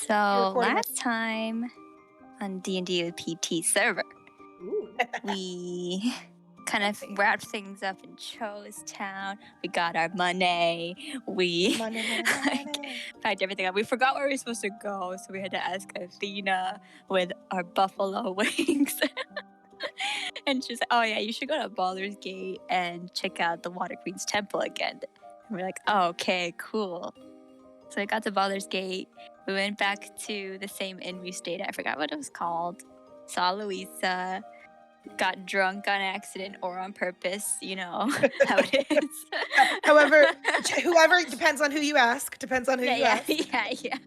So last time on D&D with PT server, we kind of wrapped things up in Cho's town. We got our money. We packed everything up. We forgot where we were supposed to go, so we had to ask Athena with our buffalo wings. And she's like, oh yeah, you should go to Baldur's Gate and check out the Water Queen's temple again. And we're like, oh, okay, cool. So I got to Baldur's Gate. We went back to the same inn we stayed at. I forgot what it was called. Saw Louisa. Got drunk on accident or on purpose. You know how it is. However, whoever, depends on who you ask. Depends on who you ask. Yeah.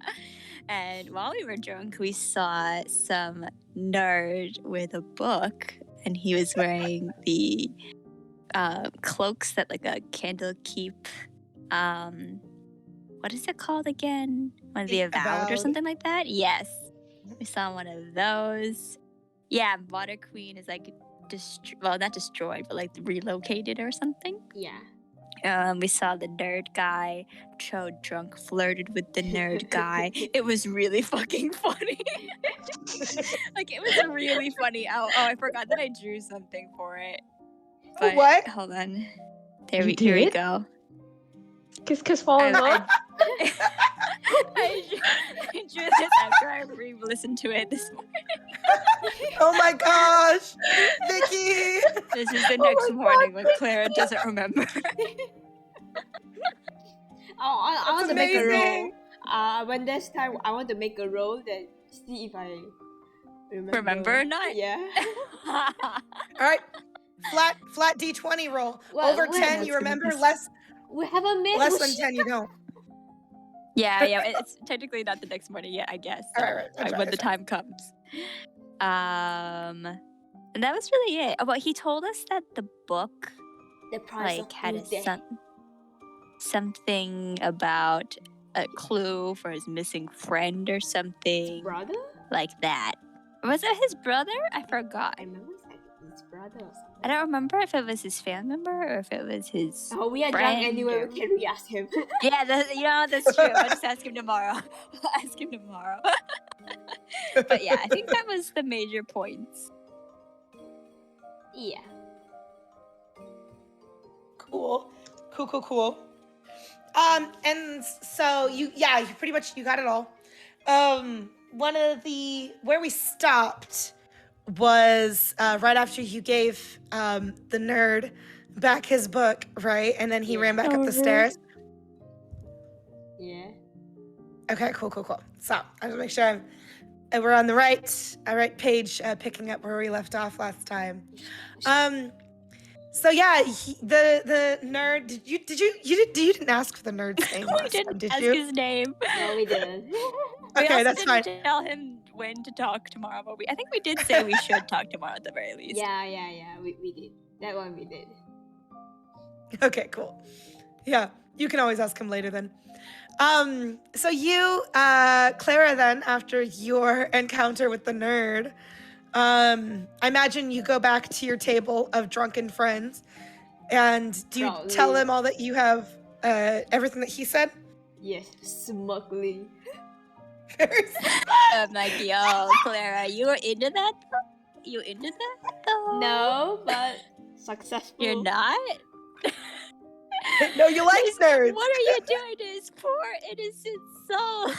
And while we were drunk, we saw some nerd with a book. And he was wearing the cloaks that like a candle keep. What is it called again? One of the Avowed or something like that? Yes. We saw one of those. Yeah, Water Queen is like, not destroyed, but like relocated or something. Yeah. We saw the nerd guy. Cho drunk flirted with the nerd guy. It was really fucking funny. Like, it was really funny. Oh, I forgot that I drew something for it. But, what? Hold on. Here we go. Kiss fall in love. I drew this after I re-listened to it this morning. Oh my gosh, Vicky! This is the next morning when Clara doesn't remember. I want to make a roll. When this time, I want to make a roll that see if I remember or not. Yeah. All right, flat D20 roll. Well, over 10, you remember. Less. We haven't made less than 10, you don't. Yeah. It's technically not the next morning yet, I guess. So right. When the time comes. And that was really it. But he told us that the book, the price like, had something about a clue for his missing friend or something. Brother? Like that. Was it his brother? I forgot. I remember his brother or something. I don't remember if it was his family member or if it was his. Oh, we are drunk anyway. We can re-ask him. Yeah, that's true. I'll just ask him tomorrow. But yeah, I think that was the major points. Yeah. Cool. And so you pretty much you got it all. Where we stopped was right after you gave the nerd back his book, right? And then he ran back up the stairs. Yeah. Okay, cool. So I just make sure we're on the right page, picking up where we left off last time. So yeah, the nerd. You didn't ask for the nerd's name last time, did you? Ask his name. No, we didn't. Okay, that's fine. Tell him when to talk tomorrow, but I think we did say we should talk tomorrow at the very least. Yeah. We did. That one we did. Okay, cool. Yeah, you can always ask him later then. So you, Clara, then after your encounter with the nerd, I imagine you go back to your table of drunken friends, and do you tell him all that you have, everything that he said? Yes, smugly. I'm like, yo, Clara, you were into that though? No, but successful. You're not? No, you like nerds. What are you doing to his poor innocent soul?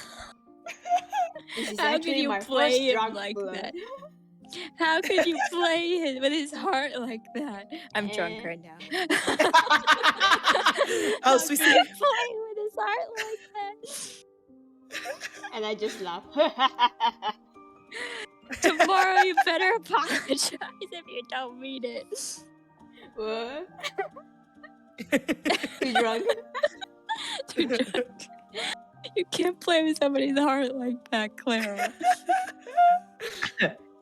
How could you play him like that? How could you play with his heart like that? I'm drunk right now. Oh, so we see. Play with his heart like that. And I just laugh. Tomorrow you better apologize if you don't mean it. What? Too drunk. You can't play with somebody's heart like that, Clara.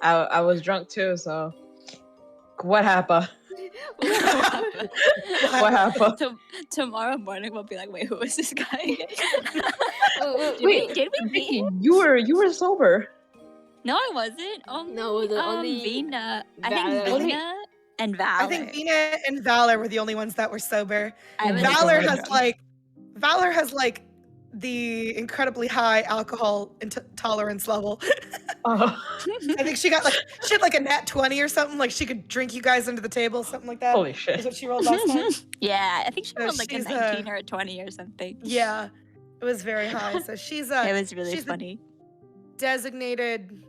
I was drunk too, so what happened? What happened? Tomorrow morning we'll be like, wait, who is this guy? Did we meet him? You were sober. No, I wasn't. No, only Vena. Valor. I think Vena and Valor. I think Vena and Valor were the only ones that were sober. I was Valor has like the incredibly high alcohol tolerance level. Oh, I think she had like a nat 20 or something. Like she could drink you guys under the table, something like that. holy Is shit. what she rolled last time. Yeah, I think she So rolled like a she's, 19 or a 20 or something. Yeah, it was very high. So she's It was really she's funny. designated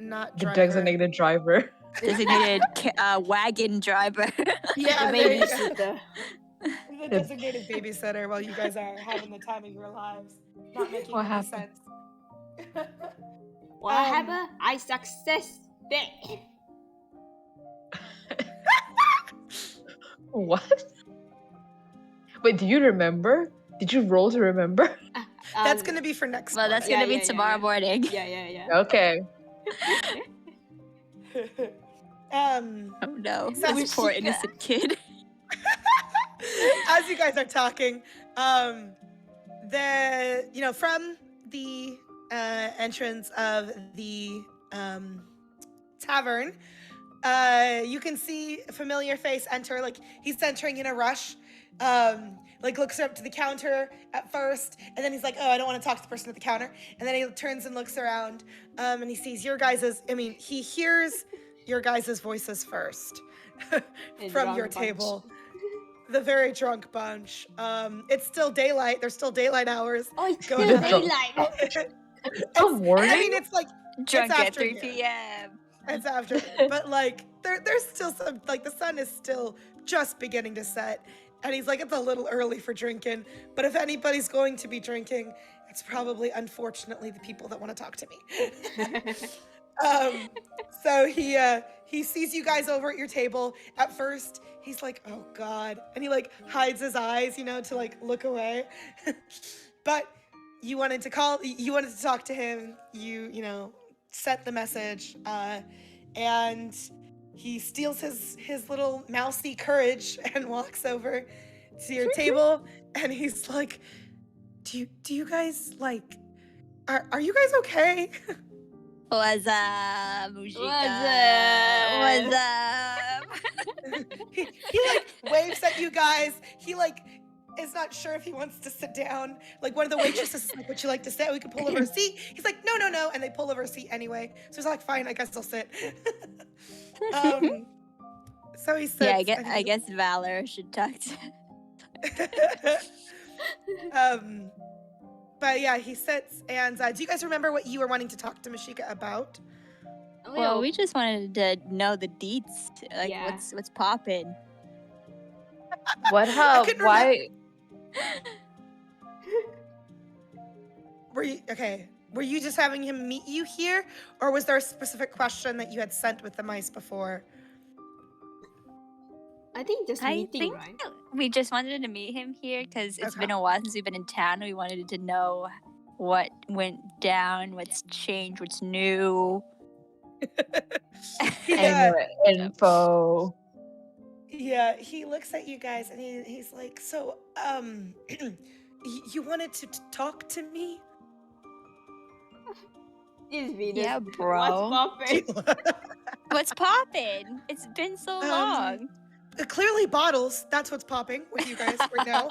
not The driver. designated driver. Designated wagon driver. Yeah, The there you go. babysitter. The designated babysitter while you guys are having the time of your lives, not making What any happened? sense. What happened? I success. What? Wait, do you remember? Did you roll to remember? That's gonna be for next. Well, that's morning. gonna be tomorrow morning. Yeah. Okay. Oh no, So this poor Mushika. innocent kid. As you guys are talking, from the entrance of the tavern, you can see a familiar face enter. Like he's entering in a rush. Like looks up to the counter at first, and then he's like, "Oh, I don't want to talk to the person at the counter." And then he turns and looks around, and he sees your guys's. He hears your guys's voices first from your table. The very drunk bunch. It's still daylight. There's still daylight hours. Oh, it's going still on. daylight. Still morning? It's like Drunk it's at 3 afternoon. p.m. It's after, but like there's still some, like the sun is still just beginning to set, and he's like, it's a little early for drinking, but if anybody's going to be drinking, it's probably, unfortunately, the people that want to talk to me. So he sees you guys over at your table. At first, he's like, oh God, and he like hides his eyes, to like look away. But you wanted to talk to him. You sent the message, and he steals his little mousy courage and walks over to your table, and he's like, do you guys like, are you guys okay? What's up, Mushika? What's What's up? he like waves at you guys. He like is not sure if he wants to sit down. Like one of the waitresses is like, would you like to sit? We could pull over a seat. He's like, no, and they pull over a seat anyway. So he's like, fine, I guess I'll sit. So he sits. Yeah, I guess Valor should talk to. But yeah, he sits. And do you guys remember what you were wanting to talk to Mushika about? Well, we just wanted to know the deets. Like, Yeah. what's poppin'? What? How? couldn't Why? Were you just having him meet you here, or was there a specific question that you had sent with the mice before? I think just I meeting, think right? we just wanted to meet him here because it's Okay. been a while since we've been in town. We wanted to know what went down, what's changed, what's new. Anyway, info. Yeah, he looks at you guys and he's like, so, you wanted to talk to me? It's Venus. Yeah, bro. What's poppin'? What's poppin'? It's been so long. Clearly bottles, that's what's popping with you guys right now.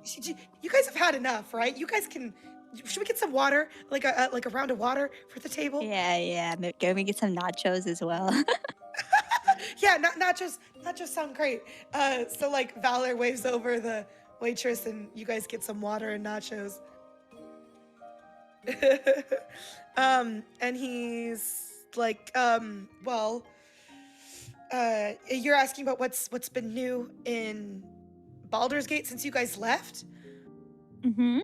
You guys have had enough, right? You guys should we get some water? Like a round of water for the table? Yeah. Can we get some nachos as well? Yeah, nachos sound great. So like Valor waves over the waitress and you guys get some water and nachos. And he's like, you're asking about what's been new in Baldur's Gate since you guys left? Mm-hmm.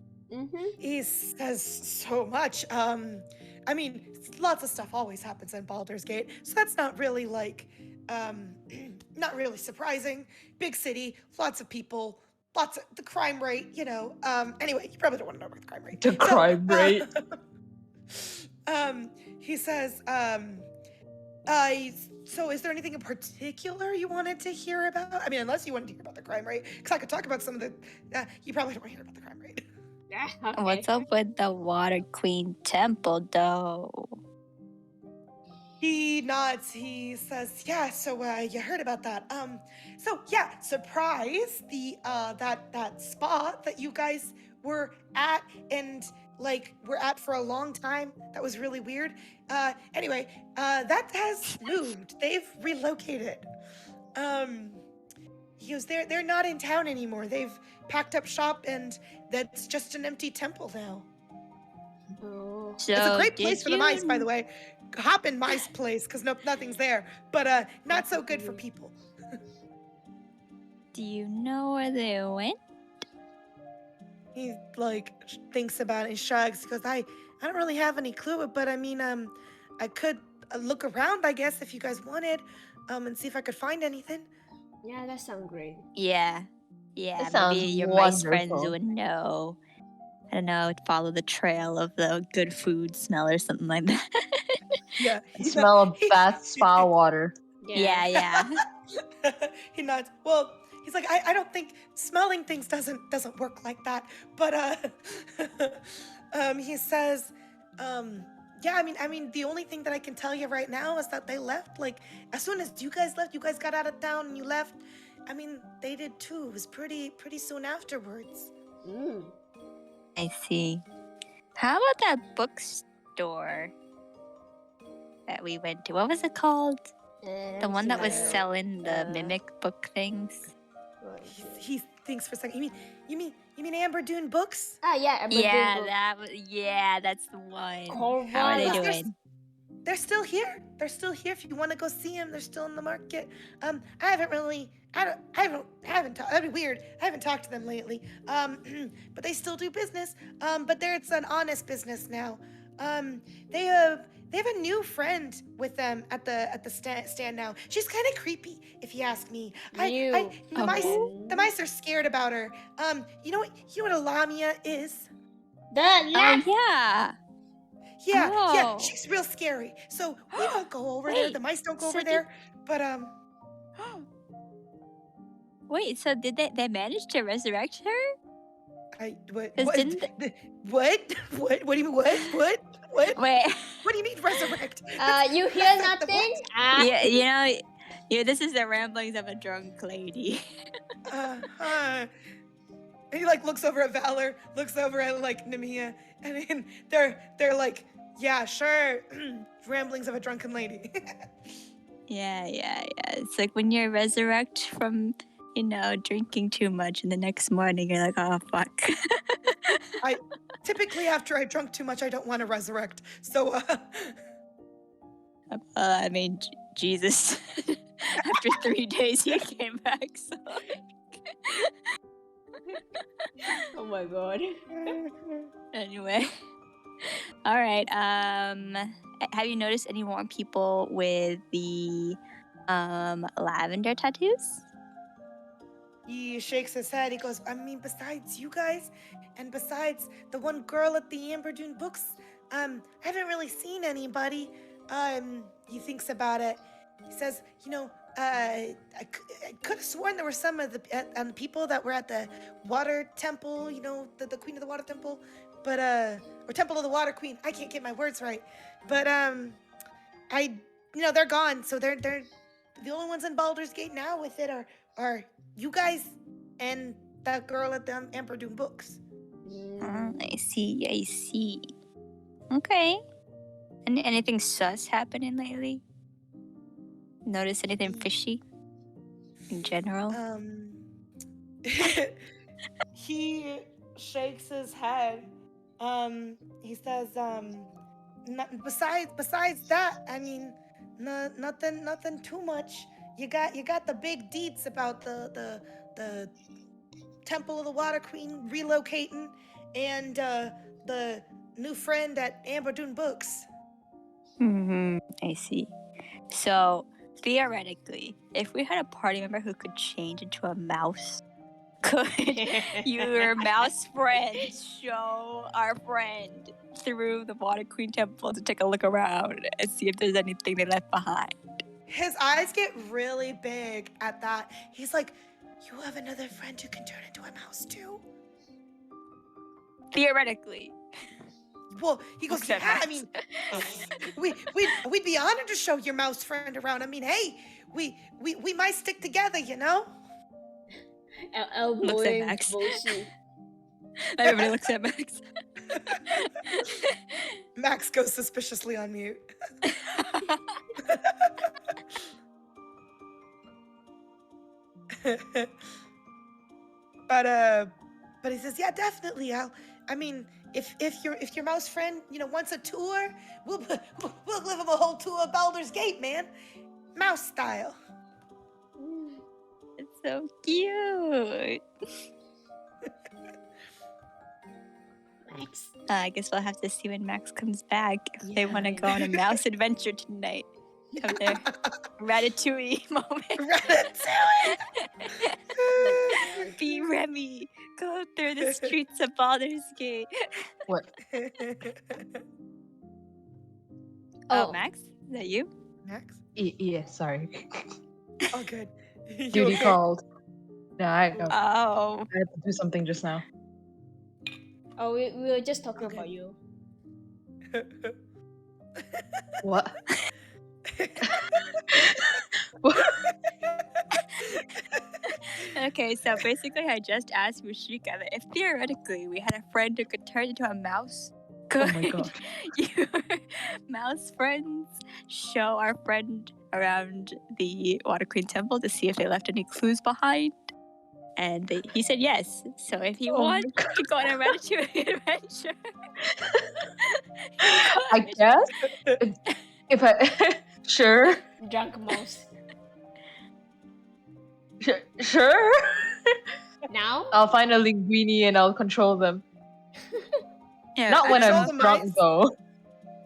He says so much. Lots of stuff always happens in Baldur's Gate, so that's not really like, not really surprising. Big city, lots of people, the crime rate, anyway, you probably don't want to know about the crime rate. The crime rate. He says, so is there anything in particular you wanted to hear about? I mean, unless you wanted to hear about the crime rate, because I could talk about some of the, you probably don't want to hear about the crime rate. Yeah, okay. What's up with the Water Queen Temple, though? He nods. He says, "Yeah. So you heard about that? So yeah, surprise! The that spa that you guys were at and like were at for a long time. That was really weird. Anyway, that has moved. They've relocated. He goes, they're not in town anymore. They've packed up shop and that's just an empty temple now. Oh. So It's a great place did for the mice, by you- the way. Hop in mice place, because nothing's there. But not so good for people. Do you know where they went? He like thinks about it and shrugs. He goes, I don't really have any clue, but I mean, I could look around, I guess, if you guys wanted, and see if I could find anything. Yeah, that sounds great. Yeah. That sounds Maybe your mice friends wonderful. would know. I don't know, follow the trail of the good food smell or something like that. Yeah. The smell of bath spa water. Yeah. He nods. Well, he's like, I don't think smelling things doesn't work like that. But he says, yeah, I mean, the only thing that I can tell you right now is that they left. Like, as soon as you guys left, you guys got out of town and you left. I mean, they did too. It was pretty soon afterwards. I see. How about that bookstore that we went to? What was it called? The one that was selling the mimic book things. He thinks for a second. You mean Amber Dune Books? Yeah, That's the one. How are they Corvallis. doing? They're still here. They're still here. If you want to go see them, they're still in the market. I haven't talked. That'd be weird. I haven't talked to them lately. But they still do business. But it's an honest business now. They have a new friend with them at the stand now. She's kind of creepy, if you ask me. The mice are scared about her. You know what a lamia is? Oh yeah. Yeah, she's real scary. So we don't go over there. Wait, The mice don't go so over there. But Wait, so did they manage to resurrect her? what? 'Cause What? didn't What? What do you mean? What? Wait. What do you mean resurrect? You hear that's not the nothing? what? Yeah, this is the ramblings of a drunk lady. And he like looks over at Valor, looks over at like Nemeia, and then they're like, yeah, sure, ramblings of a drunken lady. Yeah. It's like when you resurrect from, drinking too much, and the next morning you're like, oh fuck. Typically after I drunk too much, I don't want to resurrect. So I mean, Jesus. After 3 days, he came back. So. Oh my god. Anyway, all right. Have you noticed any more people with the lavender tattoos? he shakes his head. He goes, I mean, besides you guys, and besides the one girl at the Amber Dune Books, I haven't really seen anybody. He thinks about it. He says, I could have sworn there were some of the people that were at the water temple, the Queen of the Water Temple, but, or Temple of the Water Queen. I can't get my words right. But, they're gone. So they're the only ones in Baldur's Gate now with it are you guys and that girl at the Amber Dune Books. I see. Okay. Anything sus happening lately? Notice anything fishy in general? He shakes his head. He says, besides that, I mean, nothing too much. You got the big deets about the Temple of the Water Queen relocating and the new friend at Amber Dune Books. I see. So, theoretically, if we had a party member who could change into a mouse, could your mouse friend show our friend through the Water Queen Temple to take a look around and see if there's anything they left behind? His eyes get really big at that. He's like, you have another friend who can turn into a mouse too? Theoretically. Well, he goes, Except yeah, I mouse. mean, we'd be honored to show your mouse friend around. I mean, hey, we might stick together, Looks at Elbowing Max. Boshi. Everybody looks at Max. Max goes suspiciously on mute. But he says, yeah, definitely. If your mouse friend, wants a tour, we'll give him a whole tour of Baldur's Gate, man, mouse style. It's so cute. Max. I guess we'll have to see when Max comes back if they want to Yeah, go on a mouse adventure tonight. Have their Ratatouille moment. Ratatouille! Be Remy. Go through the streets of Baldur's Gate. What? Oh, Max? Is that you? Max? Yeah, sorry. Oh, good. You Duty okay? called. No, I Oh. had to do something just now. Oh, we were just talking Okay. about you. What? Okay, so basically I just asked Rushika that if theoretically we had a friend who could turn into a mouse, could Oh my god. your mouse friends show our friend around the Water Queen Temple to see if they left any clues behind? And he said yes. So if you Oh my want to go on a Ratatouille adventure, I guess if I sure. Drunk mouse. Sure. Now? I'll find a linguini and I'll control them. Yeah, Not when control I'm the drunk mice. though.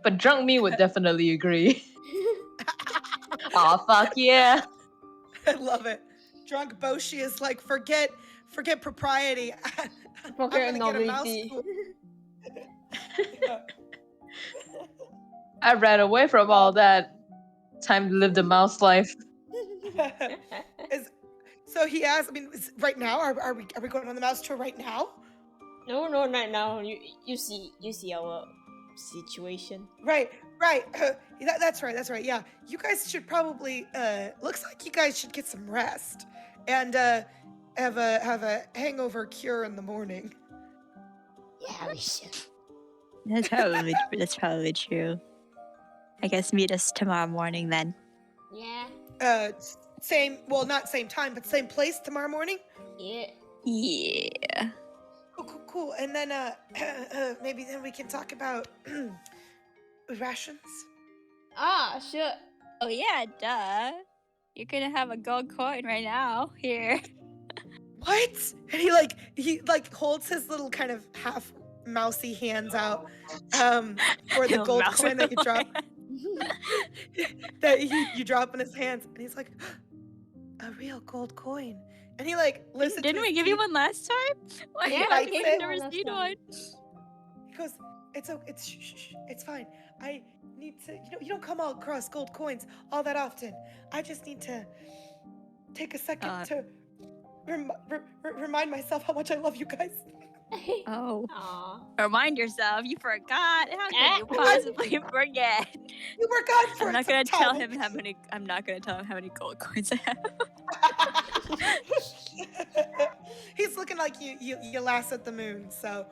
But drunk me would definitely agree. Aw, fuck yeah. I love it. Drunk Boshi is like, forget propriety. Forget I'm gonna get a mouse novelty. tour. Yeah. I ran away from all that. Time to live the mouse life. So he asked. Right now, are we going on the mouse tour right now? No, not now. You see our situation. Right. That's right. Yeah, you guys should probably. Looks like you guys should get some rest and have a hangover cure in the morning. Yeah, we should. That's probably true. I guess meet us tomorrow morning then. Yeah. Not same time, but same place tomorrow morning. Yeah. Yeah. Cool. And then maybe then we can talk about rations. Ah, sure. Oh yeah, duh. You're gonna have a gold coin right now. Here. What? And he holds his little kind of half mousy hands out for the He'll gold mouse coin that you it drop. That you drop in his hands, and he's like, a real gold coin. And he listens. Didn't we give you one last time? Why Yeah, have I you said never one seen last one? He goes, it's fine. I need to, you don't come all across gold coins all that often. I just need to take a second to remind myself how much I love you guys. Oh. Aw. Remind yourself, you forgot. How could you possibly forget? You were gone for I'm not some gonna tell time. him how many. I'm not gonna tell him how many gold coins I have. He's looking like you last at the moon. So,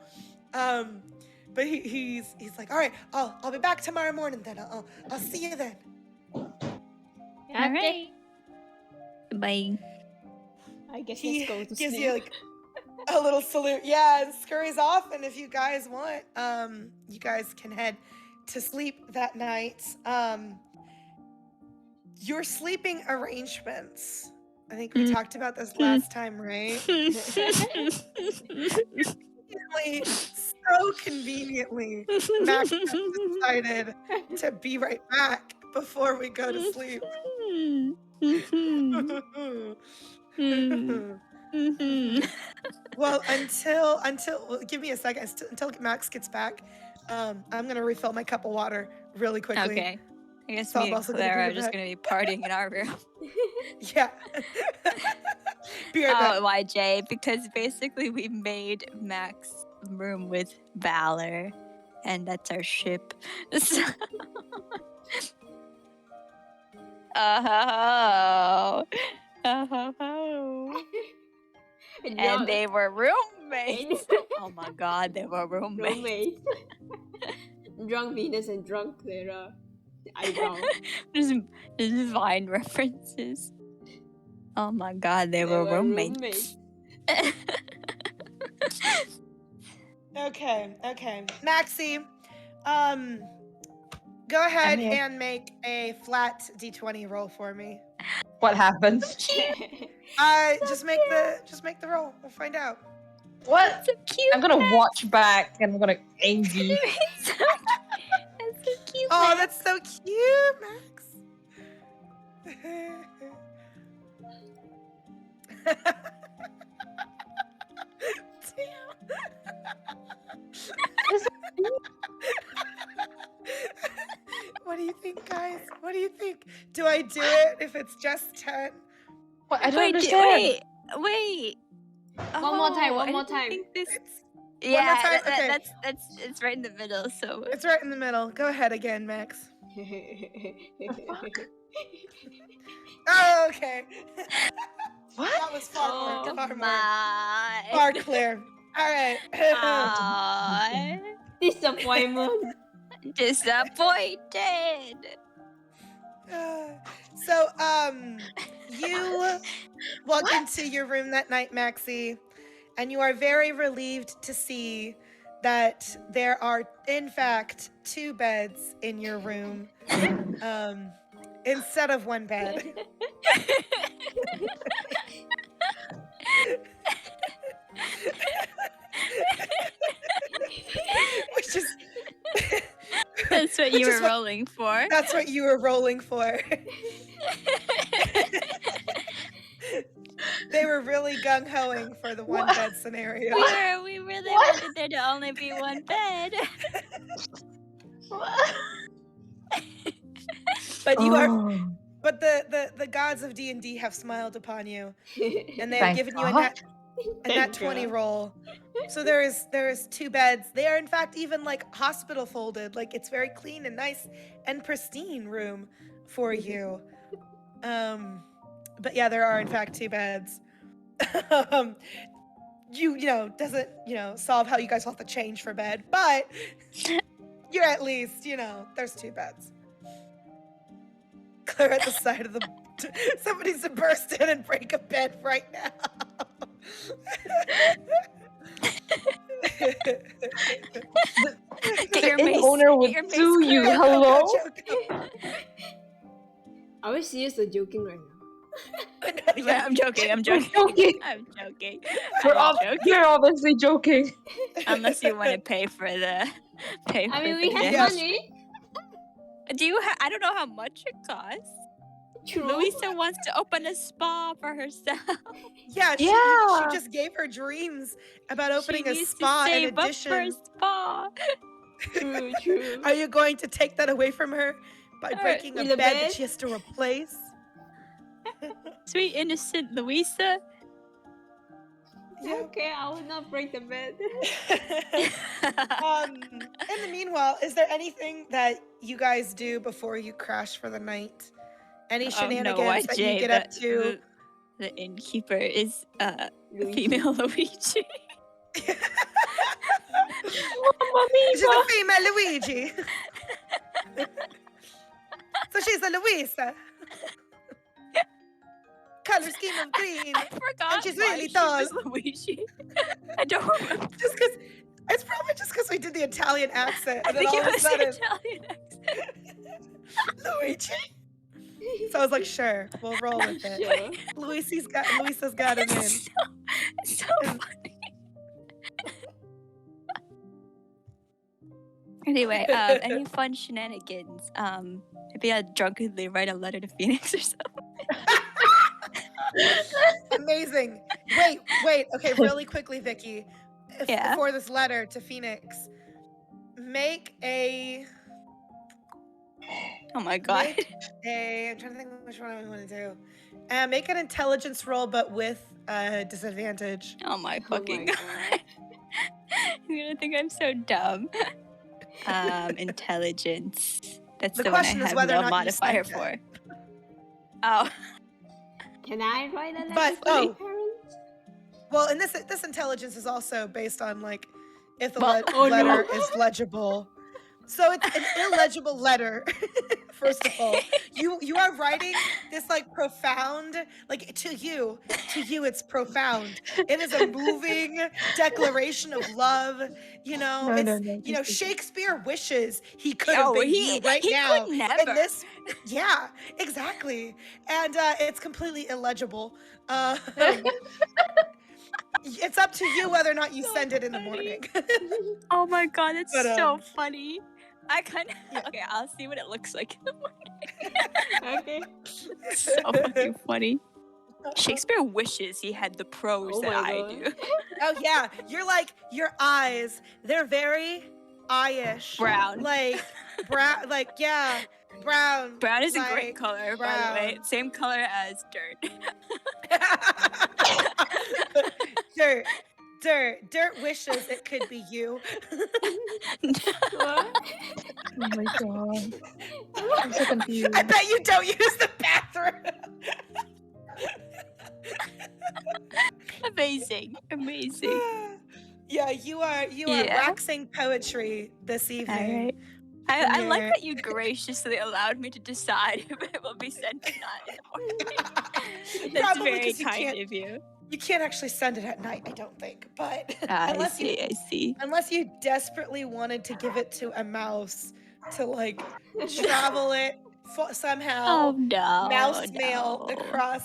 but he's like, all right, I'll be back tomorrow morning. Then I'll see you then. Okay. Bye. I guess He let's go to gives sleep. you a little salute, yeah, and scurries off. And if you guys want, you guys can head to sleep that night. Your sleeping arrangements. I think we talked about this last time, right? So conveniently, Max decided to be right back before we go to sleep. Well, until give me a second until Max gets back. I'm gonna refill my cup of water really quickly. Okay. I guess So me I'm and also gonna Clara be are just back. gonna be partying in our room. Yeah. Be right back. Oh, YJ, because basically we made Max room with Valor, and that's our ship. So... Oh. And they were roommates. Oh my god, they were roommates. Roommates. Drunk Venus and drunk Clara. Eyebrow. Just Vine references. Oh my god, they were roommates. Okay. Maxie, go ahead and make a flat d20 roll for me. What happens? Just make the roll. We'll find out. What? So cute. I'm gonna watch back and I'm gonna envy. That's so cute. Oh, Max. that's so cute, Max. What do you think, guys? What do you think? Do I do it if it's just 10? What? I don't understand. Wait. One more time. I didn't time. think this... One more time? Okay. That's it's right in the middle. So It's right in the middle. Go ahead again, Max. Oh, okay. What? That was far more. my. Far clear. All right. Disappointment. Disappointed. So, you walk into your room that night, Maxie, and you are very relieved to see that there are, in fact, 2 beds in your room, instead of 1 bed. Which is... That's what you were rolling for. That's what you were rolling for. They were really gung-hoing for the 1 bed scenario. We really wanted there to only be 1 bed. But you are... But the gods of D&D have smiled upon you, and they have given you a nat 20 roll. So there is 2 beds. They are in fact even like hospital folded. Like it's very clean and nice and pristine room for you. But yeah, there are in fact 2 beds. You know doesn't solve how you guys want the change for bed, but you're at least there's 2 beds. Clear at the side of the... Somebody's to burst in and break a bed right now. The owner would sue you. Hello? Are we serious or joking right now? Yeah, I'm joking. I'm joking. You're obviously joking. Unless you want to pay for the I mean, we have gift. money. Do you? I don't know how much it costs. True. Louisa wants to open a spa for herself. Yeah, she just gave her dreams about opening a spa in addition. Up for a spa. True. Are you going to take that away from her by breaking a bed that she has to replace? Sweet innocent Louisa. Yeah. Okay, I will not break the bed. In the meanwhile, is there anything that you guys do before you crash for the night? Any shenanigans that you get up to? The innkeeper is female Luigi. She's a female Luigi. So she's a Louisa. Color scheme of green. I forgot. And she's really tall. She was Luigi. I don't remember. It's probably just because we did the Italian accent. I And then think all it of a was the sudden, Italian accent. Luigi. So I was like, sure, we'll roll with it. Sure. Luisa's got it in. It's so funny. Anyway, any fun shenanigans? Maybe I'd drunkenly write a letter to Phoenix or something. Amazing. Wait. Okay, really quickly, Vicky. Before this letter to Phoenix, make a... Oh my god. I'm trying to think which one I want to do. Make an intelligence roll, but with disadvantage. Oh my fucking god. You're gonna think I'm so dumb. Intelligence. That's the one I have no modifier for. Oh. Can I write a letter But, to my parents? Well, and this intelligence is also based on like if the Well, letter is legible. So it's an illegible letter. First of all, you are writing this like profound, like to you it's profound. It is a moving declaration of love. No, It's just Shakespeare wishes he could have been you right he now. could never. And this, yeah, exactly. And it's completely illegible. It's up to you whether or not you send it in the morning. Oh my god, that's But, so funny. I kind of Yeah. okay. I'll see what it looks like in the morning. Okay. So fucking funny. Shakespeare wishes he had the prose Oh that my I God. do. Oh yeah, you're like your eyes. They're very eye-ish. Brown. Like brown. Like yeah, brown. Brown is a like, great color, by the way. brown. Same color as dirt. Dirt wishes it could be you. What? Oh my god. I'm so confused. I bet you don't use the bathroom. Amazing. Yeah, you are Yeah. waxing poetry this evening. All right. I like that you graciously allowed me to decide if it will be sent or not in the morning. That's Probably very 'cause you kind can't- of you. You can't actually send it at night, I don't think. But I see. unless you desperately wanted to give it to a mouse to like travel it somehow, Oh no. mouse mail across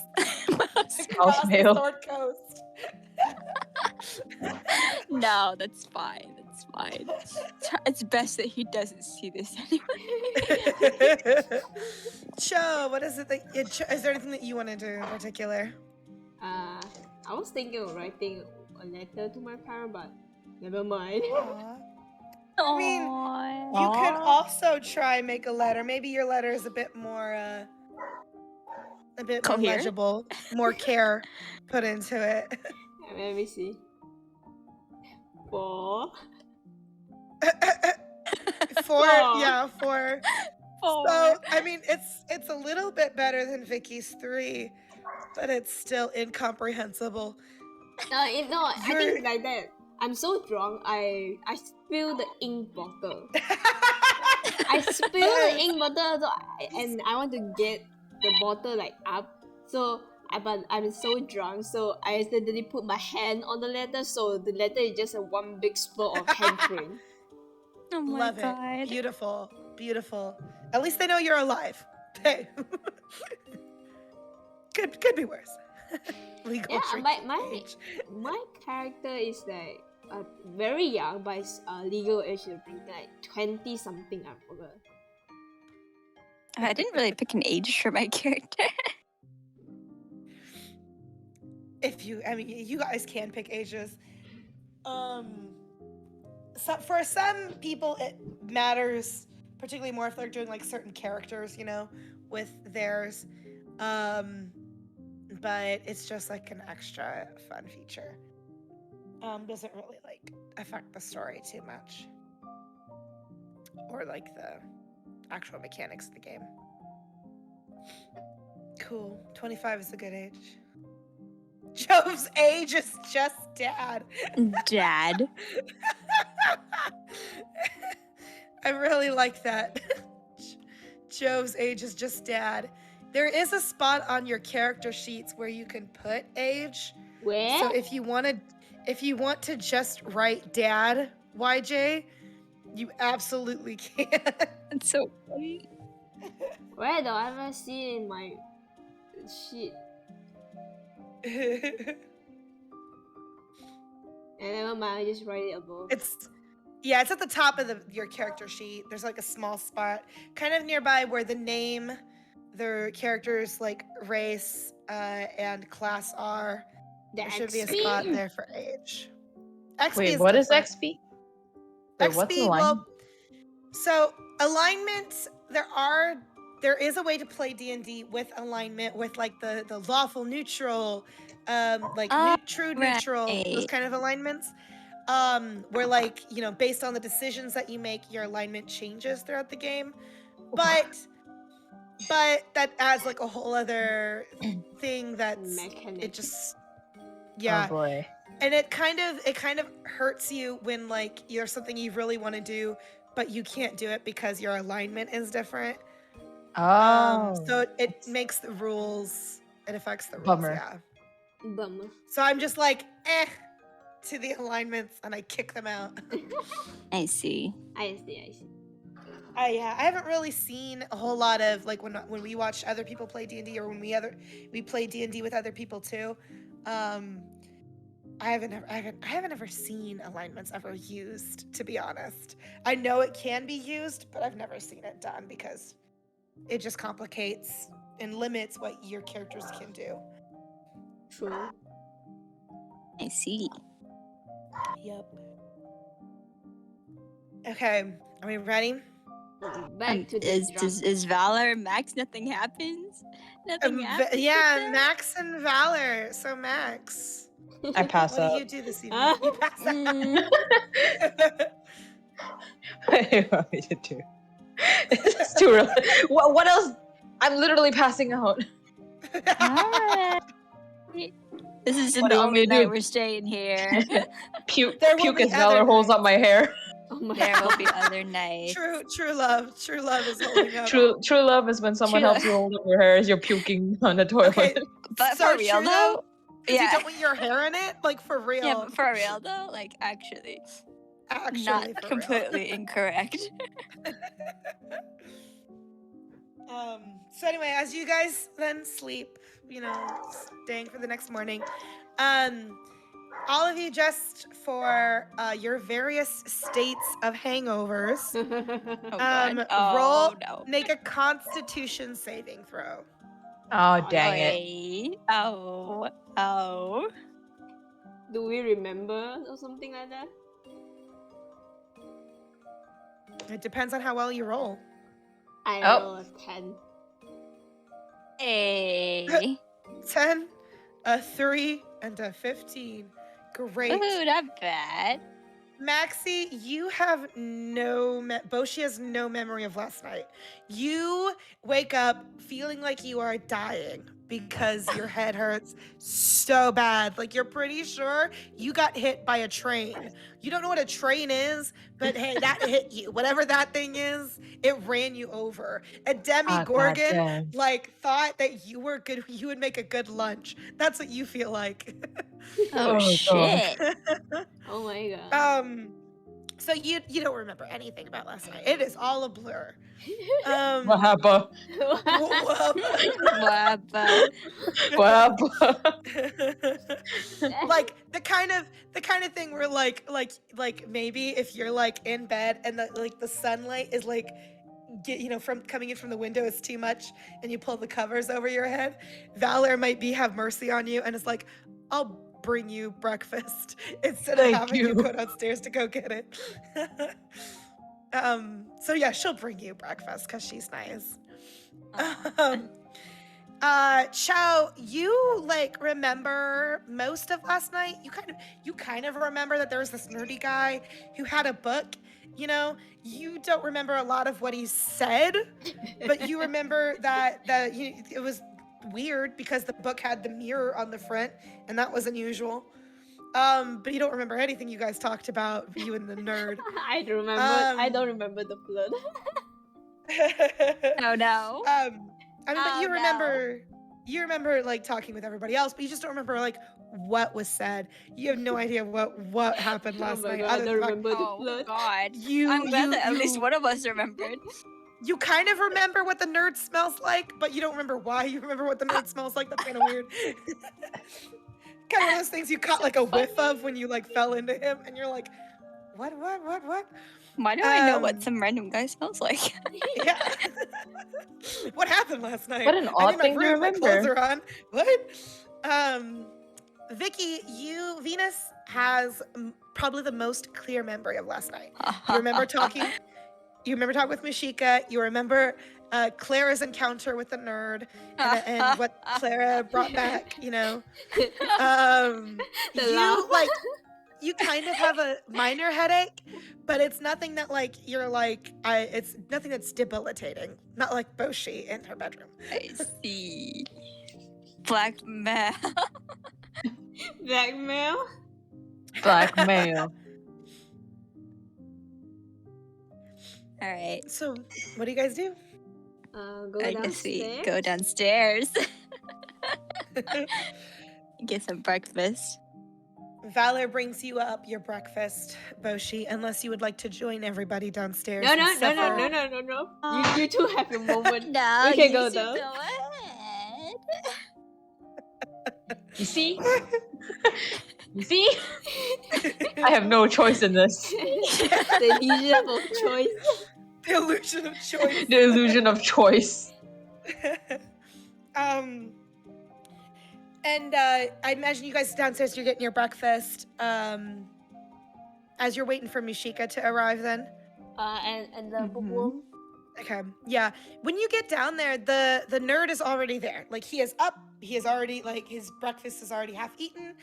Mouse the mail. North Coast. No, that's fine. It's best that he doesn't see this anyway. Cho, what is it that is there anything that you want to do in particular? I was thinking of writing a letter to my parents, but never mind. Aw. I mean, you can also try make a letter. Maybe your letter is a bit more more Coherent? legible, more care put into it. Let me see. Four. Four. Four. So I mean, it's a little bit better than Vicky's 3, but it's still incomprehensible. I think like that. I'm so drunk. I spilled the ink bottle. I spilled the ink bottle, and I want to get the bottle like up. So, but I'm so drunk, so I accidentally put my hand on the letter. So the letter is just a one big spot of handprint. Oh my Love god. it. Beautiful. At least they know you're alive. Hey. could be worse. Legal drinking age. My character is like very young, but it's legal age I think like 20 something. I forgot. I didn't really pick an age for my character. You guys can pick ages. So for some people it matters, particularly more if they're doing like certain characters, with theirs. But it's just like an extra fun feature. Doesn't really like affect the story too much. Or like the actual mechanics of the game. Cool. 25 is a good age. Jove's age is just dad. Dad. I really like that. Jove's age is just dad. There is a spot on your character sheets where you can put age. Where? So if you want to just write dad YJ, you absolutely can. That's so funny. Where do I ever see it in my sheet? Never mind, I just write it above. It's at the top of your character sheet. There's like a small spot, kind of nearby where the name, their character's like race and class are. There should be a spot there for age. XP Wait, is what is different. XP? Wait, what's XP, alignment? So alignment, there is a way to play D&D with alignment, with like the lawful neutral, true neutral, those kind of alignments. Where like, based on the decisions that you make, your alignment changes throughout the game. But that adds like a whole other thing that's Mechanic. it just yeah. Oh boy. And it kind of hurts you when like there's something you really want to do, but you can't do it because your alignment is different. So it makes the rules. It affects the rules. Bummer. Yeah. Bummer. So I'm just like, to the alignments, and I kick them out. I see. I see. Yeah, I haven't really seen a whole lot of like when we watch other people play D&D or when we play D&D with other people too. I haven't ever seen alignments ever used, to be honest. I know it can be used, but I've never seen it done because it just complicates and limits what your characters can do. True. I see. Yep. Okay, are we ready? Back to the drum. Is Valor Max? Nothing happens. Nothing happens. Yeah, Max and Valor. So Max, I pass what out. do you do this evening? You pass out. What do you want me to do? It's too early. What else? I'm literally passing out. Alright. This is What the do you want me only to do? night we're staying here. There will Puke be as Valor other holds nights. up my hair. Oh my There will god. be other nights. True love is holding up. True love is when someone True helps you hold up your hair as you're puking on the toilet. Okay, But so for real true, though, because you yeah, don't want your hair in it, like for real. yeah, but for real though, like actually not for completely incorrect. real. So anyway, as you guys then sleep, staying for the next morning, all of you, just for your various states of hangovers, Oh god. Oh roll, no. make a Constitution saving throw. Oh, dang it. Wait. Oh. Do we remember or something like that? It depends on how well you roll. I Oh. roll a 10. Hey. 10, a 3, and a 15. Great. Ooh, not bad. Maxie, you have Boshi has no memory of last night. You wake up feeling like you are dying because your head hurts so bad. Like you're pretty sure you got hit by a train. You don't know what a train is, but hey, that hit you. Whatever that thing is, it ran you over. A Demigorgon goddamn. thought that you were good. You would make a good lunch. That's what you feel like. Oh, Oh, shit. Oh my god. So you don't remember anything about last night. It is all a blur. What happened? What happened? Like the kind of thing where like maybe if you're like in bed and the sunlight is like from coming in from the window is too much and you pull the covers over your head, Valor might have mercy on you and it's like, I'll bring you breakfast instead of having you go downstairs to go get it. So yeah, she'll bring you breakfast because she's nice. Cho, you like remember most of last night. You kind of remember that there was this nerdy guy who had a book. You don't remember a lot of what he said, but you remember that it was weird because the book had the mirror on the front, and that was unusual. But you don't remember anything you guys talked about, you and the nerd. I don't remember the blood. Oh no. But you remember like talking with everybody else, but you just don't remember like what was said. You have no idea what happened last night. God, I don't remember the blood. God. I'm glad that at least one of us remembered. You kind of remember what the nerd smells like, but you don't remember why you remember what the nerd smells like. That's kind of weird. Kind of one of those things you caught like a whiff of when you like fell into him, and you're like, what? Why do I know what some random guy smells like? Yeah. What happened last night? What an odd thing to My clothes remember. are on. What? Vicky, Venus has probably the most clear memory of last night. You remember talking. You remember talking with Mashika. You remember Clara's encounter with the nerd and what Clara brought back. You kind of have a minor headache, but it's nothing that like you're like. It's nothing that's debilitating. Not like Boshi in her bedroom. I see. Blackmail. Blackmail? Blackmail. All right. So, what do you guys do? Go I guess we downstairs. go downstairs. Get some breakfast. Valor brings you up your breakfast, Boshi, unless you would like to join everybody downstairs. No. You two have your moment. No, we can you go should down. go ahead. You see? You see? I have no choice in this. The illusion of choice. The illusion of choice. The illusion of choice. And I imagine you guys downstairs, you're getting your breakfast. As you're waiting for Mushika to arrive then. And the bookworm. Okay, yeah. When you get down there, the nerd is already there. Like, he is up. He is already, like, his breakfast is already half eaten.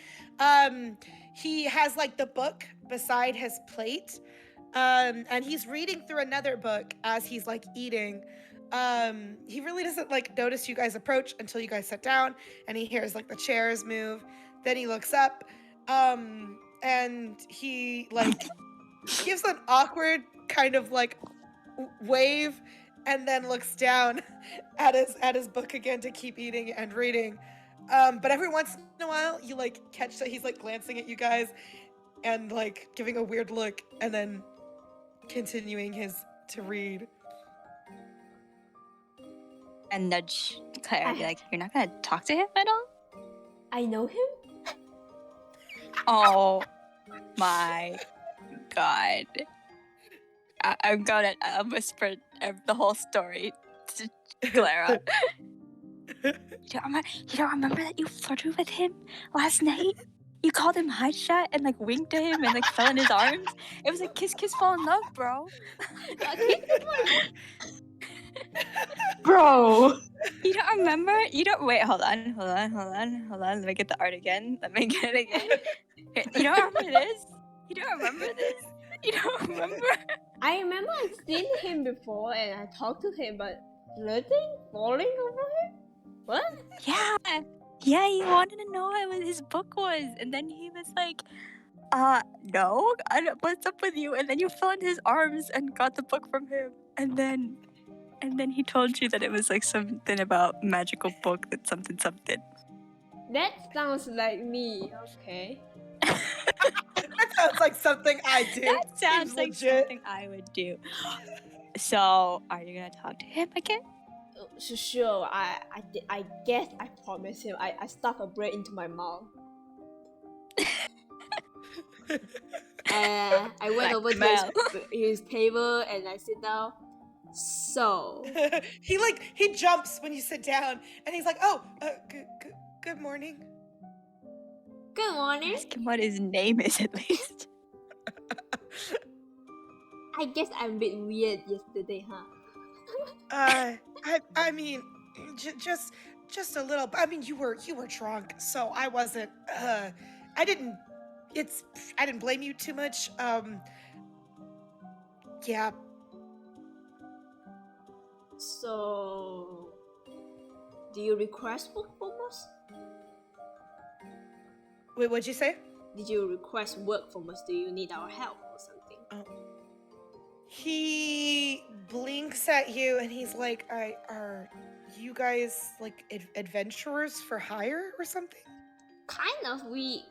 He has, like, the book beside his plate. And he's reading through another book as he's, like, eating. He really doesn't, like, notice you guys approach until you guys sit down. And he hears, like, the chairs move. Then he looks up. And he, like, gives an awkward kind of, like, wave, and then looks down at his book again to keep eating and reading. But every once in a while, you like catch that he's like glancing at you guys and like giving a weird look, and then continuing to read. And nudge Clara, be like, "You're not gonna talk to him at all?" I know him. Oh my god. I'm gonna whisper the whole story to Clara. You don't remember that you flirted with him last night? You called him hot shot and like winked at him and like fell in his arms? It was like kiss, fall in love, bro. Bro! You don't remember? You don't wait, hold on. Let me get the art again. Let me get it again. You don't remember this? You don't remember this? You don't remember? I remember I've seen him before and I talked to him, but flirting? Falling over him? What? Yeah, he wanted to know what his book was, and then he was like, no, what's up with you? And then you fell into his arms and got the book from him, and then he told you that it was like something about magical book that something. That sounds like me, okay. That sounds like something I do. That sounds Seems like legit. something I would do. So, are you gonna talk to him again? Sure, I guess I promised him. I stuffed a bread into my mouth. I went over to his table and I sit down. So he jumps when you sit down, and he's like, "Oh, good morning." Good morning. Ask him what his name is at least. I guess I'm a bit weird yesterday, huh? I mean, just a little. I mean, you were drunk, so I wasn't. I didn't blame you too much. Yeah. So, do you request work from us? Wait, what'd you say? Did you request work from us? Do you need our help or something? He blinks at you and he's like, are you guys like adventurers for hire or something? Kind of. We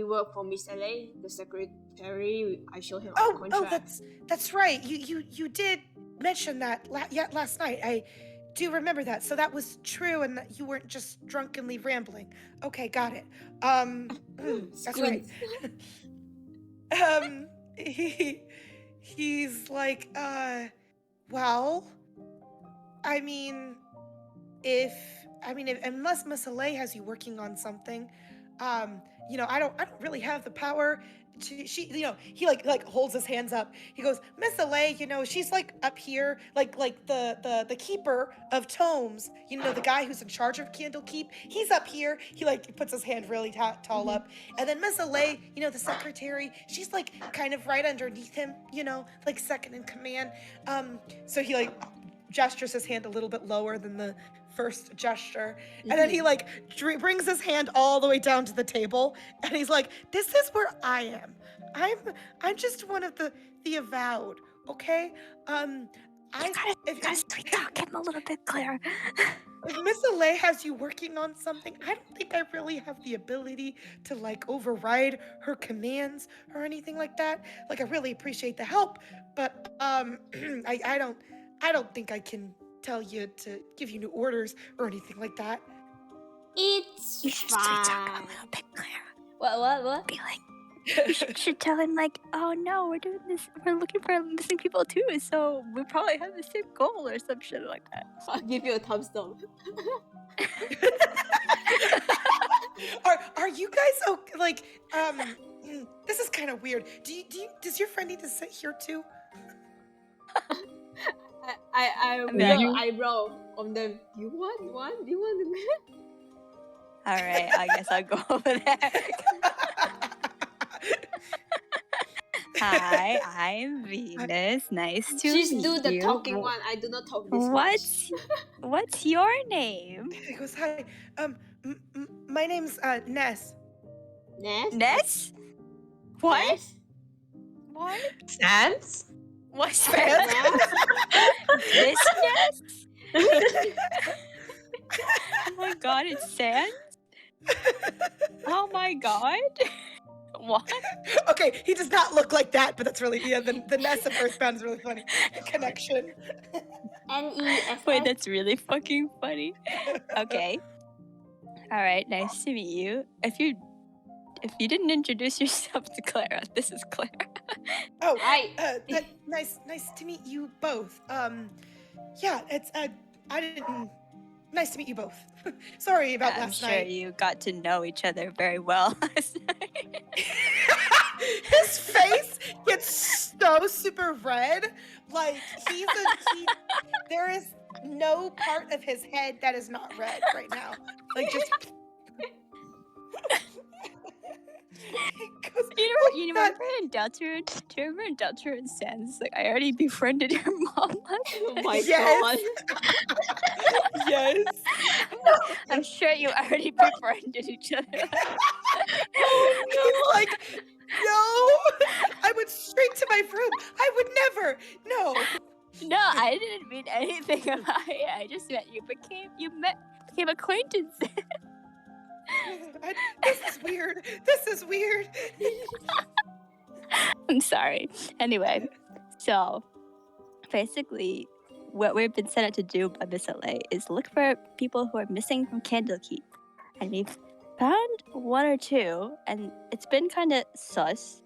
work for Miss LA, the secretary. I showed him our contract. Oh, that's right. You did mention that last night. I do remember that. So that was true, and that you weren't just drunkenly rambling. Okay, got it. That's right. He's like, well, I mean, unless Miss LA has you working on something, I don't really have the power to, he like holds his hands up. He goes, Miss LA, she's like up here, like the keeper of tomes, the guy who's in charge of Candlekeep, he's up here. He like puts his hand really tall up. And then Miss LA, the secretary, she's like kind of right underneath him, like second in command. So he like gestures his hand a little bit lower than the first gesture. And then he like brings his hand all the way down to the table, and he's like, "This is where I am. I'm just one of the avowed, okay? You gotta sweet talk him a little bit, Clara. If Miss Alay has you working on something, I don't think I really have the ability to like override her commands or anything like that. Like I really appreciate the help, but I don't think I can tell you to give you new orders or anything like that. It's You should sweet talk him a fine. little bit, Clara. What? Be like, you should tell him like, oh no, we're doing this. We're looking for missing people too, so we probably have the same goal or some shit like that. I'll give you a thumbs up. Are you guys okay? Like this is kind of weird. Does your friend need to sit here too? I will eyebrow on them. You want one? Do you want to? All right, I guess I'll go over there. Hi, I'm Venus. Nice to She's meet do the you. talking one. I do not talk this much. What's your name? He goes, "Hi, my name's Ness." Ness? Ness? What? Ness? What? Sans? What's that? This Ness? Oh my god, it's Sans? Oh my god. What? Okay, he does not look like that, but that's really the Ness of Earthbound is really funny. The connection. N-E-S-S. Wait, that's really fucking funny. Okay. All right, nice to meet you. If you didn't introduce yourself to Clara, this is Clara. Oh, Right. Nice to meet you both. Yeah, it's I didn't. Nice to meet you both. Sorry about I'm last sure night. you got to know each other very well last night. His face gets so super red. Like there is no part of his head that is not red right now. Like just. You remember in Delta? Do you remember in Delta and Sans? Like I already befriended your mom. Oh my Yes. god. Yes. I'm sure you already befriended each other. He's like, no. I went straight to my room. I would never. No. No, I didn't mean anything about it. I just meant became acquaintances. This is weird. I'm sorry. Anyway, so basically, what we've been set out to do by Miss LA is look for people who are missing from Candlekeep, and we've found one or two, and it's been kind of sus.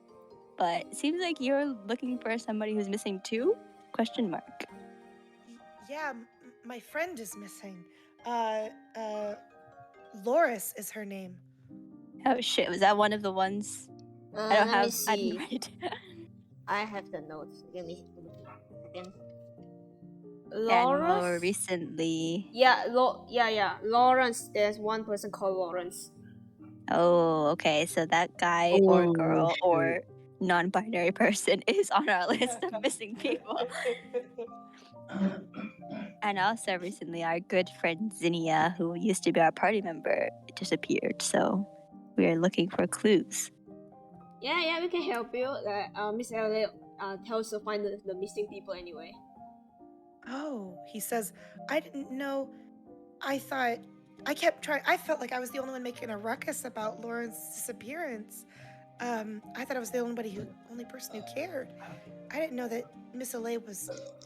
But it seems like you're looking for somebody who's missing too? ? Yeah, my friend is missing. Loris is her name. Oh shit! Was that one of the ones? I don't Let have. me see. Right. I have the notes. Give me a second. And more Lawrence? recently. Yeah, Lawrence. There's one person called Lawrence. Oh, okay. So that guy or Oh, girl shoot. or non-binary person is on our list of missing people. And also recently, our good friend Zinnia, who used to be our party member, disappeared. So we are looking for clues. Yeah, we can help you. Miss Elliot tells to find the missing people anyway. Oh, he says, I didn't know. I kept trying. I felt like I was the only one making a ruckus about Lauren's disappearance. I thought I was the only person who cared. I didn't know that Miss Olay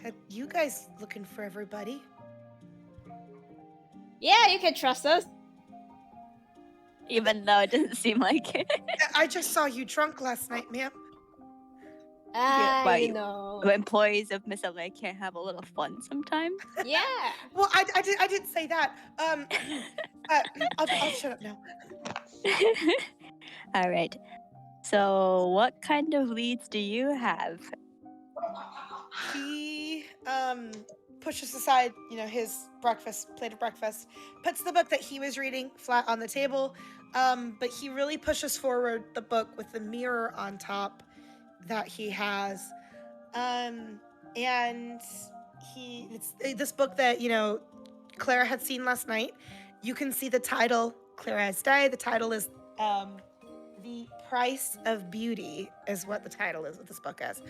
had you guys looking for everybody. Yeah, you can trust us. Even though it doesn't seem like it. I just saw you drunk last night, ma'am. Why- You know. Employees of Miss LA can't have a little fun sometime. Yeah. Well, I did say that. I'll shut up now. All right. So, what kind of leads do you have? He pushes aside, his plate of breakfast, puts the book that he was reading flat on the table, but he really pushes forward the book with the mirror on top that he has, and it's this book that Clara had seen last night. You can see the title, Clear as Day. The title is The Price of Beauty is what the title is of this book is.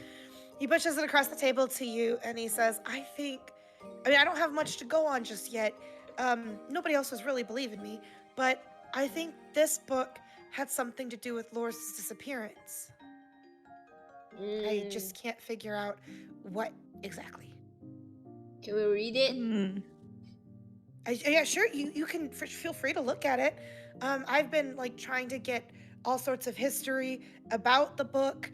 He pushes it across the table to you and he says, I don't have much to go on just yet. Nobody else was really believing me, but I think this book had something to do with Loris' disappearance. I just can't figure out what exactly. Can we read it? Yeah, sure. You can feel free to look at it. I've been trying to get all sorts of history about the book.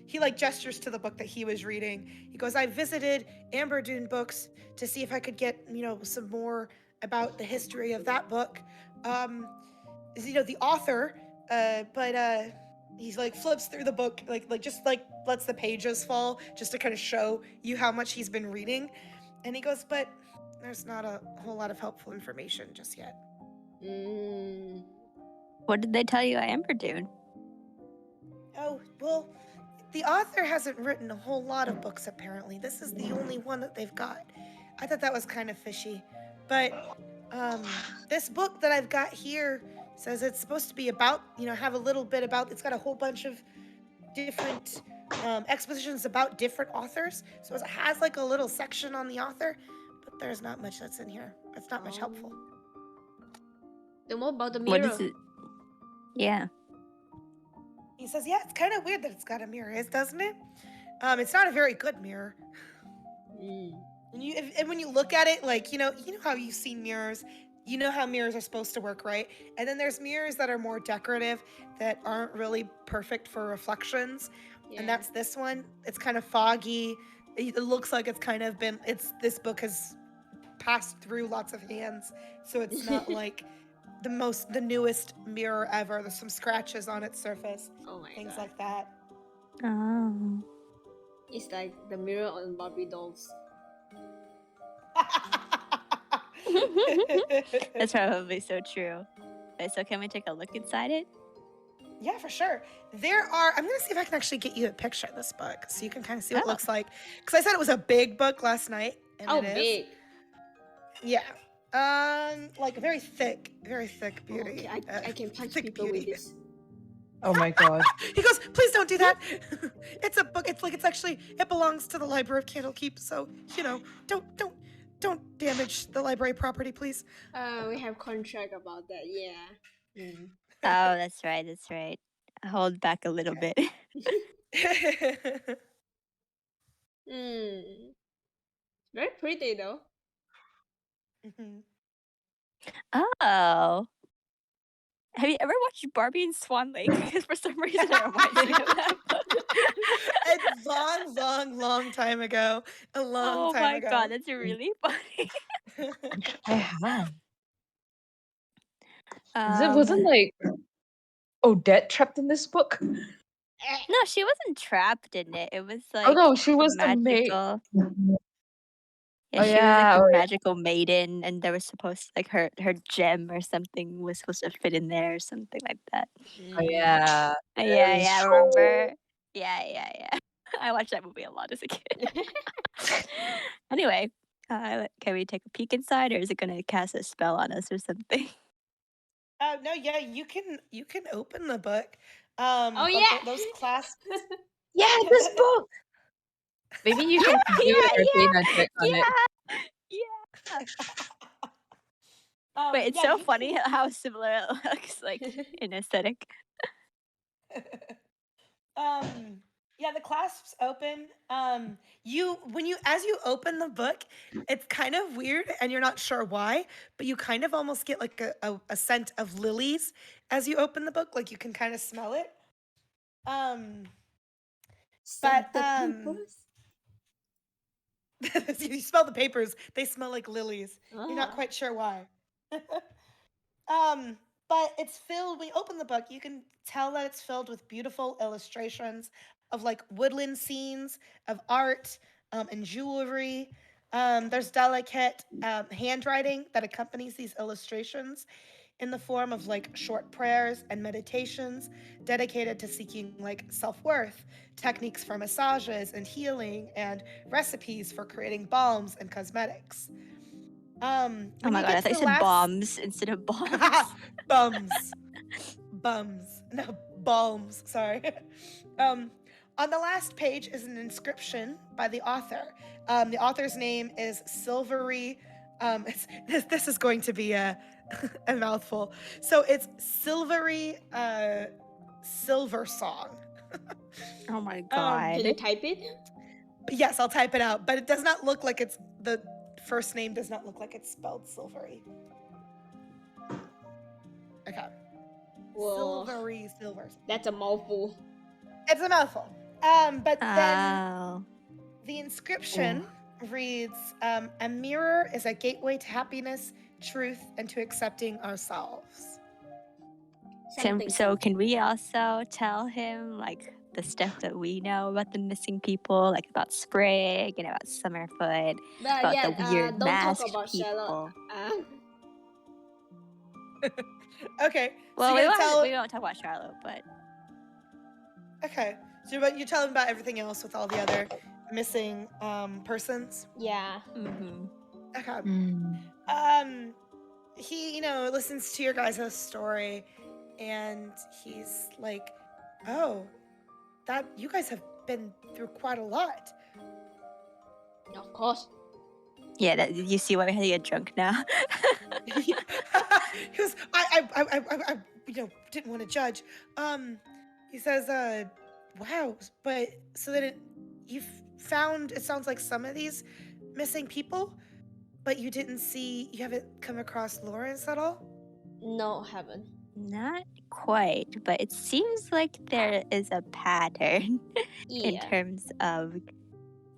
He gestures to the book that he was reading. He goes, I visited Amber Dune Books to see if I could get, some more about the history of that book. The author, but he's flips through the book, just lets the pages fall just to kind of show you how much he's been reading. And he goes, but there's not a whole lot of helpful information just yet. What did they tell you at Amber Dune? Oh, well, the author hasn't written a whole lot of books, apparently. This is the only one that they've got. I thought that was kind of fishy. But this book that I've got here says it's supposed to be about, have a little bit about, it's got a whole bunch of different expositions about different authors. So it has a little section on the author, but there's not much that's in here. It's not much helpful. Then what about the mirror? What is it? Yeah. He says, yeah, it's kind of weird that it's got a mirror, doesn't it? It's not a very good mirror. And when you look at it, you know how you've seen mirrors, you know how mirrors are supposed to work, right? And then there's mirrors that are more decorative that aren't really perfect for reflections. Yeah. And that's this one. It's kind of foggy. It looks like it's kind of been, this book has passed through lots of hands. So it's not the newest mirror ever. There's some scratches on its surface. Oh my Things God. like that. Oh. It's like the mirror on Barbie dolls. That's probably so true. Wait, so can we take a look inside it? Yeah, for sure. I'm going to see if I can actually get you a picture of this book so you can kind of see what it looks like. Because I said it was a big book last night. And it big. is. Yeah. Very thick beauty. Okay, I can punch thick people beauty. with this. Oh my god. He goes, please don't do that. It's a book. It belongs to the Library of Candlekeep. So, don't damage the library property, please. We have contract about that. Yeah. Oh, that's right. Hold back a little bit. Very pretty though. Oh. Have you ever watched Barbie and Swan Lake? Because for some reason it reminds me of that. A long time ago. A long time ago. Oh my god, that's really funny. I have. Wasn't Odette trapped in this book? No, she wasn't trapped in it. It was Oh no, she was magical. Oh, She was a magical maiden, and there was supposed her gem or something was supposed to fit in there or something like that. Oh yeah. Yeah, remember? Yeah. I watched that movie a lot as a kid. Anyway, can we take a peek inside, or is it gonna cast a spell on us or something? No, yeah, you can open the book. Those clasps. Yeah, this book. Maybe you can do a check on it. Yeah. Wait, it's so funny how similar it looks, in aesthetic. Yeah, the clasps open. As you open the book, it's kind of weird and you're not sure why, but you kind of almost get a scent of lilies as you open the book. You can kind of smell it. You smell the papers. They smell like lilies. You're not quite sure why. But it's filled, when you open the book, you can tell that it's filled with beautiful illustrations of woodland scenes, of art, and jewelry. There's delicate handwriting that accompanies these illustrations in the form of short prayers and meditations dedicated to seeking self-worth, techniques for massages and healing, and recipes for creating balms and cosmetics. Oh my god, I thought you said bombs instead of bombs. Bums. No, balms. Sorry. On the last page is an inscription by the author. The author's name is Silvery. This is going to be a mouthful. So it's Silvery Silver Song. Oh my god. Can you type it? Yes, I'll type it out, but it does not look like it's the first name does not look like it's spelled Silvery. Okay. Whoa. Silvery Silver. That's a mouthful. It's a mouthful. But then Oh. the inscription reads, a mirror is a gateway to happiness, truth, and to accepting ourselves. So can we also tell him like the stuff that we know about the missing people, like about Sprig and about Summerfoot, about the weird don't masked talk about people? Charlotte. Okay. Well, so we won't talk about Charlotte, but Okay. So you tell him about everything else with all the other missing persons? Yeah. mm-hmm. Okay. Mm. He, listens to your guys' story and he's like, oh, that you guys have been through quite a lot. Of course. Yeah, you see why we had to get drunk now? He goes, I didn't want to judge. He says, wow, but so that you've found, it sounds like some of these missing people, but you haven't come across Lawrence at all? No, haven't. Not quite, but it seems like there is a pattern in Yeah. terms of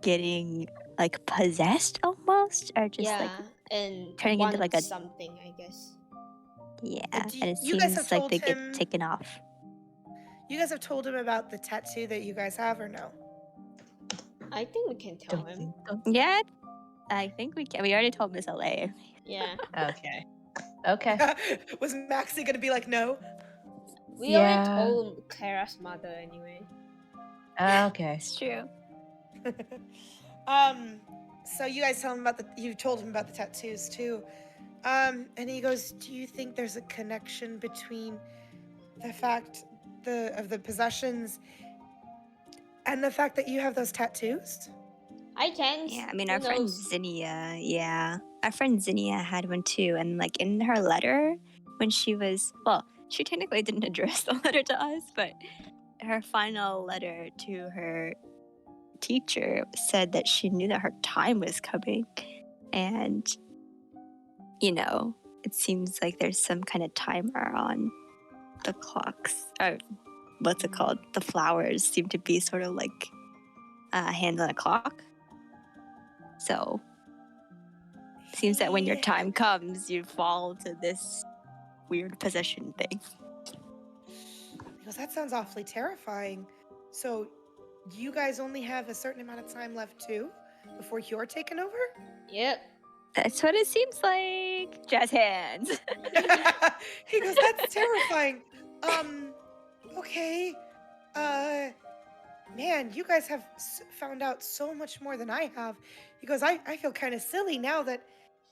getting like possessed almost, or just like and turning into like a something, I guess. yeah, And and it you guys seems have like they told him- get taken off. You guys have told him about the tattoo that you guys have, or no? I think we can tell Don't him. think so. Yeah, I think we can. We already told Miss LA. Yeah. Okay. Okay. Was Maxie gonna be like, no? We already told Clara's mother anyway. Okay. It's true. So you guys tell him you told him about the tattoos too. And he goes, do you think there's a connection between the fact of the possessions and the fact that you have those tattoos? I can. Yeah, I mean, our friend Zinnia, our friend Zinnia had one too, and like in her letter, when she technically didn't address the letter to us, but her final letter to her teacher said that she knew that her time was coming, and it seems like there's some kind of timer on the clocks. Or what's it called? The flowers seem to be sort of like hands on a clock. So it seems that when your time comes, you fall to this weird possession thing. Because that sounds awfully terrifying. So you guys only have a certain amount of time left too before you're taken over? Yep. That's what it seems like. Jazz hands. He goes, that's terrifying. Okay. Man, you guys have found out so much more than I have. He goes, I feel kind of silly now that,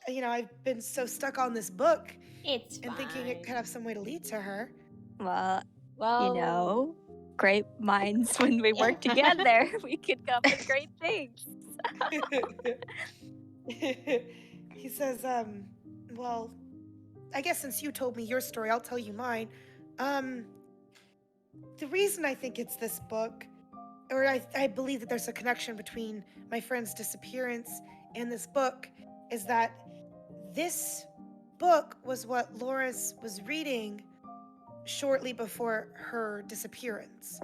I've been so stuck on this book. It's and thinking it could have some way to lead to her. Well, great minds, when we work together, we could come up with great things. He says, well, I guess since you told me your story, I'll tell you mine. The reason I think it's this book, or I believe that there's a connection between my friend's disappearance and this book, is that this book was what Loris was reading shortly before her disappearance.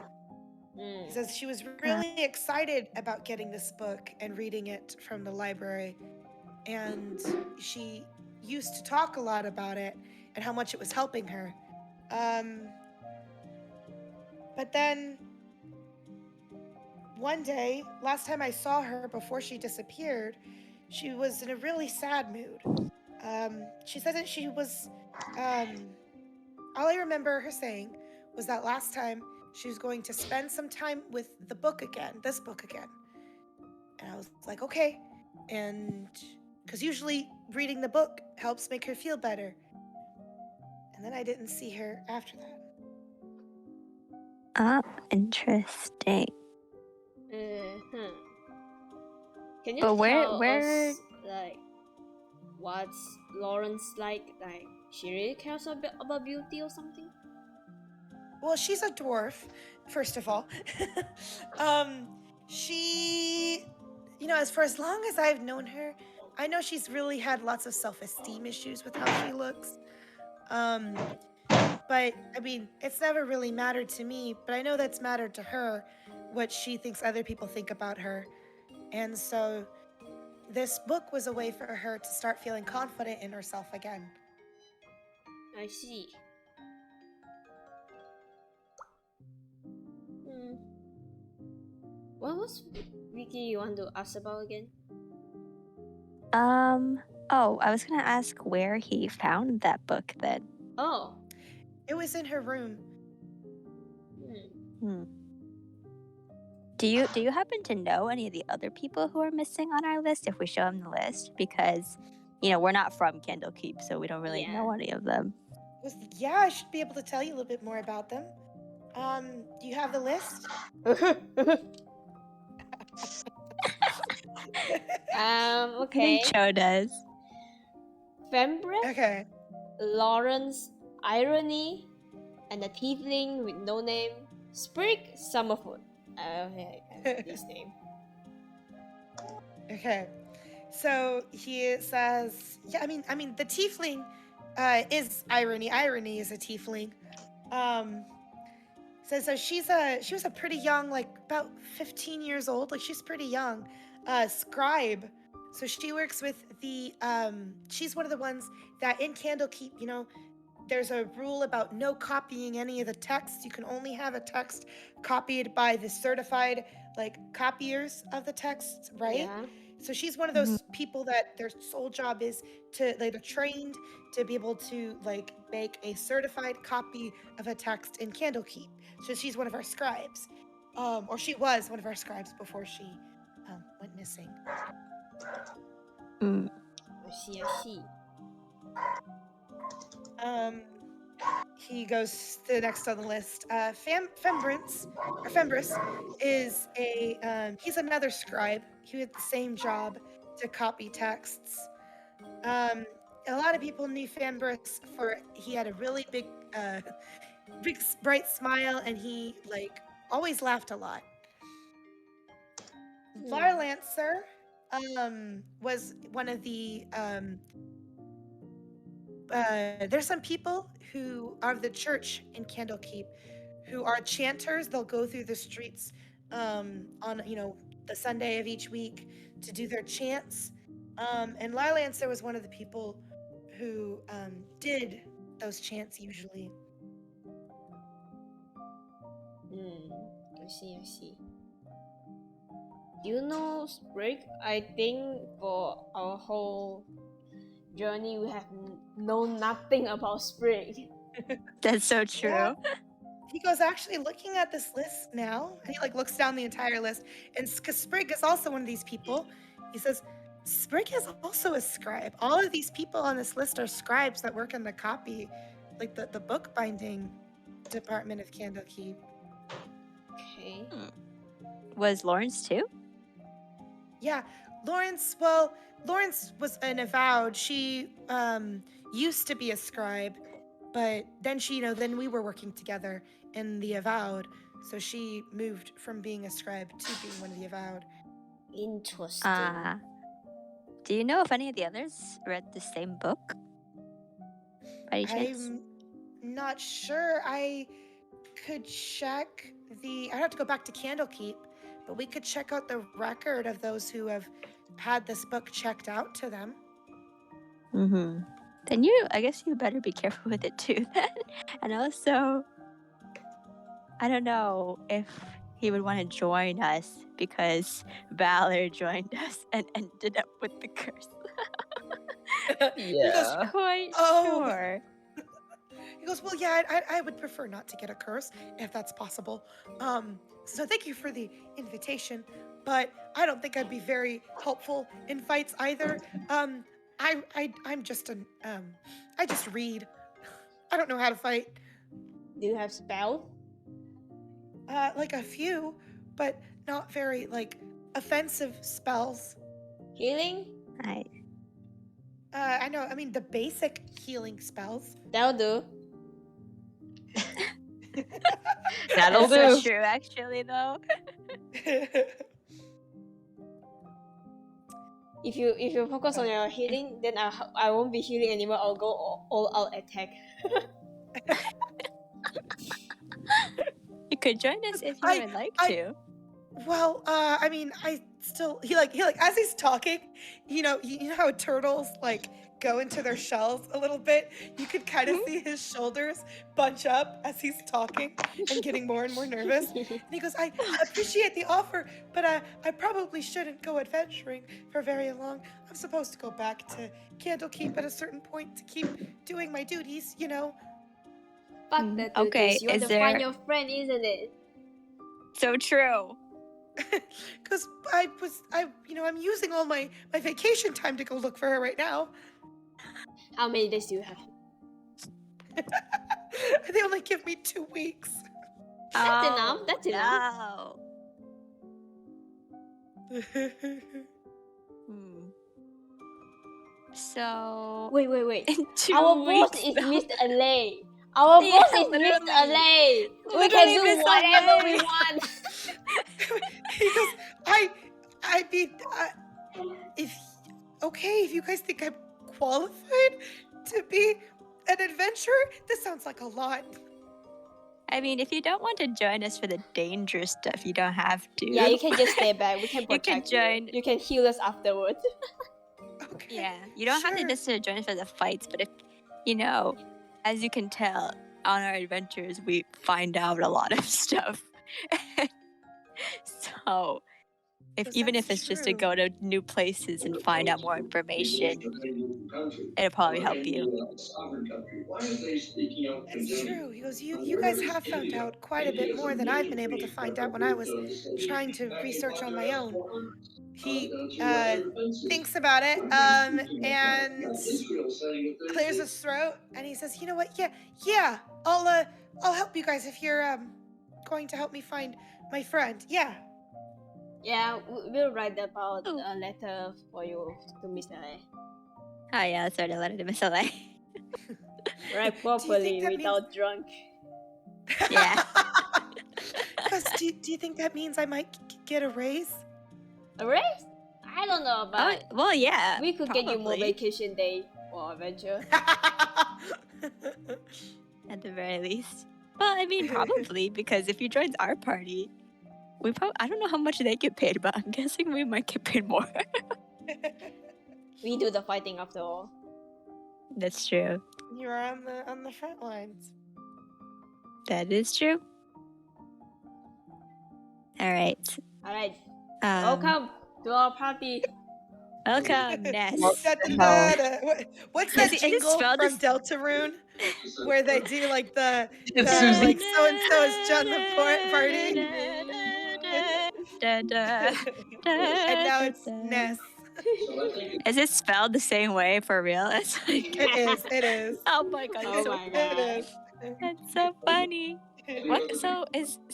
He says she was really excited about getting this book and reading it from the library, and she used to talk a lot about it and how much it was helping her. But then one day, last time I saw her before she disappeared, she was in a really sad mood. She said that she was, all I remember her saying was that last time she was going to spend some time with this book again. And I was like, okay. And because usually reading the book helps make her feel better. And then I didn't see her after that. Oh, interesting. Uh-huh. Can you But tell where- us, like, what's Lawrence like? Like, she really cares about beauty or something? Well, she's a dwarf, first of all. She, as for as long as I've known her, I know she's really had lots of self-esteem issues with how she looks. But I mean, it's never really mattered to me, but I know that's mattered to her, what she thinks other people think about her. And so this book was a way for her to start feeling confident in herself again. I see. What was Vicky you want to ask about again? Oh, I was gonna ask where he found that book then. Oh. It was in her room. Do you happen to know any of the other people who are missing on our list if we show him the list? Because, we're not from Candlekeep, so we don't really know any of them. Yeah, I should be able to tell you a little bit more about them. Do you have the list? Okay. Cho does. Fembreath, Okay. Lawrence, Irony, and the tiefling with no name, Sprig, Summerfoot. I have this name. Okay. So he says, yeah, I mean, the tiefling is Irony. Irony is a tiefling. So she was a pretty young, like about 15 years old. Like she's pretty young. Scribe. So she works with the she's one of the ones that in Candlekeep, there's a rule about no copying any of the texts. You can only have a text copied by the certified copiers of the texts, right? Yeah. So she's one of those people that their sole job is to they're trained to be able to make a certified copy of a text in Candlekeep. So she's one of our scribes, or she was one of our scribes before she went missing. I see. He goes to the next on the list. Fembris is he's another scribe. He had the same job to copy texts. A lot of people knew Fembris for he had a really big bright smile, and he always laughed a lot. Varlancer was one of the there's some people who are of the church in Candlekeep who are chanters. They'll go through the streets on the Sunday of each week to do their chants. And Varlancer was one of the people who did those chants usually. I see. You know, Sprig, I think for our whole journey we have known nothing about Sprig. That's so true. Yeah. He goes, actually looking at this list now, and he looks down the entire list, and Sprig is also one of these people. He says, Sprig is also a scribe. All of these people on this list are scribes that work in the copy, the book binding department of Candlekeep. Okay. Was Lawrence too? Yeah, Lawrence was an avowed. She used to be a scribe, but then then we were working together in the avowed, so she moved from being a scribe to being one of the avowed. Interesting. Do you know if any of the others read the same book? By any chance? I'm not sure. I could check I'd have to go back to Candlekeep, but we could check out the record of those who have had this book checked out to them. Then I guess you better be careful with it too then. And also, I don't know if he would want to join us because Valor joined us and ended up with the curse. Yeah. Quite sure. He goes, well, yeah, I would prefer not to get a curse if that's possible. So thank you for the invitation, but I don't think I'd be very helpful in fights either. I'm just I just read. I don't know how to fight. Do you have spell? Like a few, but not very like offensive spells. Healing? I know. I mean the basic healing spells. That'll do. That'll That's so do. true, actually, though. If you focus on your healing, then I won't be healing anymore. I'll go all out attack. You could join us if you would like to. Well, I mean, I still he like as he's talking, you know how turtles like go into their shells a little bit. You could kind of see his shoulders bunch up as he's talking and getting more and more nervous. And he goes, "I appreciate the offer, but I probably shouldn't go adventuring for very long. I'm supposed to go back to Candlekeep at a certain point to keep doing my duties, you know." Fuck that. Okay, You want is to find there- your friend, isn't it? So true. Because I'm using all my vacation time to go look for her right now. How many days do you have? They only give me 2 weeks. That's enough. That's enough. No. So Wait. in 2 Our boss weeks, is though. Mr. Alay. Our Yeah, boss is Mr. literally. Alay. We Literally can do Mr. whatever we Alay. want. He goes, I'd be, if you guys think I'm qualified to be an adventurer, this sounds like a lot. I mean, if you don't want to join us for the dangerous stuff, you don't have to. Yeah, you can just stay back. We can You can protect join. You can heal us afterwards. Okay. Yeah, you don't have to Sure. necessarily join us for the fights, but if, as you can tell, on our adventures, we find out a lot of stuff. So, even if That's it's just to true. go to new places and find out more information, it'll probably help you. That's true. He goes, you guys have found out quite a bit more than I've been able to find out when I was trying to research on my own. He thinks about it and clears his throat, and he says, "You know what? Yeah. I'll help you guys if you're going to help me find my friend. Yeah." Yeah, we'll write about Oh. a letter for you to Mr. Alay. Oh yeah, let's write a letter to Miss LA. Write properly that means- without drunk. Yeah. Because do you think that means I might get a raise? A race? I don't know, but Well, yeah. we could get you more probably, vacation day for adventure. at the very least. Well, I mean, probably because if you join our party, I don't know how much they get paid, but I'm guessing we might get paid more. We do the fighting after all. That's true. You're on the front lines. That is true. All right. Alright, Um, welcome to our party. Welcome, Ness. What's Is that it jingle spelled from as- Deltarune where they do like the Susie. like so and so is John the party, and now it's Ness. Is it spelled the same way for real? It's like, It is. oh my god, Oh it's so, my It god. is. that's so funny. What? So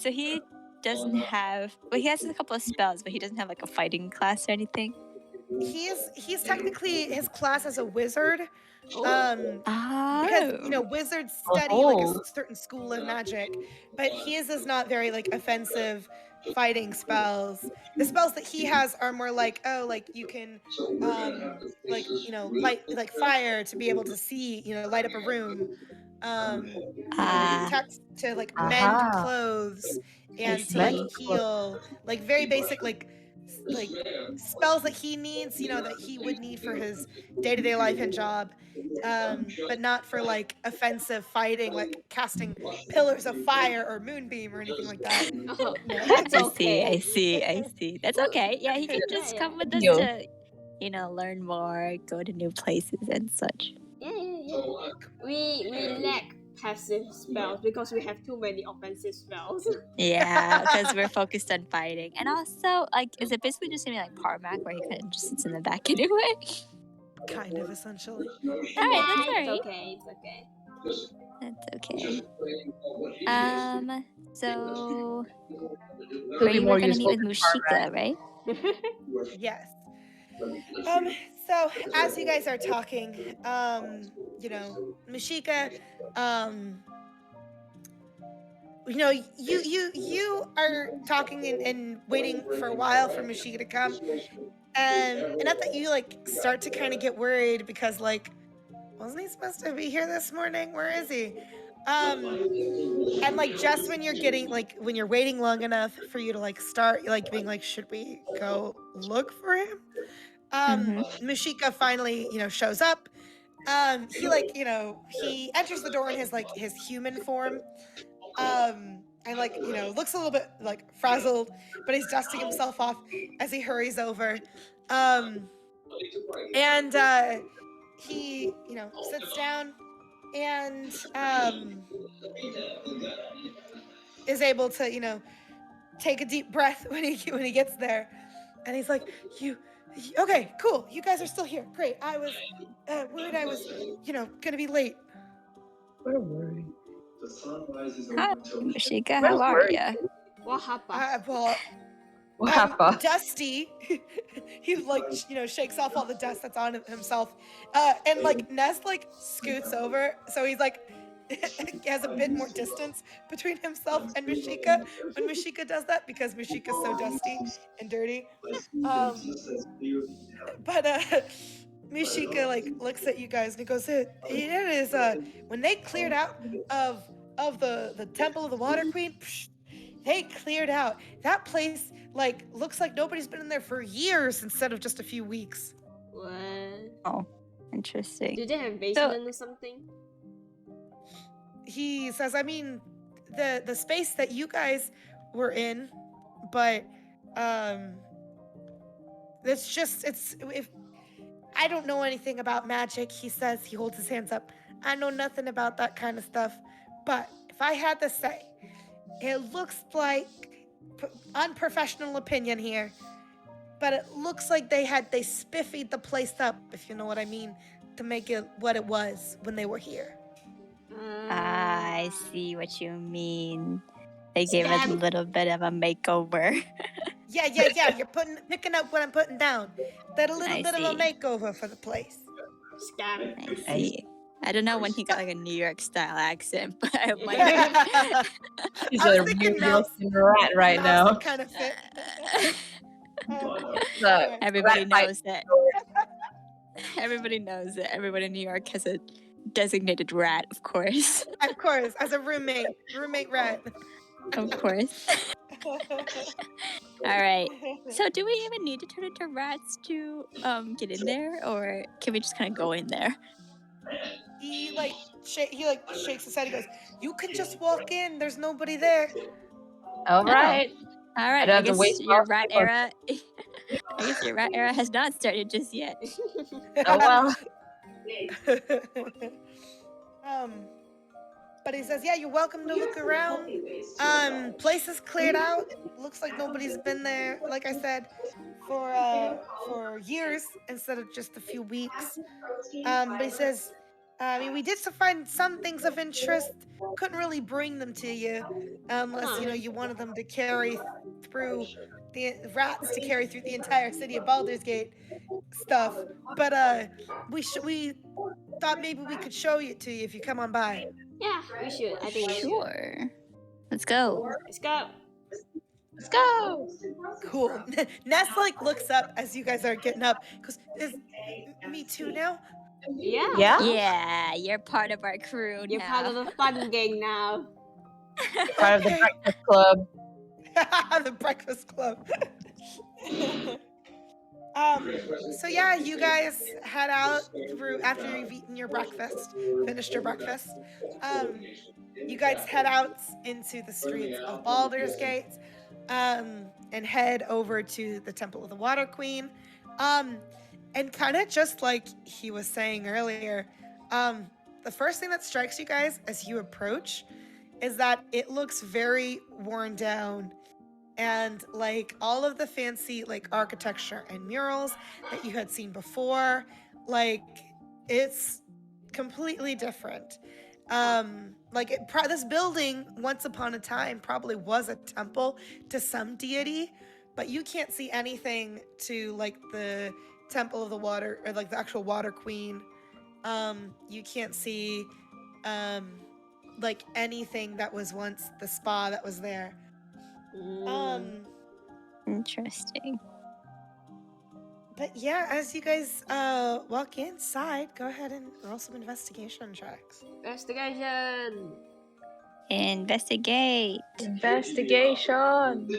he doesn't have. Well, he has a couple of spells, but he doesn't have like a fighting class or anything. He's technically his class as a wizard. Oh. Because wizards study like a certain school of magic, but his is not very like offensive fighting spells. The spells that he has are more like you can light like fire to be able to see, light up a room, text to like mend Aha. clothes and I to like see. heal, like very basic like spells that he needs, that he would need for his day-to-day life and job, but not for like offensive fighting, like casting pillars of fire or moonbeam or anything like that. Oh, No. that's I okay. see. That's okay. Yeah, he can just Yeah. come with us Yo. to, learn more, go to new places and such. Yeah. We lack passive spells because we have too many offensive spells. Yeah, because we're focused on fighting. And also, like, is it basically just gonna be like Parmac where he kind of just sits in the back anyway? Kind of, essentially. Alright, that's It's alright. okay. It's okay. That's okay. So Could be you more were gonna meet useful with Mushika, right? Yes. So as you guys are talking, Mushika, you are talking and waiting for a while for Mushika to come. And not that you like start to kind of get worried because like, wasn't he supposed to be here this morning? Where is he? And like just when you're getting like when you're waiting long enough for you to like start like being like, should we go look for him? Mushika finally, shows up. He like, he enters the door in his like his human form. And like, looks a little bit like frazzled, but he's dusting himself off as he hurries over. And he, sits down and is able to, take a deep breath when he gets there. And he's like, okay, cool. You guys are still here. Great. I was worried I was, gonna be late. We're worried. Hi, Mushika. How are you? What happened? Well, What happened? Dusty, he like, shakes off all the dust that's on himself. And like Ness like scoots over. So he's like, has a bit more distance between himself and Mushika when Mushika does that because Mushika's so dusty and dirty. But Mushika like looks at you guys and he goes, it is when they cleared out of the Temple of the Water Queen, they cleared out. That place like looks like nobody's been in there for years instead of just a few weeks. What? Oh, interesting. Do they have basement or something? He says, I mean, the space that you guys were in, but if I don't know anything about magic, he says, he holds his hands up. I know nothing about that kind of stuff, but if I had to say, it looks like unprofessional opinion here, but it looks like they spiffied the place up, if you know what I mean, to make it what it was when they were here. I see what you mean. They gave it a little bit of a makeover. Yeah. You're picking up what I'm putting down. That a little bit of a makeover for the place. Scam. I see. I don't know when he got like a New York style accent, but I like. He's I a was thinking real rat right now. Kind of fit. Everybody knows that. Everybody knows that everyone in New York has a designated rat, of course. Of course, as a roommate rat. Of course. All right. So, do we even need to turn into rats to get in there, or can we just kind of go in there? He shakes his head. He goes, "You can just walk in. There's nobody there." All right. All right. I guess your rat era. I guess your rat era has not started just yet. Oh well. But he says, "Yeah, you're welcome to look around. Place is cleared out. Looks like nobody's been there. Like I said, for years instead of just a few weeks." But he says, we did find some things of interest. Couldn't really bring them to you unless you wanted them to carry through the rats to carry through the entire city of Baldur's Gate stuff. But we thought maybe we could show it to you if you come on by. Yeah, we should. I think we should. Sure. Let's go. Let's go. Let's go. Cool. Ness like looks up as you guys are getting up. Goes, "Is me too now?" Yeah. Yeah, you're part of our crew You're now. part of the fun gang now. Part of the Breakfast Club. The Breakfast Club. So yeah, you guys head out through after you've eaten your breakfast, finished your breakfast. You guys head out into the streets of Baldur's Gate, and head over to the Temple of the Water Queen. And kind of just like he was saying earlier, the first thing that strikes you guys as you approach is that it looks very worn down, and like all of the fancy like architecture and murals that you had seen before, like it's completely different. This building once upon a time probably was a temple to some deity, but you can't see anything to like the temple of the water or like the actual water queen. You can't see like anything that was once the spa that was there. Interesting. But yeah, as you guys walk inside, go ahead and roll some investigation checks. Investigation. Investigate. Investigation.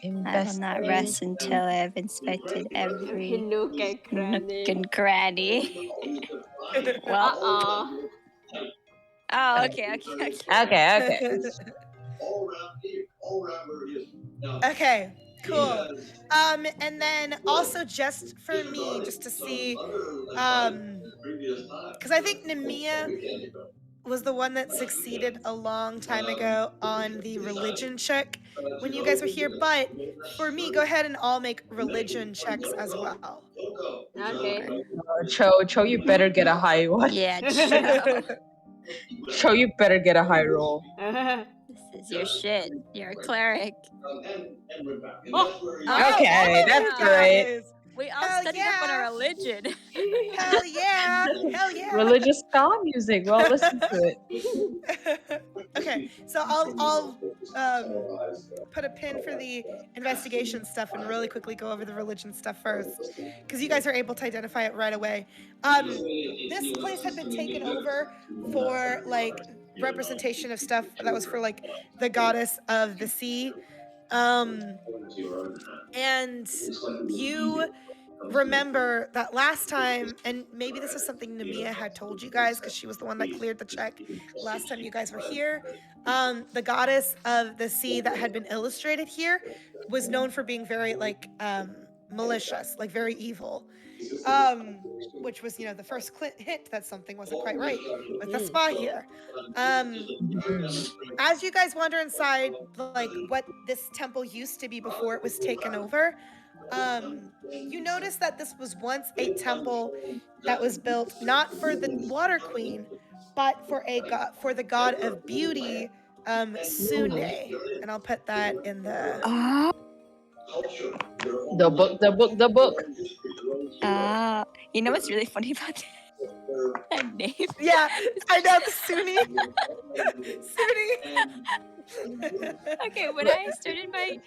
I will not rest until I have inspected every Nook and nook cranny. and cranny. Well. Oh, okay. Okay. Okay, cool. And then also just for me, just to see, because I think Nemeia was the one that succeeded a long time ago on the religion check when you guys were here. But for me, go ahead and all make religion checks as well. Okay. Cho, you better get a high one. Yeah, Cho. Cho, you better get a high roll. This is your shit. You're a cleric. Okay, that's great. We all studied up on our religion. Hell yeah! Religious ska music. Well, listen to it. Okay, so I'll put a pin for the investigation stuff and really quickly go over the religion stuff first, because you guys are able to identify it right away. This place had been taken over for like representation of stuff that was for like the goddess of the sea, and you remember that last time, and maybe this is something Nemeia had told you guys because she was the one that cleared the check last time you guys were here. The goddess of the sea that had been illustrated here was known for being very like malicious, like very evil, which was, you know, the first hint that something wasn't quite right with the spa here. As you guys wander inside, like what this temple used to be before it was taken over, you notice that this was once a temple that was built not for the water queen, but for the god of beauty, Sune. And I'll put that in the book. You know what's really funny about that name? Yeah, I know, the Sune. Okay, when I started my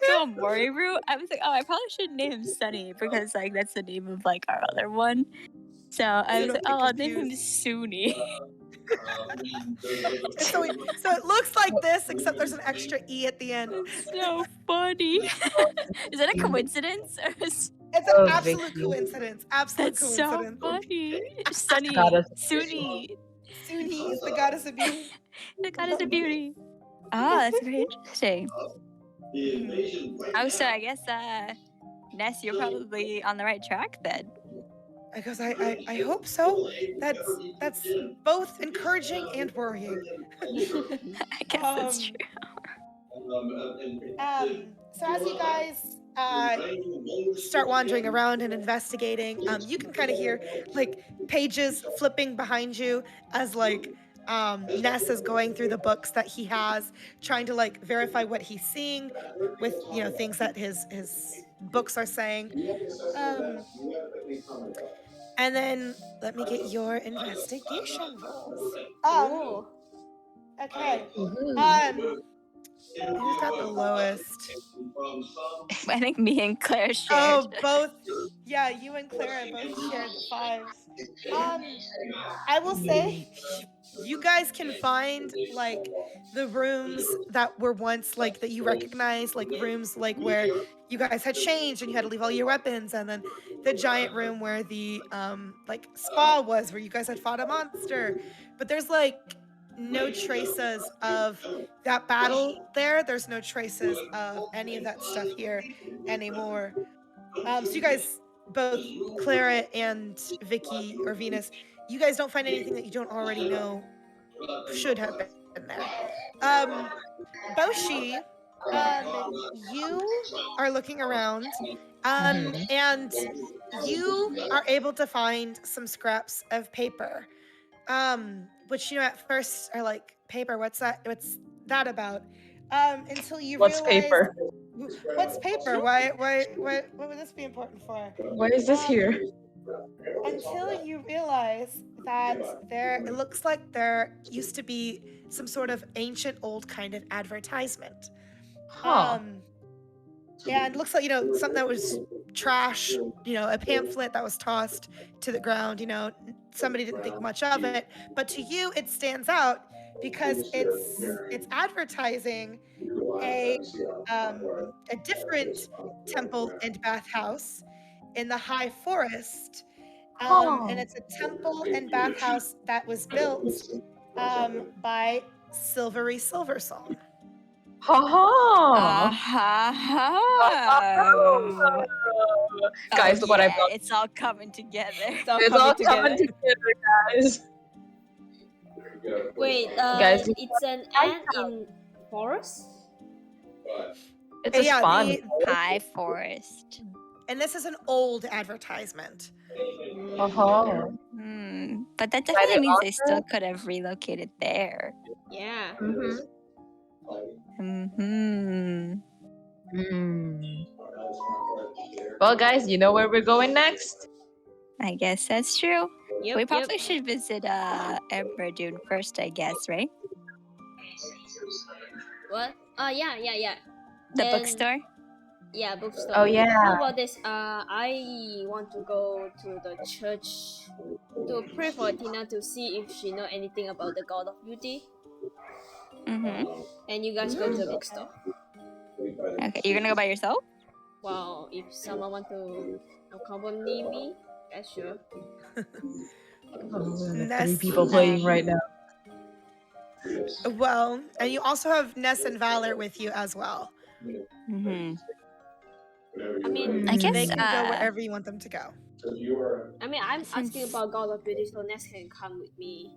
Kikomori route, I was like, oh, I probably should name him Sunny because like that's the name of like our other one. So I was like, oh, I'll name him Sune. so it looks like this, except there's an extra E at the end. It's so funny. Is that a coincidence? It's an absolute coincidence. Absolute That's coincidence. So funny. Sunny. Sune. Sune is the goddess of beauty. The goddess of beauty. Oh, that's very interesting. Oh, so I guess, Ness, you're probably on the right track then. Because I hope so. That's both encouraging and worrying. I guess that's true. So as you guys start wandering around and investigating, you can kind of hear like pages flipping behind you as like Ness is going through the books that he has, trying to like verify what he's seeing with, you know, things that his books are saying. And then let me get your investigation rolls. Okay. Who's got the lowest? I think me and Claire shared. Oh, both. Yeah, you and Clara both shared the 5s. I will say, you guys can find like the rooms that were once like that you recognize, like rooms like where you guys had changed and you had to leave all your weapons, and then the giant room where the like spa was, where you guys had fought a monster. But there's like no traces of that battle there. There's no traces of any of that stuff here anymore. So you guys, both Clara and Vicky or Venus, you guys don't find anything that you don't already know should have been there. Boshi, you are looking around, and you are able to find some scraps of paper, which at first are like, paper, what's that? What's that about? Until you What's realize, paper? what's paper? What would this be important for? Why is this here? Until you realize that it looks like there used to be some sort of ancient old kind of advertisement. Huh. And it looks like, something that was trash, a pamphlet that was tossed to the ground, somebody didn't think much of it. But to you, it stands out because it's advertising a different temple and bathhouse in the high forest. And it's a temple and bathhouse that was built by Silvery Silversong. Ha Guys, look what I've got. It's all coming together. It's all coming together, guys. Wait, guys, it's an ant in forest? It's a spawn. The high forest. And this is an old advertisement. But that definitely means they still could have relocated there. Yeah. Well, guys, you know where we're going next? I guess that's true. Yep, We probably should visit Ember Dune first, I guess, right? What? Yeah. The bookstore? Yeah, bookstore. Oh, yeah. How about this? I want to go to the church to pray for Tina to see if she know anything about the God of Beauty. And you guys go to the bookstore. Okay, you're gonna go by yourself? Well, if someone want to accompany me, yeah, sure. Three people playing right now. Well, and you also have Ness and Valor with you as well. I mean, I guess they can go wherever you want them to go. I mean, I'm asking about God of Beauty, so Ness can come with me,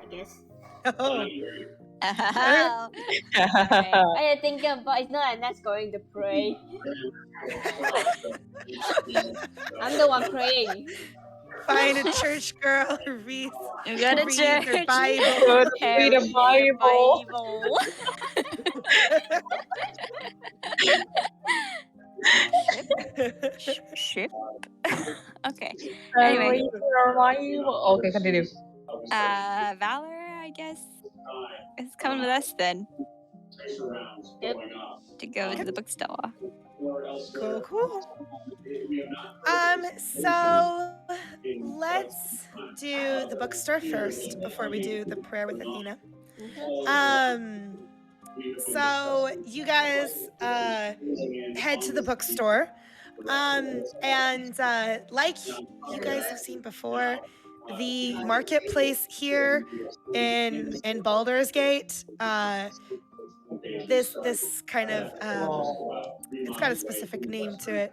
I guess. I think about it's not like Ness going to pray. I'm the one praying. Find a church girl who reads. You got to read their Bible. Go to read a Bible. Ship. Okay. Anyway. Okay, continue. Valor, I guess, is coming with us then. Yep. To go to the bookstore. Cool. So let's do the bookstore first before we do the prayer with Athena. So you guys head to the bookstore, and like you guys have seen before, the marketplace here in Baldur's Gate, this kind of it's got a specific name to it.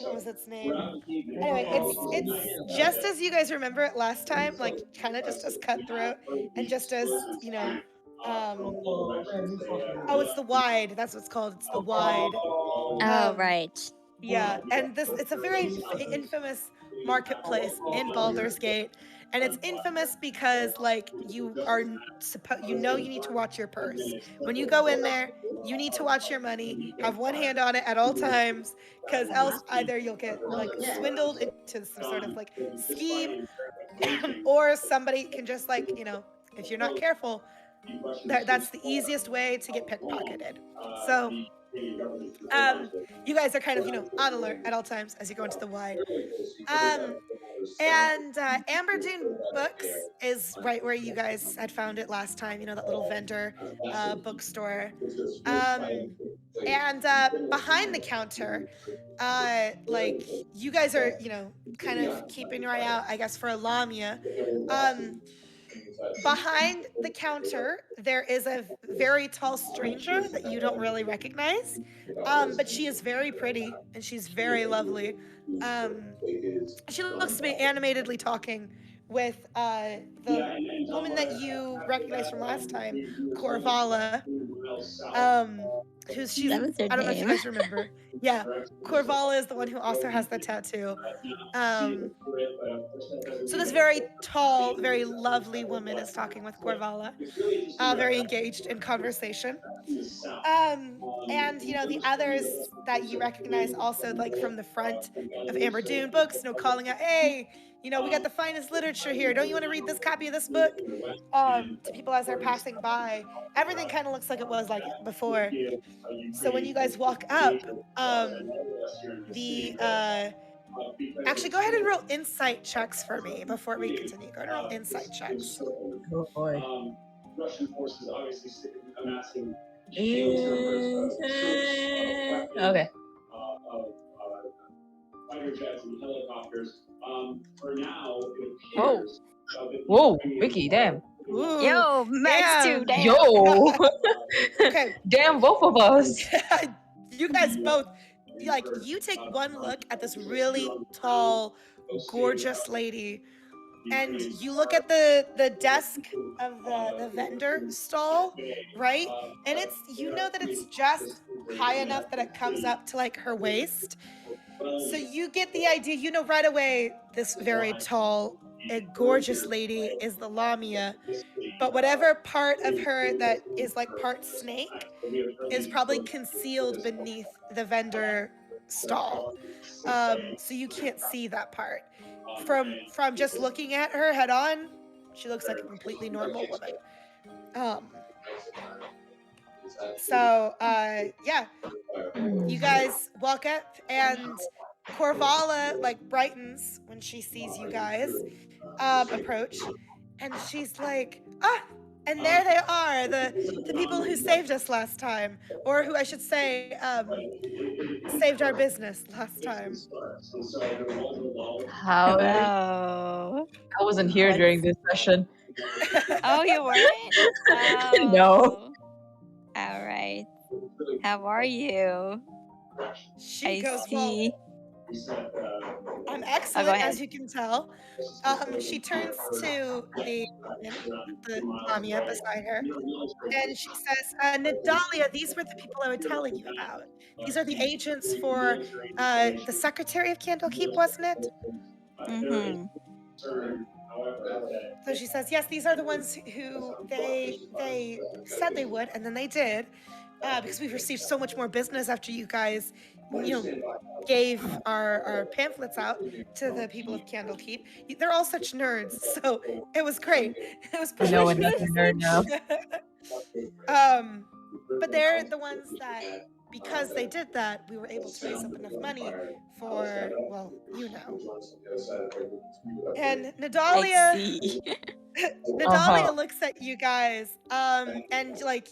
What was its name? Anyway, it's just as you guys remember it last time, like kind of just as cutthroat and just as it's the Wide. That's what it's called. It's the Wide. Right. Yeah, and it's a very infamous marketplace in Baldur's Gate, and it's infamous because like you need to watch your purse. When you go in there, you need to watch your money, have one hand on it at all times, because else either you'll get like swindled into some sort of like scheme, or somebody can just like, if you're not careful, that's the easiest way to get pickpocketed. So you guys are kind of, on alert at all times as you go into the Wide. And Amber Dune Books is right where you guys had found it last time, that little vendor bookstore. And behind the counter, like you guys are, kind of keeping your eye out, I guess, for a Lamia. Behind the counter, there is a very tall stranger that you don't really recognize, but she is very pretty and she's very lovely. She looks to be animatedly talking with the woman that you recognized from last time, Corvallis. She's That was her I don't know if you name. guys remember. Yeah, Corvallis is the one who also has the tattoo. So this very tall, very lovely woman is talking with Corvallis, very engaged in conversation. And the others that you recognize also like from the front of Amber Dune books, calling out, hey, we got the finest literature here. Don't you want to read this copy of this book? To people as they're passing by. Everything kind of looks like it was like before. So when you guys walk up, actually go ahead and roll insight checks for me before we continue. Go ahead and roll insight checks. Oh boy. Okay. Whoa. Whoa, Vicky, damn. Ooh, Yo, Max too, damn. Yo. Okay. Damn, both of us. You guys both, you take one look at this really tall, gorgeous lady, and you look at the desk of the vendor stall, right? And it's, that it's just high enough that it comes up to like her waist. So you get the idea, right away, this very tall, gorgeous lady is the Lamia, but whatever part of her that is like part snake is probably concealed beneath the vendor stall. So you can't see that part. From just looking at her head on, she looks like a completely normal woman. So yeah, you guys walk up and Corvallis like brightens when she sees you guys approach, and she's like, and there they are, the people who saved us last time, or who I should say saved our business last time. How? Hello. I wasn't here during this session. Oh, you weren't? Oh. No. All right. How are you? She I goes, see. well, I'm excellent, as you can tell. She turns to the Lamia beside her, and she says, Nadalia, these were the people I was telling you about. These are the agents for the Secretary of Candlekeep, wasn't it? Mm-hmm. So she says, yes, these are the ones who they said they would, and then they did, because we've received so much more business after you guys, gave our pamphlets out to the people of Candlekeep. They're all such nerds, so it was great. It was I know another nerd now. But they're the ones that, because they did that, we were able to raise up enough money for, well, And Nadalia, I see. Nadalia looks at you guys, and like,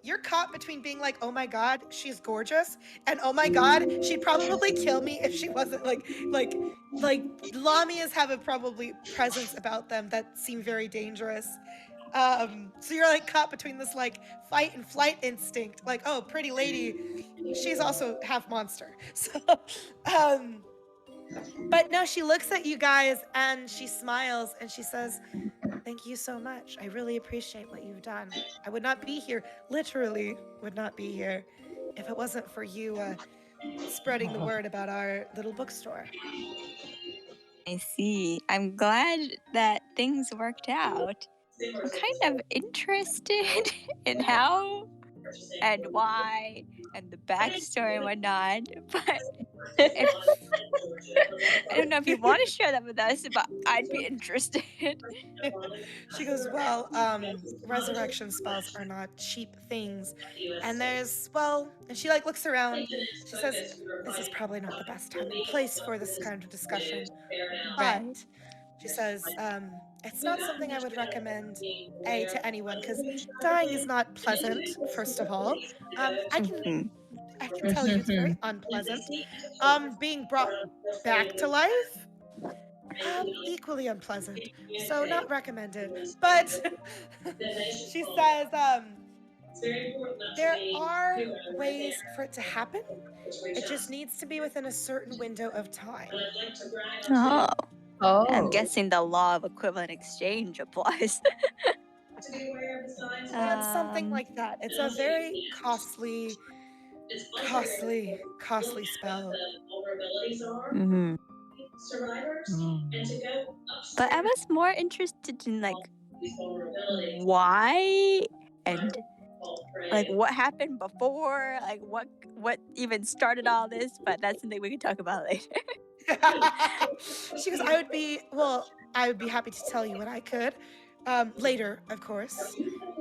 you're caught between being like, oh my god, she's gorgeous, and oh my god, she'd probably kill me if she wasn't like Lamias have a probably presence about them that seem very dangerous. So you're like caught between this like fight and flight instinct, like, oh, pretty lady, she's also half monster. So, but no, she looks at you guys and she smiles and she says, thank you so much. I really appreciate what you've done. I would not be here, literally would not be here, if it wasn't for you spreading the word about our little bookstore. I see. I'm glad that things worked out. I'm kind of interested in how and why and the backstory and whatnot, but if, I don't know if you want to share that with us, but I'd be interested. She goes, well, resurrection spells are not cheap things. And there's, well, and she like looks around. She says, this is probably not the best time and place for this kind of discussion. Right. But she says, it's not something I would recommend to anyone, because dying is not pleasant, first of all. I can tell you it's very unpleasant. Being brought back to life, equally unpleasant. So not recommended. But she says, there are ways for it to happen. It just needs to be within a certain window of time. Oh. Oh. I'm guessing the law of equivalent exchange applies. Yeah, it's something like that. It's a very costly spell. Mm-hmm. But I was more interested in like why and like what happened before, like what even started all this. But that's something we can talk about later. She goes, I would be happy to tell you what I could. Later, of course.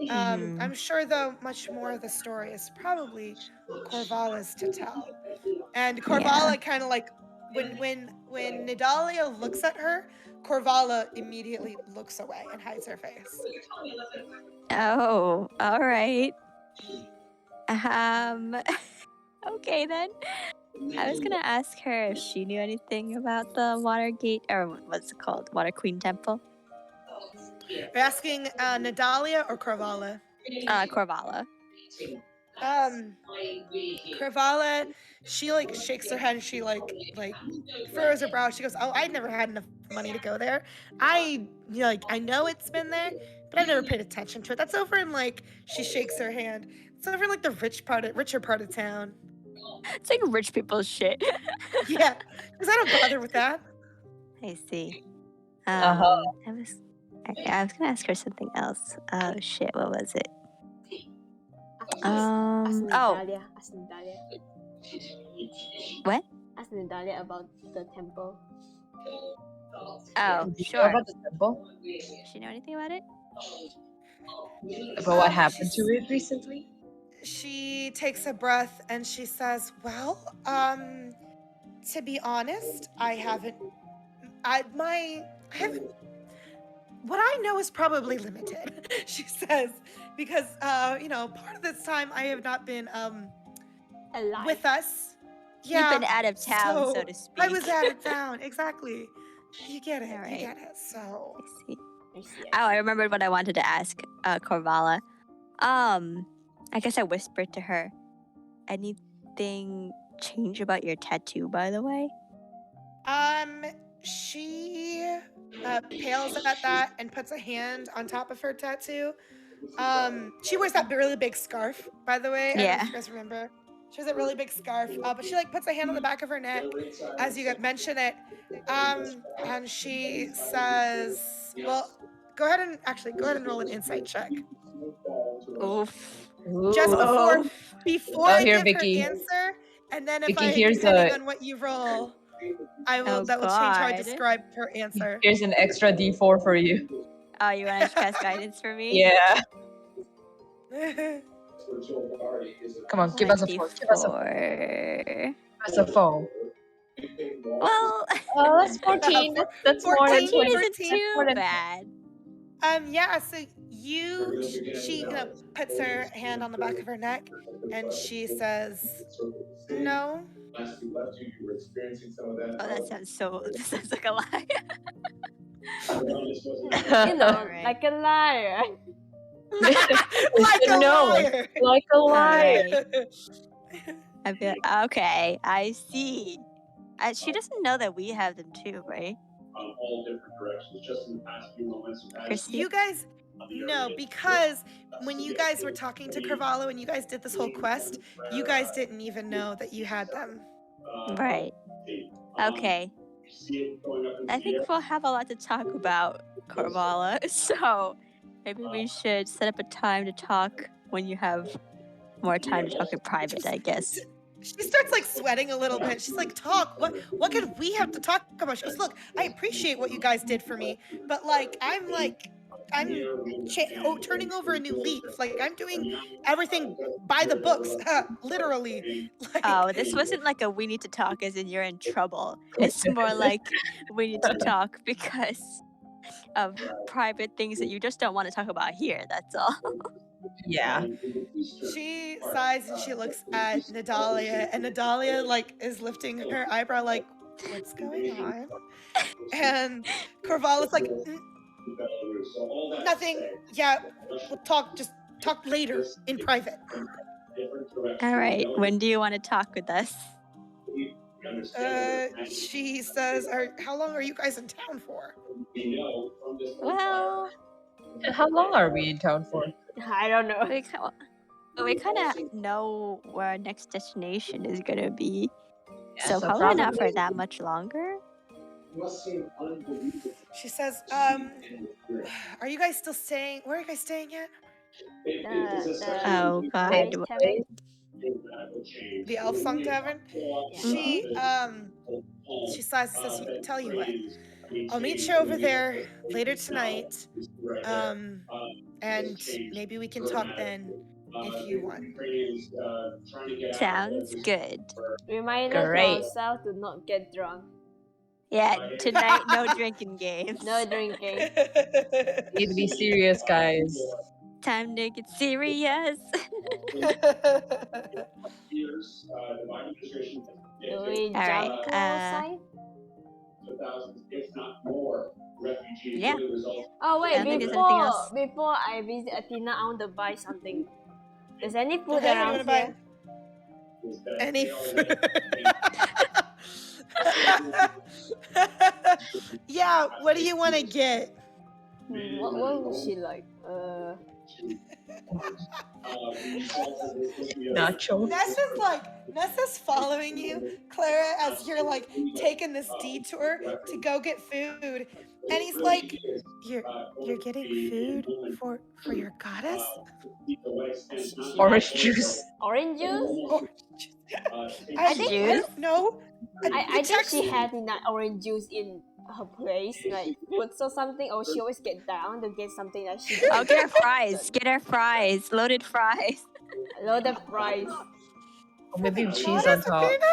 I'm sure, though, much more of the story is probably Corvallis to tell. And Corvalla kind of like, when Nidalia looks at her, Corvalla immediately looks away and hides her face. Oh, all right. Okay then. I was gonna ask her if she knew anything about the Watergate, or what's it called, Water Queen Temple. You're asking Nidalia or Corvalla? Corvalla. Corvalla, she like shakes her head and she like furrows her brow. She goes, "Oh, I never had enough money to go there. I know it's been there, but I've never paid attention to it. That's over in like," she shakes her hand. It's over in like the richer part of town. It's like rich people's shit. Yeah, because I don't bother with that. I see. Uh-huh. I was gonna ask her something else. Oh shit, what was it? Ask Nidalia. What? Ask Nidalia about the temple. Oh, Do you sure. know about the temple? Does she know anything about it? About what happened to it recently? She takes a breath and she says, "Well, to be honest, I haven't. What I know is probably limited," she says, because part of this time I have not been Alive. with us. You've Yeah, been out of town, so to speak. I was out of town, exactly. You get it. All You right. get it. So I see. I see. Oh, I remembered what I wanted to ask Corvalla. I guess I whispered to her, anything change about your tattoo, by the way? she pales at that and puts a hand on top of her tattoo. She wears that really big scarf, by the way. I don't know if you guys remember. She has that really big scarf, but she like puts a hand on the back of her neck as you mention it. And she says, "Well, go ahead and roll an insight check." Oof. Just before I here, give Vicky. her answer, and then Vicky, depending on what you roll, that will change how I God. describe her answer. Here's an extra D4 for you. Oh, you want to cast guidance for me? Yeah. Come on, give us a 4. Give us a 4. D4. Give us a 4. Well, that's 14. That's more than 14 20. isn't too bad. Yeah, so she puts her hand on the back of her neck and she says, "No." Oh, that sounds like a lie. Right. Like a liar. Like a liar. Like a liar. Right. I feel okay. I see. She doesn't know that we have them too, right? Krissey? You guys no, because when you guys were talking to Corvallo and you guys did this whole quest, you guys didn't even know that you had them. Right. Okay. I think we'll have a lot to talk about, Corvalla. So maybe we should set up a time to talk when you have more time to talk in private, I guess. She starts like sweating a little bit. She's like, "Talk. What could we have to talk about?" She goes, "Look, I appreciate what you guys did for me, but I'm turning over a new leaf. Like I'm doing everything by the books, literally." Like, oh, this wasn't like a we need to talk as in you're in trouble. It's more like we need to talk because of private things that you just don't want to talk about here, that's all. Yeah. She sighs and she looks at Nidalia, and Nidalia like is lifting her eyebrow like, "What's going on?" And Corvallis like, "Nothing. Yeah, we'll talk later in private." All right, when do you want to talk with us? She says, how long are you guys in town for? Well, How long are we in town for? I don't know. we kind of know where our next destination is gonna be, so So probably not probably- for that much longer. She says, are you guys still staying? Where are you guys staying at? Oh, God. Night tavern? The Elf Song Tavern? Yeah. She says, tell you what, I'll meet you over there later tonight, and maybe we can talk then if you want. Sounds good. Reminder to Great. ourselves to not get drunk. Yeah, tonight no drinking games. No drinking. Need to be serious, guys. Time to get serious. Do we All right, jump to outside? Yeah. Oh I wait, don't think there's anything else. before I visit Athena, I want to buy something. Is any food Okay, you around wanna buy here? any food? Yeah, what do you want to get? What would she like? Nacho. Nessa's following you, Clara, as you're like taking this detour to go get food, and he's like, "You're getting food for your goddess?" Orange juice. Orange juice? I Juice? don't know. I think she had enough orange juice in her place, like foods or something, or she always get down to get something that she I'll get her fries. Get her fries. Loaded fries. loaded fries. Or maybe with cheese Goddess on top. Athena?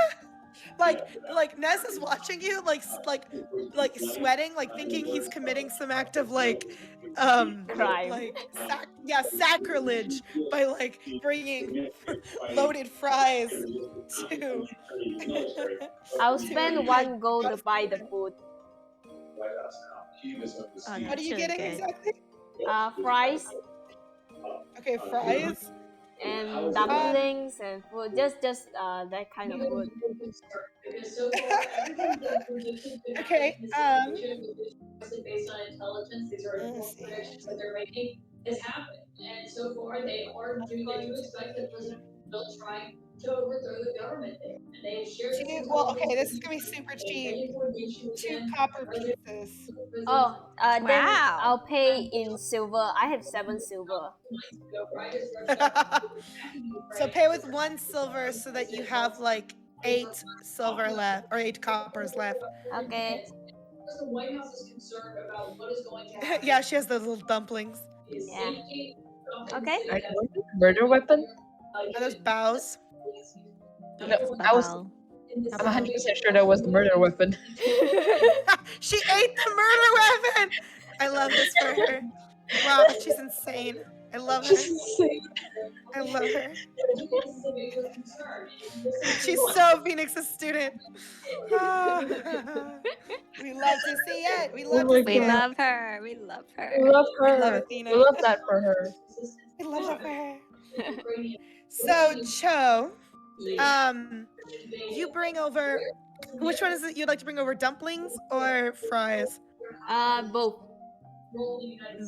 Like Ness is watching you, like sweating, like thinking he's committing some act of Crime. like sacrilege by like bringing loaded fries to. I'll to spend her one gold to buy the food. Oh, What are you really getting good. exactly? Fries Okay, fries. and dumplings and food. Just that kind of food. Okay. Okay, this is gonna be super cheap. 2 copper pieces. Oh, then Wow. I'll pay in silver. I have 7 silver. So pay with 1 silver so that you have like 8 silver left or 8 coppers left. Okay. Yeah, she has those little dumplings. Yeah. Okay. Murder weapon? Are those bows? No, I'm 100% sure that was the murder weapon. She ate the murder weapon! I love this for her. Wow, she's insane. I love her. I love her. She's so Phoenix's student. We love to see it. We love to see We it. love her. We love her. We love We love her. Athena. We love that for her. We love that for her. So, Cho, you bring over. Which one is it you'd like to bring over? Dumplings or fries? Both.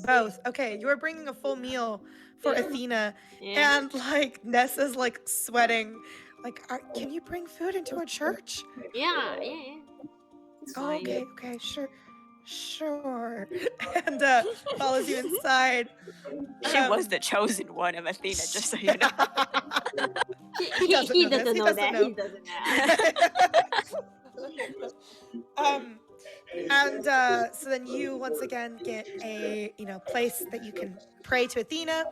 Both. Okay, you are bringing a full meal for Athena, Yeah. and like Nessa's like sweating. Like, can you bring food into a church? Yeah. It's Oh, fine. okay, sure. And follows you inside. She was the chosen one of Athena, just so you know. He doesn't know He that. doesn't He doesn't know. And so then you once again get a place that you can pray to Athena.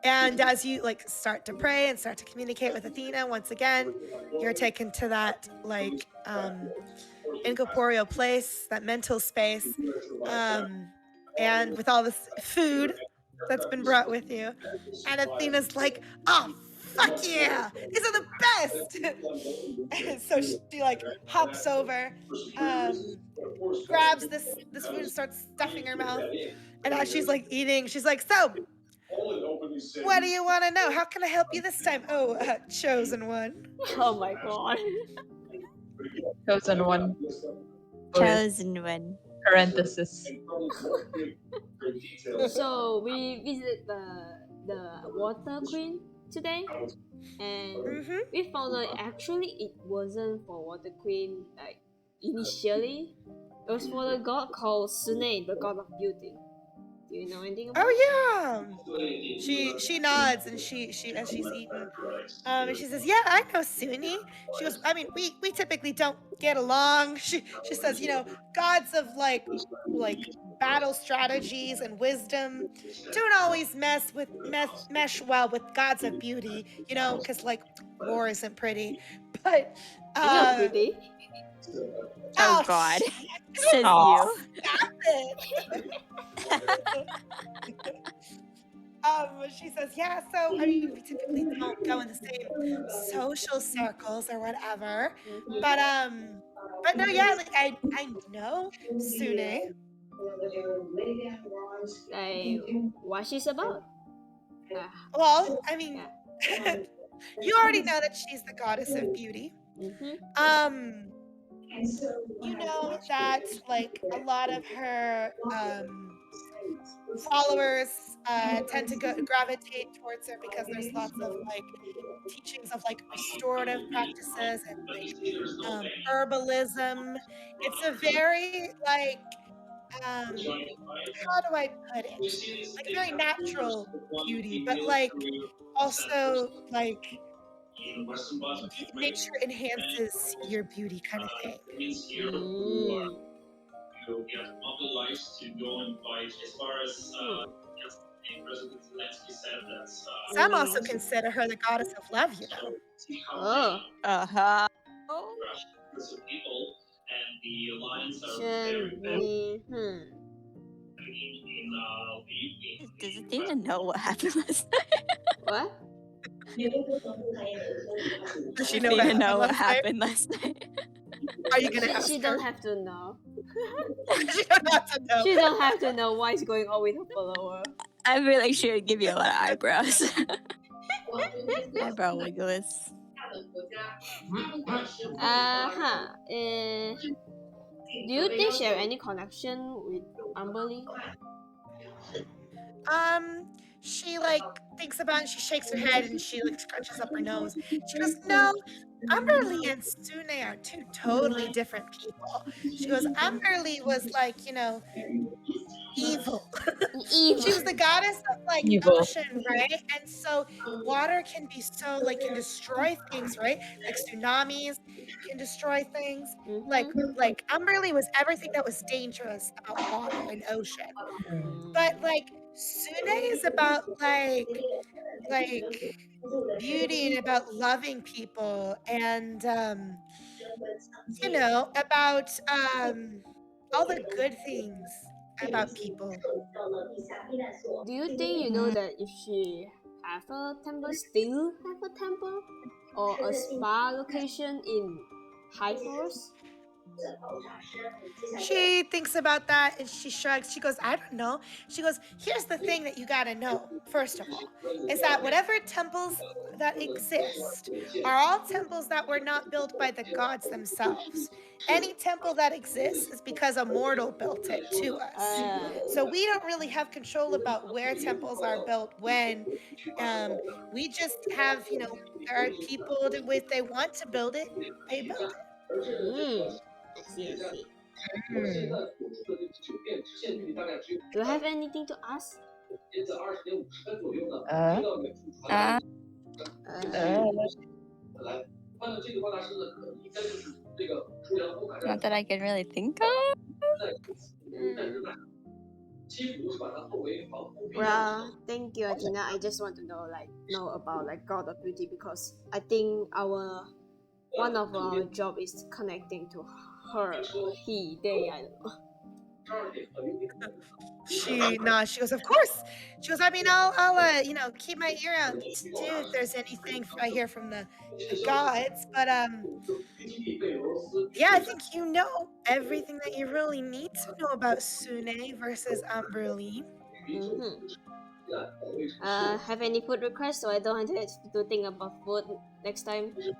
And as you like start to pray and start to communicate with Athena, once again, you're taken to that like incorporeal place, that mental space, and with all this food that's been brought with you. And Athena's like, "Oh, fuck yeah! These are the best!" And so she like hops over, grabs this food and starts stuffing her mouth. And as she's like eating, she's like, "So, What do you want to know? How can I help you this time? Oh, chosen one. Oh my god. Chosen one. Chosen one. Parenthesis. So we visit the Water Queen today, and we found out actually it wasn't for Water Queen like initially. It was for the god called Sune, the god of beauty. Do you know anything about it? Oh yeah. She nods and she as she's eating. And she says, "Yeah, I know Sune." She goes, "I mean, we typically don't get along." She says, "You know, gods of like battle strategies and wisdom don't always mesh well with gods of beauty, you know, because like war isn't pretty." But You're pretty. Oh God. shit. Says Aw. you. Stop it. She says, yeah, so I mean, we typically don't go in the same social circles or whatever. But no, yeah, like I know Sune. Like what she's about. Well, I mean, Yeah. you already know that she's the goddess of beauty. You know that like a lot of her followers tend to gravitate towards her because there's lots of like teachings of like restorative practices and like herbalism. It's a very like how do I put it? Like very natural beauty, but like also like nature enhances your beauty kind of thing. Some also consider her the goddess of love, you know. Oh. Uh-huh. Does Athena know what happened last night? What? Does she Athena know what happened last night? Are you gonna ask She her? don't have to know. She don't have to know. She don't have to know what's going on with her follower. I really should give you a lot of eyebrows. Eyebrow wigglers. Do you think she have any connection with Amberly? She like thinks about it, she shakes her head and she like scrunches up her nose. She goes, "No, Amberly and Sune are two totally different people." She goes, "Amberly was like, you know, evil." She was the goddess of like ocean, right? And so water can be so like can destroy things, right? Like tsunamis can destroy things. Like Amberly was everything that was dangerous about water and ocean. But like Sune is about like beauty and about loving people and you know about all the good things about people. Do you think you know that if she have a temple, still have a temple, or a spa location in High Forest? She thinks about that and she shrugs. She goes, "I don't know." She goes, "Here's the thing that you gotta know, first of all, is that whatever temples that exist are all temples that were not built by the gods themselves. Any temple that exists is because a mortal built it to us. So we don't really have control about where temples are built when. We just have, you know, there are people that if they want to build it, they build it." I see. Do you have anything to ask? Not that I can really think of. Well, thank you, Athena. I just want to know about like God of Beauty because I think one of our job is connecting to her, he, they, I don't know. She goes, "Of course." She goes, "I mean, I'll you know, keep my ear out too if there's anything I hear from the gods. But yeah, I think you know everything that you really need to know about Sune versus Amberly." Have any food requests so I don't have to think about food next time? She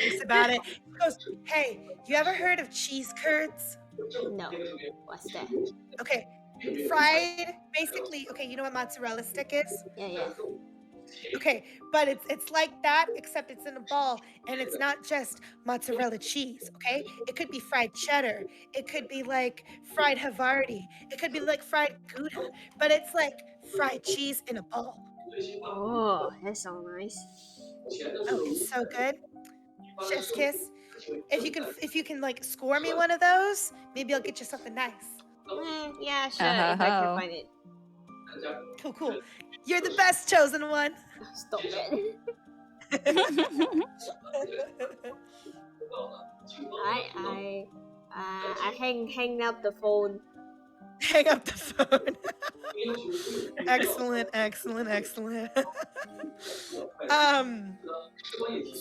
thinks about it. She goes, hey, you ever heard of cheese curds? No. What's that? Okay, fried, basically, okay, you know what mozzarella stick is? Yeah. Okay, but it's like that, except it's in a ball, and it's not just mozzarella cheese, okay? It could be fried cheddar. It could be like fried Havarti. It could be like fried Gouda, but it's like fried cheese in a ball. Oh, that sounds nice. Oh, it's so good. Chef's kiss. If you can like score me one of those, maybe I'll get you something nice. Yeah, sure, if I can find it. Cool. You're the best chosen one. Stop it. I hang up the phone. Hang up the phone. Excellent.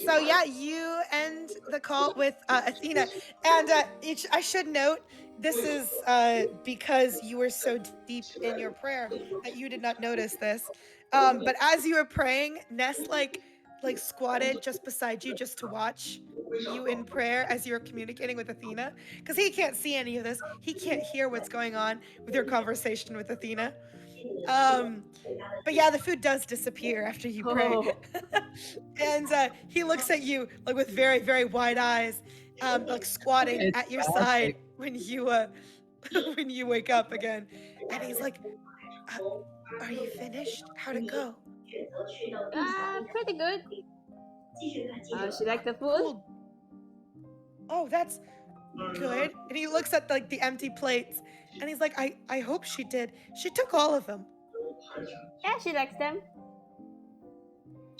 So yeah, you end the call with Athena, and I should note this is because you were so deep in your prayer that you did not notice this. But as you were praying, Ness like squatted just beside you just to watch you in prayer as you're communicating with Athena, because he can't see any of this. He can't hear what's going on with your conversation with Athena. But yeah, the food does disappear after you pray. And he looks at you like with very, very wide eyes, like squatting at your side when you when you wake up again. And he's like, are you finished? How'd it go? Pretty good. She like the food? Cool. Oh, that's good. And he looks at like the empty plates and he's like, I hope she did. She took all of them. Yeah, she likes them.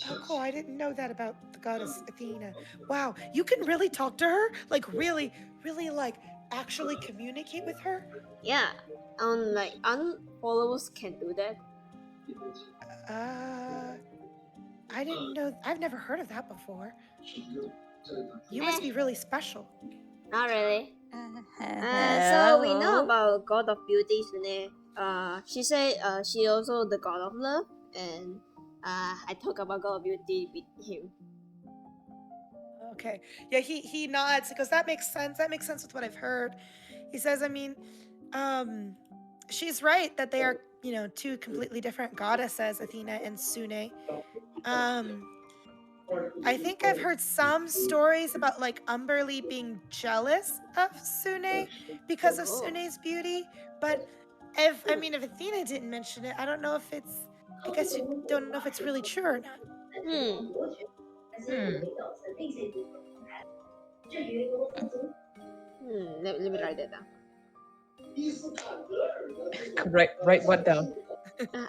Oh, cool. I didn't know that about the goddess Athena. Wow, you can really talk to her? Like really like actually communicate with her? Yeah. Like unfollowers can do that. I didn't know. I've never heard of that before. You must be really special. Not really. So we know about God of Beauty, Sune. She said she also the God of Love, and I talk about God of Beauty with him. Okay. Yeah, he nods because that makes sense. That makes sense with what I've heard. He says, I mean, she's right that they are, two completely different goddesses, Athena and Sune. I think I've heard some stories about like Umberly being jealous of Sune because of Sune's beauty, but if Athena didn't mention it, I don't know if it's. I guess you don't know if it's really true or not. Let me write that down. Write what down?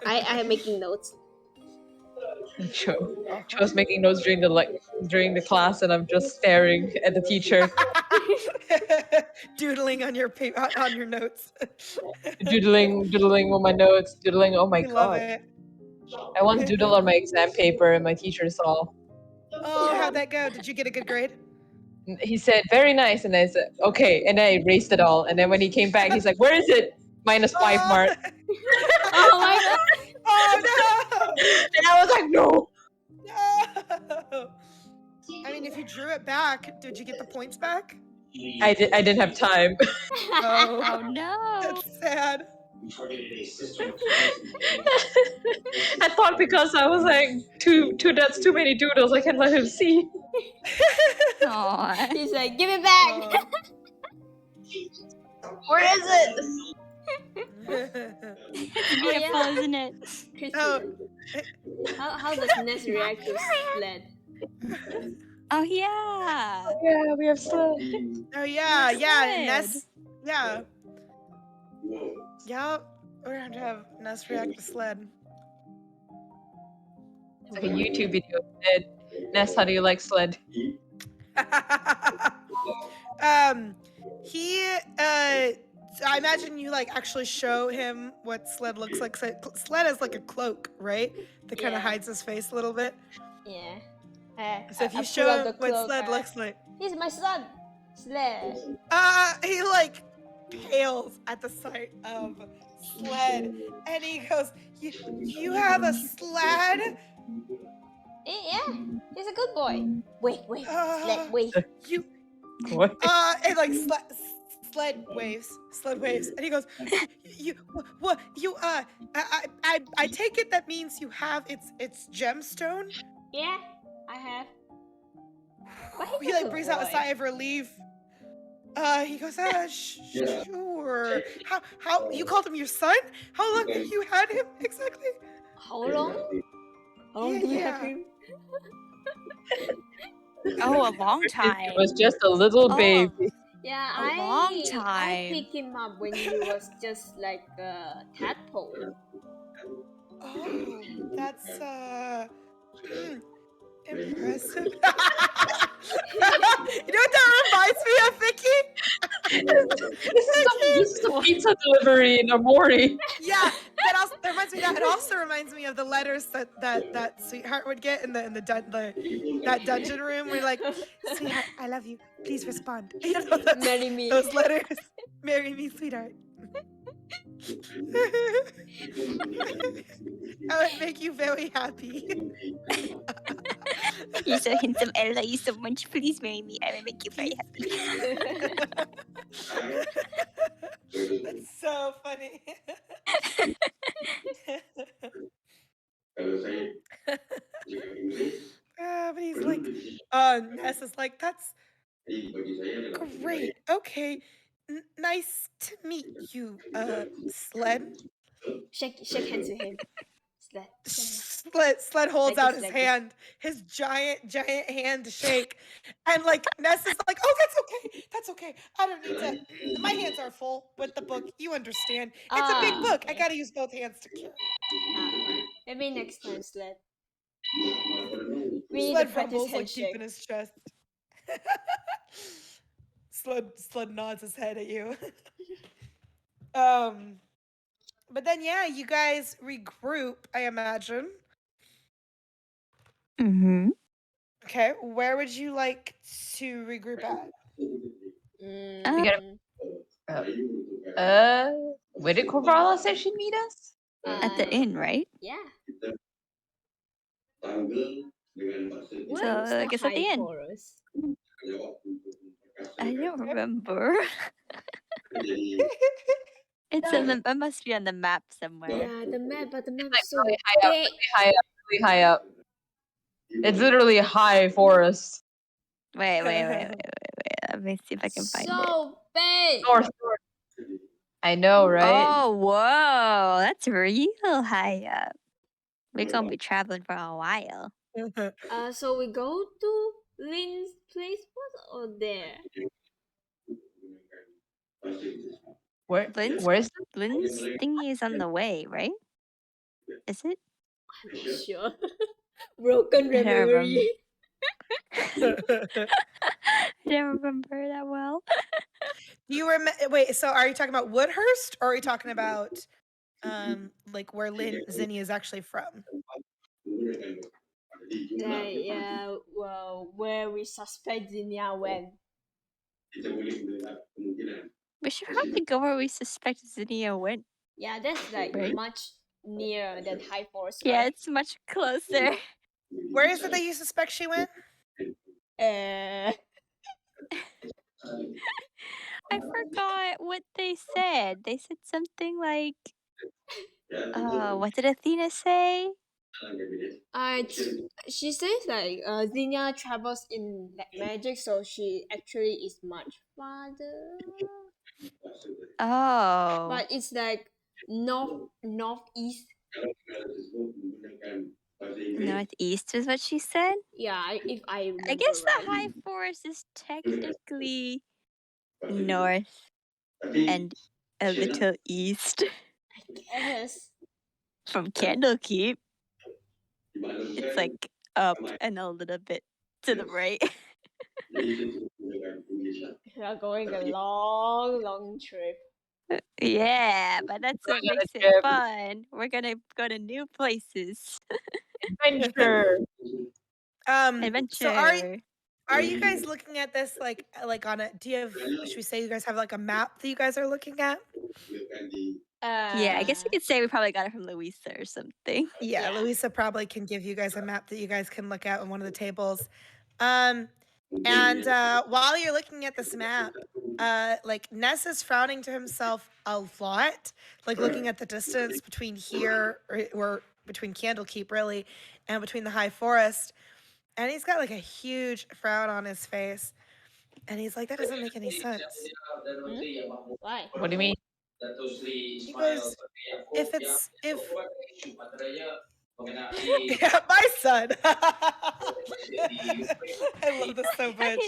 I am making notes. Cho's making notes during the class, and I'm just staring at the teacher, doodling on your on your notes, doodling on my notes, doodling. Oh my god! Love it. I once doodled on my exam paper, and my teacher saw. Oh, how'd that go? Did you get a good grade? He said, "Very nice," and I said, "Okay," and then I erased it all. And then when he came back, he's like, "Where is it? -5 mark." Oh my god! Oh no! And I was like, "No." No. I mean, if you drew it back, did you get the points back? I didn't have time. Oh no! That's sad. I thought because I was like that's too many doodles. I can't let him see. Aww. He's like, give it back. Where is it? It's beautiful, isn't it? How does Ness react to sled? Oh yeah. Yeah, we have sled. Oh yeah, Sled. Ness. Yeah. Yeah, we're going to have Ness react to sled. It's like a YouTube video. Ness, how do you like sled? I imagine you like actually show him what sled looks like. So sled is like a cloak, right? That kind of hides his face a little bit. Yeah. So if you show him what sled looks like, he's my son. Sled. he like pales at the sight of sled, and he goes, "You have a sled?" Yeah, he's a good boy. Wait, sled, wait. You What? and like sled waves, and he goes, what you I take it that means you have its gemstone. Yeah, I have. But He he's a like good breathes boy. out a sigh of relief. He goes, sure. How you called him your son? How long have you had him exactly? How long? How long do we have him? Oh, a long It time. was just a little Oh, baby. Yeah, A long I time. picked him up when he was just like a tadpole. Oh, that's impressive. You know what that reminds me of, Vicky? This is a pizza delivery in a morning. Yeah, that reminds me of that. It also reminds me of the letters that sweetheart would get in that dungeon room. We're like, sweetheart, I love you. Please respond. You know Marry me. those letters. Marry me, sweetheart. That would make you very happy. You're so handsome. I love you so much. Please marry me. I will make you very happy. That's so funny. But he's like, Ness is like, that's great. Okay. Nice to meet you, Sled. Shake hands with him. Sled holds out his this. hand, his giant hand to shake. And like Ness is like, oh, that's okay. I don't need to. My hands are full with the book. You understand. It's a big book. Okay. I gotta use both hands to carry. Maybe next time, Sled. We need to Sled practice rumbles like deep handshake. in his chest. Sled nods his head at you. But then yeah, you guys regroup, I imagine. Mm-hmm. Okay, where would you like to regroup at? Where did Corvallis say she'd meet us? At the inn, right? Yeah. So I guess at the inn. I don't remember. It must be on the map somewhere. Yeah, the map, but the map's Like so really big. really high up. It's literally a high forest. Wait. Let me see if I can find it. So big. North. I know, right? Oh, whoa. That's real high up. We're going to be traveling for a while. So we go to Lyn's place or there? Lynn's thingy is on the way, right? Is it? I'm not sure. Broken memory. I don't remember that well. Do you remember? Wait, so are you talking about Woodhurst, or are you talking about like where Zinnia is actually from? Yeah, well, where we suspect Zinnia went. We should probably go where we suspect Zinnia went. Yeah, that's like much nearer than High Forest. Yeah, right? it's much closer. Where is it that you suspect she went? I forgot what they said. They said something like, what did Athena say? She says like Zinnia travels in magic, so she actually is much farther. Oh. But it's like northeast. Northeast is what she said? Yeah, if I remember I guess right. the high forest is technically north and a little east I guess. from Candlekeep. It's like up and a little bit to the right. We are going a long trip. Yeah, but that's what makes it fun. We're gonna go to new places. Adventure. Adventure. So Are you guys looking at this like on a? Do you have? Should we say you guys have like a map that you guys are looking at? Yeah, I guess we could say we probably got it from Louisa or something. Yeah, Yeah. Louisa probably can give you guys a map that you guys can look at on one of the tables. And while you're looking at this map, like Ness is frowning to himself a lot, like looking at the distance between here or between Candlekeep really, and between the High Forest, and he's got like a huge frown on his face, and he's like, that doesn't make any sense. Why? What do you mean? He goes, if yeah, my son. I love this so much.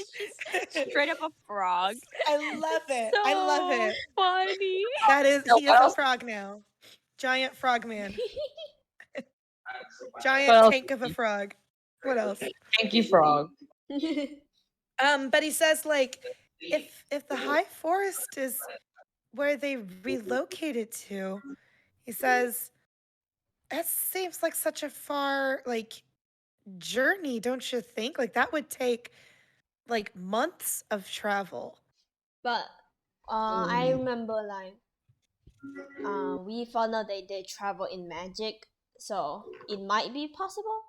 He's straight up a frog. I love it. So I love it. funny. That is, No, he what is a else? frog now. Giant frog man. What Giant else? tank of a frog. What else? Thank you, frog. But he says like, if the High Forest is where they relocated to, he says, that seems like such a far like journey, don't you think? Like that would take like months of travel. But I remember like we found out they travel in magic, so it might be possible.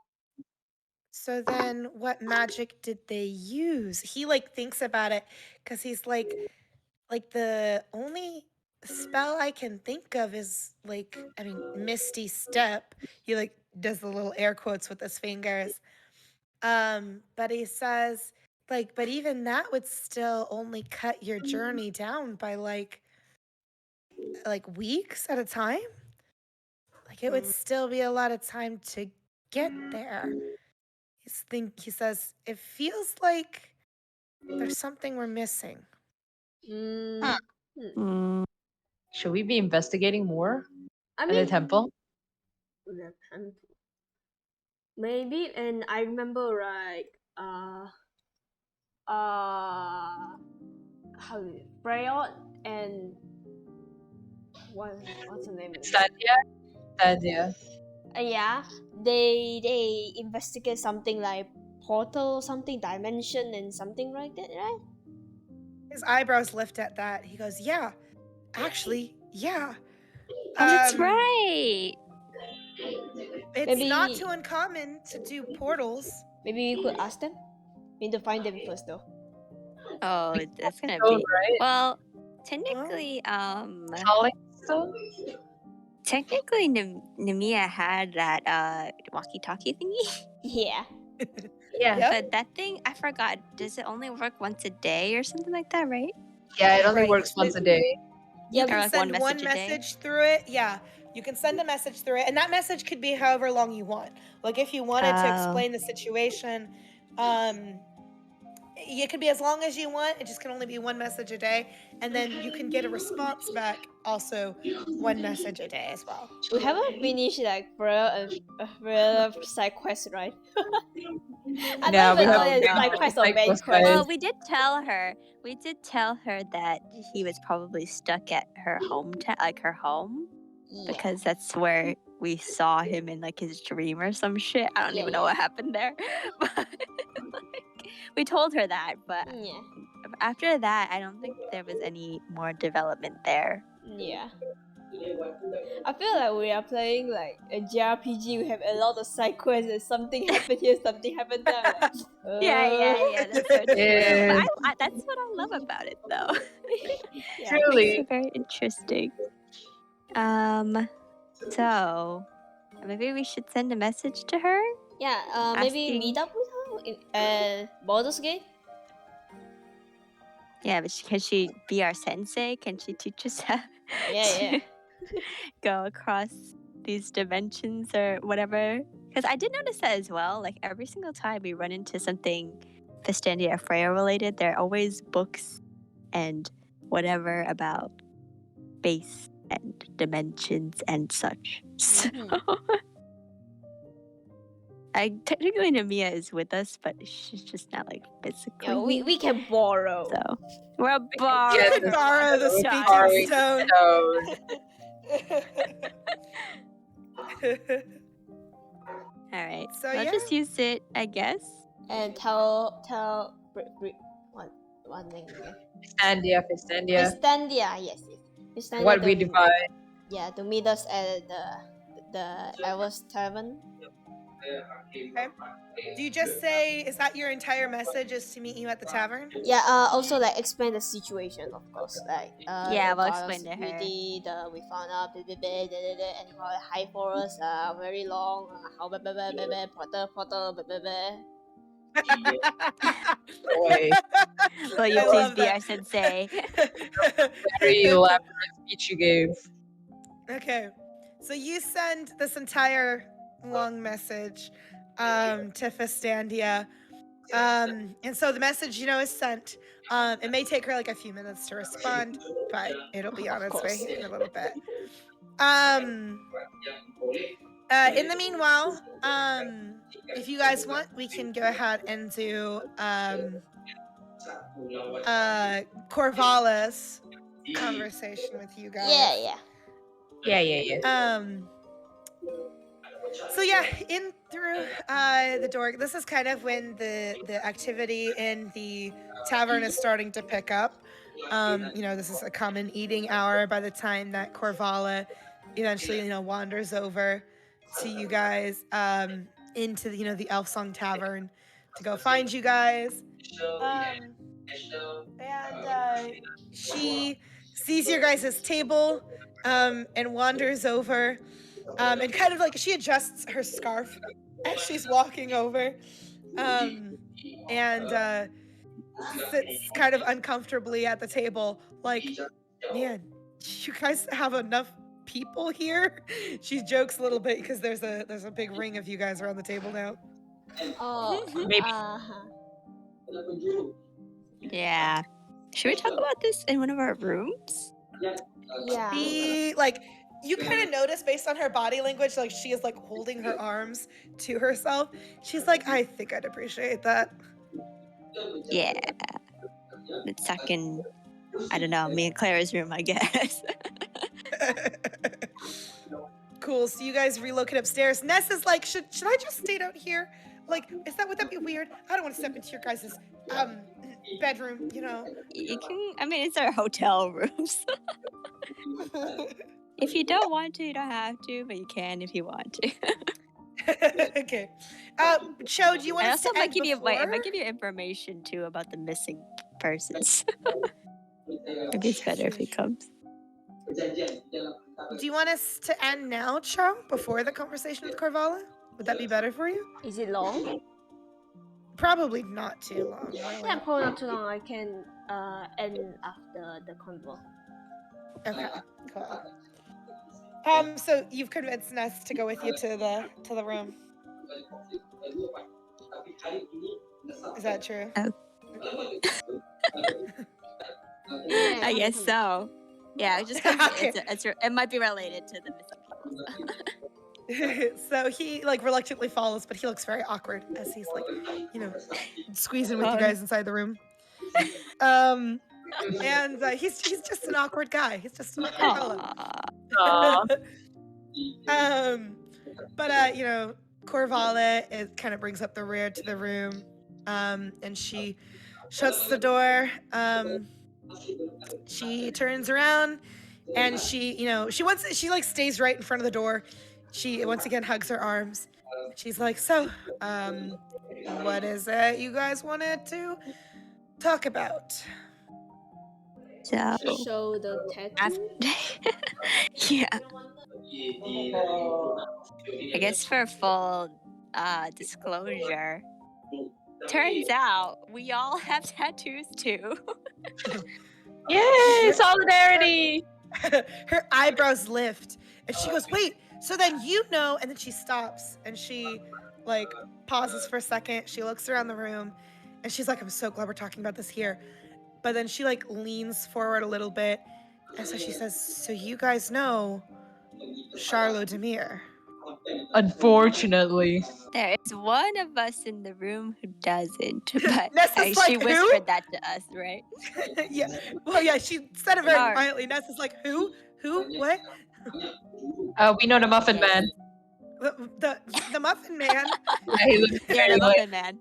So then what magic did they use? He like thinks about it because he's like the only spell I can think of is like, I mean, Misty Step. He like does the little air quotes with his fingers. But he says like, but even that would still only cut your journey down by like weeks at a time. Like it would still be a lot of time to get there. He says it feels like there's something we're missing. Should we be investigating more I at the mean, temple? the temple. Maybe, and I remember like how Freyon and what's her name? Stadia. Yeah, they investigate something like portal, something dimension, and something like that, right? His eyebrows lift at that. He goes, yeah, actually, yeah. That's right. It's Maybe- not too uncommon to do portals. Maybe we could ask them. We need to find them first, though. Oh, that's gonna Oh, be right. well. Technically, Calling stone? technically, Nemeia had that walkie-talkie thingy. Yeah. Yeah. Yep. But that thing, I forgot. Does it only work once a day or something like that? Right? Yeah, it only Right. works once a day. You Or can like send one one message a day? message through it. Yeah, you can send a message through it, and that message could be however long you want. Like if you wanted to Oh. explain the situation, it could be as long as you want. It just can only be one message a day, and then you can get a response back also one message a day as well. We haven't finished like Freya and side quest, right? I Yeah, don't we even know haven't it's finished side the quest or side main quest, quest. guys. Well, we did tell her that he was probably stuck at her hometown, like her home, Yeah. because that's where we saw him in like his dream or some shit. I don't Yeah, even know what happened there. But like, we told her that, but Yeah. after that, I don't think there was any more development there. Yeah. I feel like we are playing like a JRPG. We have a lot of side quests and something happened here, something happened there. Like, Yeah, that's so true. Yeah. But that's what I love about it, though. Yeah. Truly. It's very interesting. So maybe we should send a message to her. Yeah, maybe Asking- meet up with her in Baldur's Gate. Yeah, but can she be our sensei? Can she teach us how Yeah. to go across these dimensions or whatever? Because I did notice that as well. Like every single time we run into something Festandia Freya related, there are always books and whatever about space and dimensions and such. So technically Nemeia is with us, but she's just not like physically. Yeah, here. we can borrow. So we're You borrowing. can borrow the Borrowing speaking stone. All right. So, I'll yeah. just use it, I guess. And tell what name again? Fistandia. Fistandia, yes. Fistandia What we divide. Yeah, to meet us at the Elvis Tavern. Okay. Do you just say, is that your entire message, is to meet you at the tavern? Yeah, also like explain the situation, of course. Like Yeah, the we'll guard of explain to her. security, we found out and how the high forest very long, how Potter. Boy, Will you I please love be that. our sensei? very elaborate speech you gave. Okay, so you send this entire long message to Fistandia. And so the message, is sent. It may take her like a few minutes to respond, but it'll be on Of its way course. in a little bit. In the meanwhile, if you guys want, we can go ahead and do Corvallis Conversation with you guys. Yeah. So yeah, in through the door. This is kind of when the activity in the tavern is starting to pick up. This is a common eating hour by the time that Corvalla eventually, wanders over to you guys into the Elf Song Tavern to go find you guys. And she sees your guys' table and wanders over. And kind of like she adjusts her scarf as she's walking over. And sits kind of uncomfortably at the table, like, man, you guys have enough people here? She jokes a little bit because there's a big ring of you guys around the table now. Oh, Maybe. Yeah. Should we talk about this in one of our rooms? Yeah. You kind of notice based on her body language, like she is like holding her arms to herself. She's like, I think I'd appreciate that. Yeah. It's stuck in, I don't know, me and Clara's room, I guess. Cool. So you guys relocate upstairs. Ness is like, should I just stay out here? Like, would that be weird? I don't want to step into your guys' bedroom, You can, it's our hotel rooms. If you don't want to, you don't have to, but you can if you want to. Okay. Cho, do you want us to might end give before? I might give you information too about the missing persons. Maybe it's better if he comes. Do you want us to end now, Cho, before the conversation with Corvalla? Would that be better for you? Is it long? Probably not too long. Really. Yeah, probably not too long. I can end after the convo. Okay, cool. So you've convinced Ness to go with you to the room. Is that true? Oh. Yeah, I guess so. Yeah, just 'cause Okay. it might be related to the missing people. So he reluctantly follows, but he looks very awkward as he's squeezing with you guys inside the room. And he's just an awkward guy. He's just an awkward fellow. But Corvalla kind of brings up the rear to the room, and she shuts the door. She turns around, and she stays right in front of the door. She once again hugs her arms. She's like, so, what is it you guys wanted to talk about? So, Show the tattoo. yeah. I guess for full disclosure, turns out we all have tattoos too. Yay! Solidarity! Her eyebrows lift, and she goes, wait, so then and then she stops, and she pauses for a second. She looks around the room, and she's like, I'm so glad we're talking about this here. But then she leans forward a little bit, and so she says, so you guys know Charlotte Demir? Unfortunately. There is one of us in the room who doesn't, but Nessa's she whispered that to us, right? Yeah. Well, yeah, she said it very quietly. Nessa's like, who? What? We know the Muffin Man. The Muffin Man? Yeah, he looks Yeah, the Muffin Man.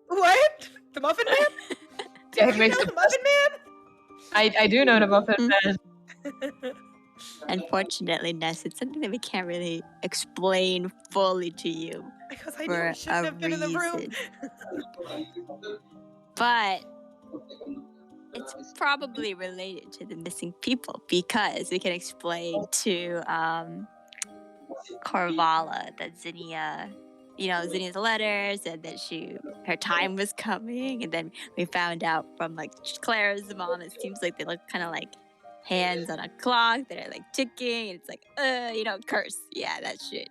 What? The Muffin Man? Yeah, Do you know the Muffin I do know the Muffin Man. Man? Unfortunately, Ness, it's something that we can't really explain fully to you Because I knew for we shouldn't a have been in the room. reason. But it's probably related to the missing people because we can explain to Corvallis that Zinnia, Zinnia's letters, and that her time was coming, and then we found out from like Clara's mom, it seems like they look kind of like hands on a clock that are like ticking, and it's like, curse. Yeah, that shit.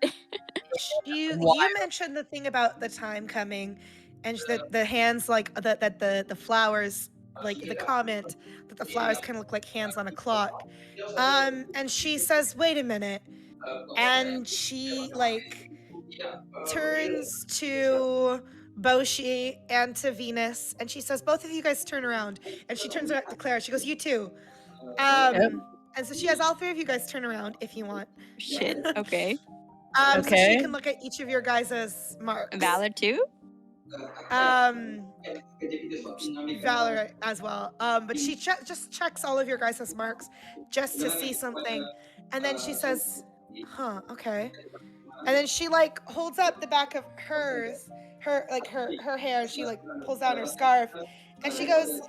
You mentioned the thing about the time coming, and that the hands like that the flowers, like the comment that the flowers kind of look like hands on a clock. And she says, "Wait a minute," and she like turns to Boshi and to Venus, and she says, "Both of you guys turn around." And she turns back to Clara. She goes, "You too." And so she has all three of you guys turn around if you want. Shit. Okay. So she can look at each of your guys' marks. Valor too? Valor as well. But she just checks all of your guys' marks just to see something. And then she says, "Huh, okay." And then she like holds up the back of her hair. She like pulls down her scarf. And she goes,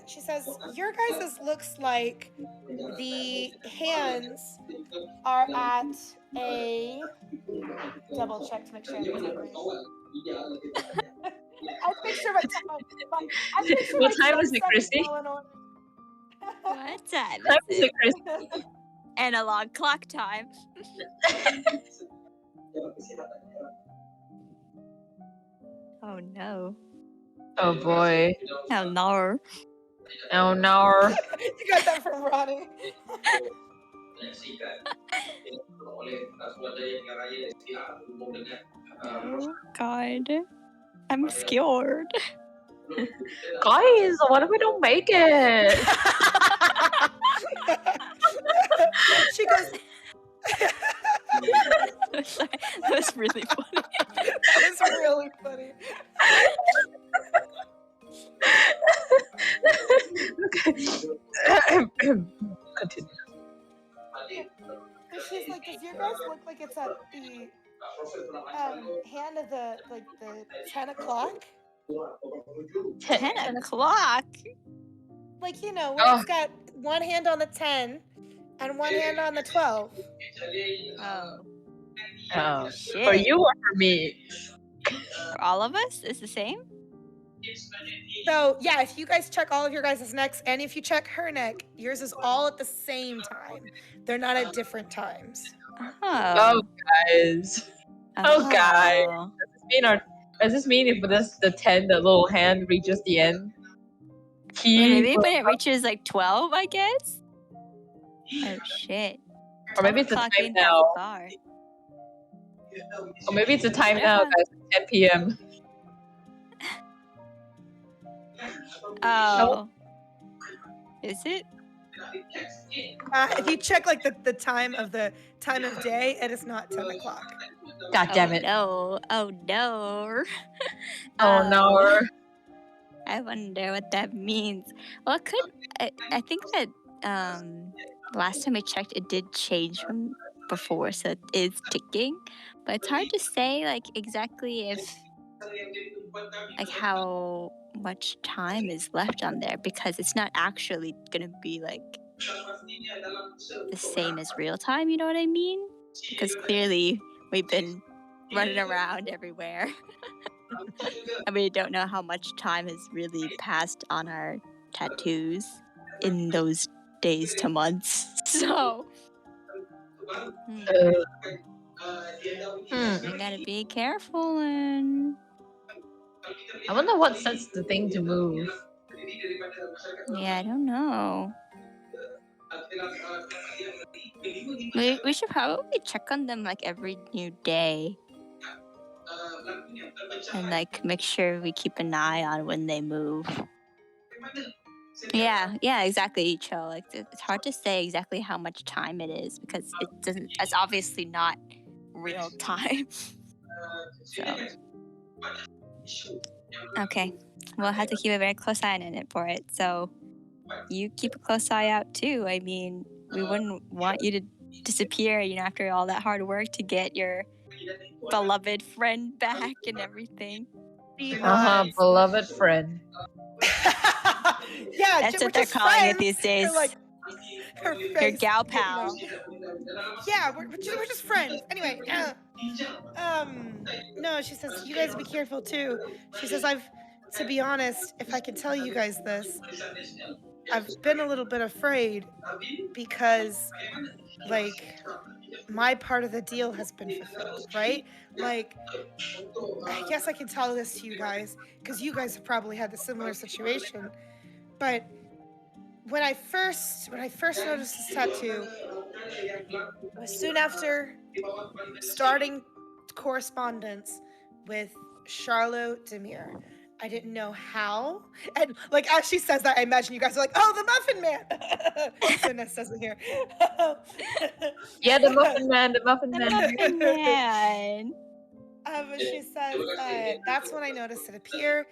she says, "Your guys' looks like the hands are at a double check to make sure I have the time right." I make sure my What time is it, Krissey? What time What time is is it, it? Krissey? Analog clock time. Oh no. Oh boy. Oh no. Oh no. You got that from Ronnie. Oh god. I'm scared. Guys, what if we don't make it? She goes, Sorry, that was really funny. that was really funny. Continue. She's like, "Does your guys look like it's at the hand of the 10 o'clock? 10 o'clock? Like, where it's got one hand on the 10 and one hand on the 12. Oh. Shit. For you or for me? For all of us? It's the same? So, yeah, if you guys check all of your guys' necks, and if you check her neck, yours is all at the same time. They're not at different times. Oh, guys. Oh, guys. Does this mean if the 10, the little hand reaches the end? Maybe when it reaches like 12, I guess? Oh, shit. Or maybe it's the time now. Or maybe it's the time now, guys. 10 p.m. Oh. Is it? If you check like the time of day, it is not 10 o'clock. God damn it. No. Oh no. Oh no. I wonder what that means. Well, I think that last time I checked, it did change from before, so it is ticking. But it's hard to say like exactly how much time is left on there because it's not actually gonna be like the same as real time. You know what I mean? Because clearly we've been running around everywhere. And we don't know how much time has really passed on our tattoos in those days to months. So you gotta be careful. And I wonder what sets the thing to move. yeah, I don't know. We should probably check on them like every new day. And like make sure we keep an eye on when they move. Yeah, exactly, Cho. Like it's hard to say exactly how much time it is because it's obviously not real time. So Okay. We'll have to keep a very close eye on it for it. So you keep a close eye out too. I mean, we wouldn't want you to disappear, after all that hard work to get your beloved friend back and everything. Beloved friend. Yeah, That's we're what they're just calling friends. it these days. Her Your face. gal pal. Yeah, we're just friends. Anyway, no, she says, you guys be careful too. She says, to be honest, if I can tell you guys this, I've been a little bit afraid because, my part of the deal has been fulfilled, right? I guess I can tell this to you guys because you guys have probably had the similar situation. But when I first noticed this tattoo, it was soon after starting correspondence with Charlotte Demir. I didn't know how. And as she says that, I imagine you guys are like, oh, the Muffin Man. Sune says it here. Yeah, the Muffin Man, the Muffin The Man. Muffin Man. She says, that's when I noticed it appear.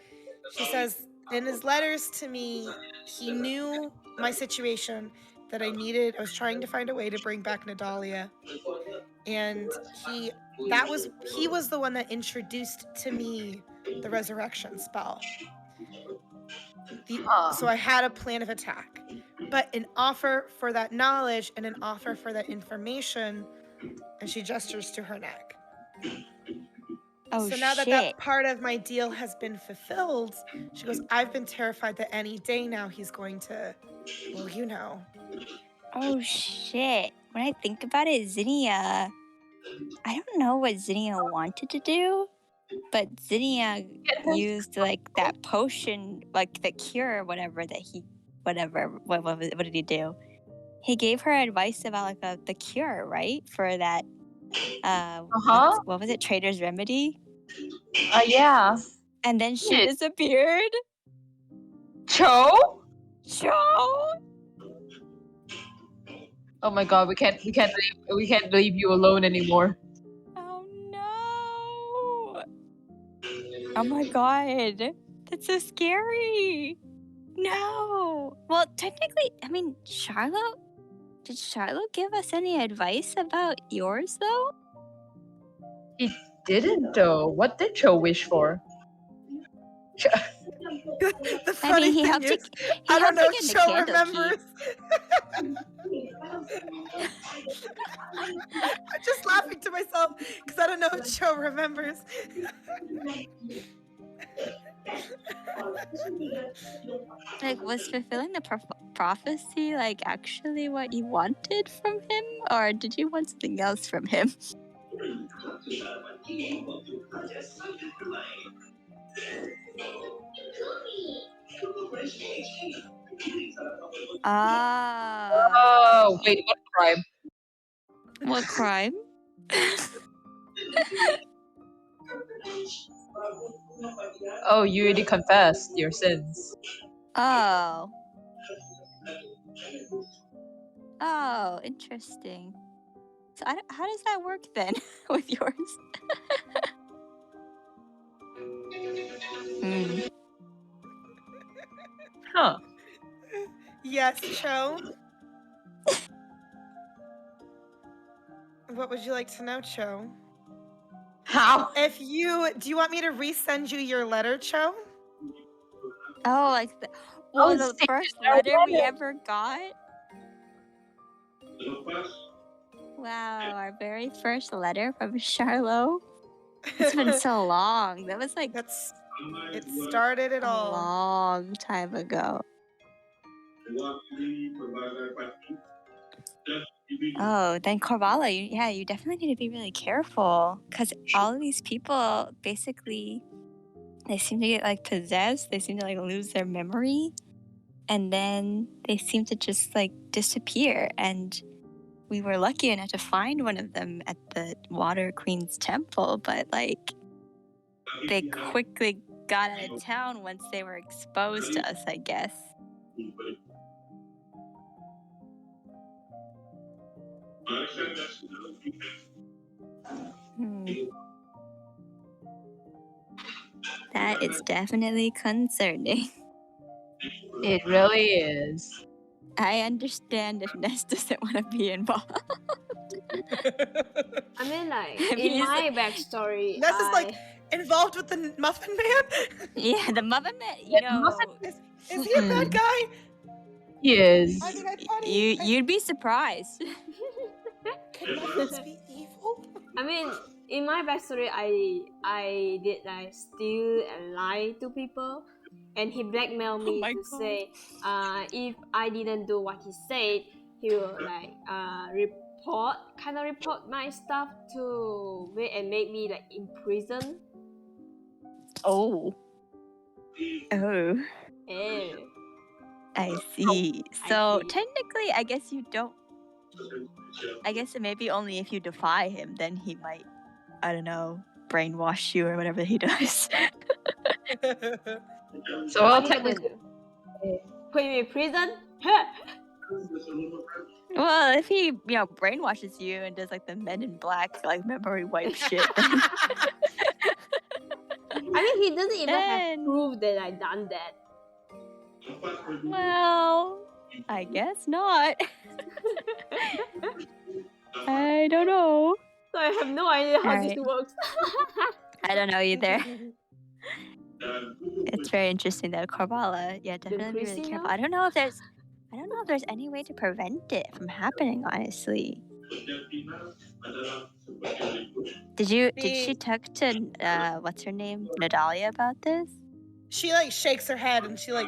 She says, in his letters to me, he knew my situation, that I was trying to find a way to bring back Nadalia. And he was the one that introduced to me the resurrection spell. So I had a plan of attack, but an offer for that knowledge and an offer for that information, and she gestures to her neck. Oh, so now that part of my deal has been fulfilled, she goes, I've been terrified that any day now he's going to, Oh, shit. When I think about it, Zinnia, I don't know what Zinnia wanted to do, but Zinnia used that potion, the cure or whatever that what did he do? He gave her advice about the cure, right? For that, what was it? Trader's Remedy? Yeah. And then she disappeared. Cho? Cho? Oh my god, we can't leave you alone anymore. Oh no! Oh my god, that's so scary. No. Well, technically, I mean, Charlotte. Did Charlotte give us any advice about yours though? He didn't though. What did Cho wish for? The funny he thing helped is, he I don't helped know to if get the Cho candle remembers. I'm just laughing to myself because I don't know if Cho remembers. Was fulfilling the prophecy actually what you wanted from him, or did you want something else from him? Oh, wait, what crime? What crime? Oh, you already confessed your sins. Oh. Oh, interesting. So how does that work then with yours? Huh. Yes, Cho? What would you like to know, Cho? How? Do you want me to resend you your letter, Cho? Oh, the first letter we ever got? Wow, our very first letter from Charlotte. It's been so long. That was it started it all. A long time ago. Oh, then Corvallis, you definitely need to be really careful because all of these people basically, they seem to get possessed. They seem to lose their memory, and then they seem to just disappear. And we were lucky enough to find one of them at the Water Queen's temple, but they quickly got out of town once they were exposed to us, I guess. That It's definitely concerning. It really is. I understand if Ness doesn't want to be involved. I mean, like, I mean, in my backstory, Ness is like involved with the Muffin Man. Yeah, the Muffin Man. You know, is he a bad guy? He is. I mean, I thought you'd be surprised. Could muffins be evil? I mean, in my backstory, I did like steal and lie to people, and he blackmailed me to say, if I didn't do what he said, he will like report my stuff to me and make me like in prison. Oh. I see. So technically, I guess you don't. I guess maybe only if you defy him, then he might, I don't know, brainwash you or whatever he does. So I'll technically put me in prison. Well, if he, brainwashes you and does like the Men in Black, like memory wipe shit. Then... I mean, he doesn't even have proof that I done that. Well, I guess not. I don't know. So I have no idea how this works. I don't know either. It's very interesting though, Corvallis. Yeah, definitely be really careful. I don't know if there's any way to prevent it from happening, honestly. Did she talk to what's her name? Nadalia about this? She like shakes her head and she like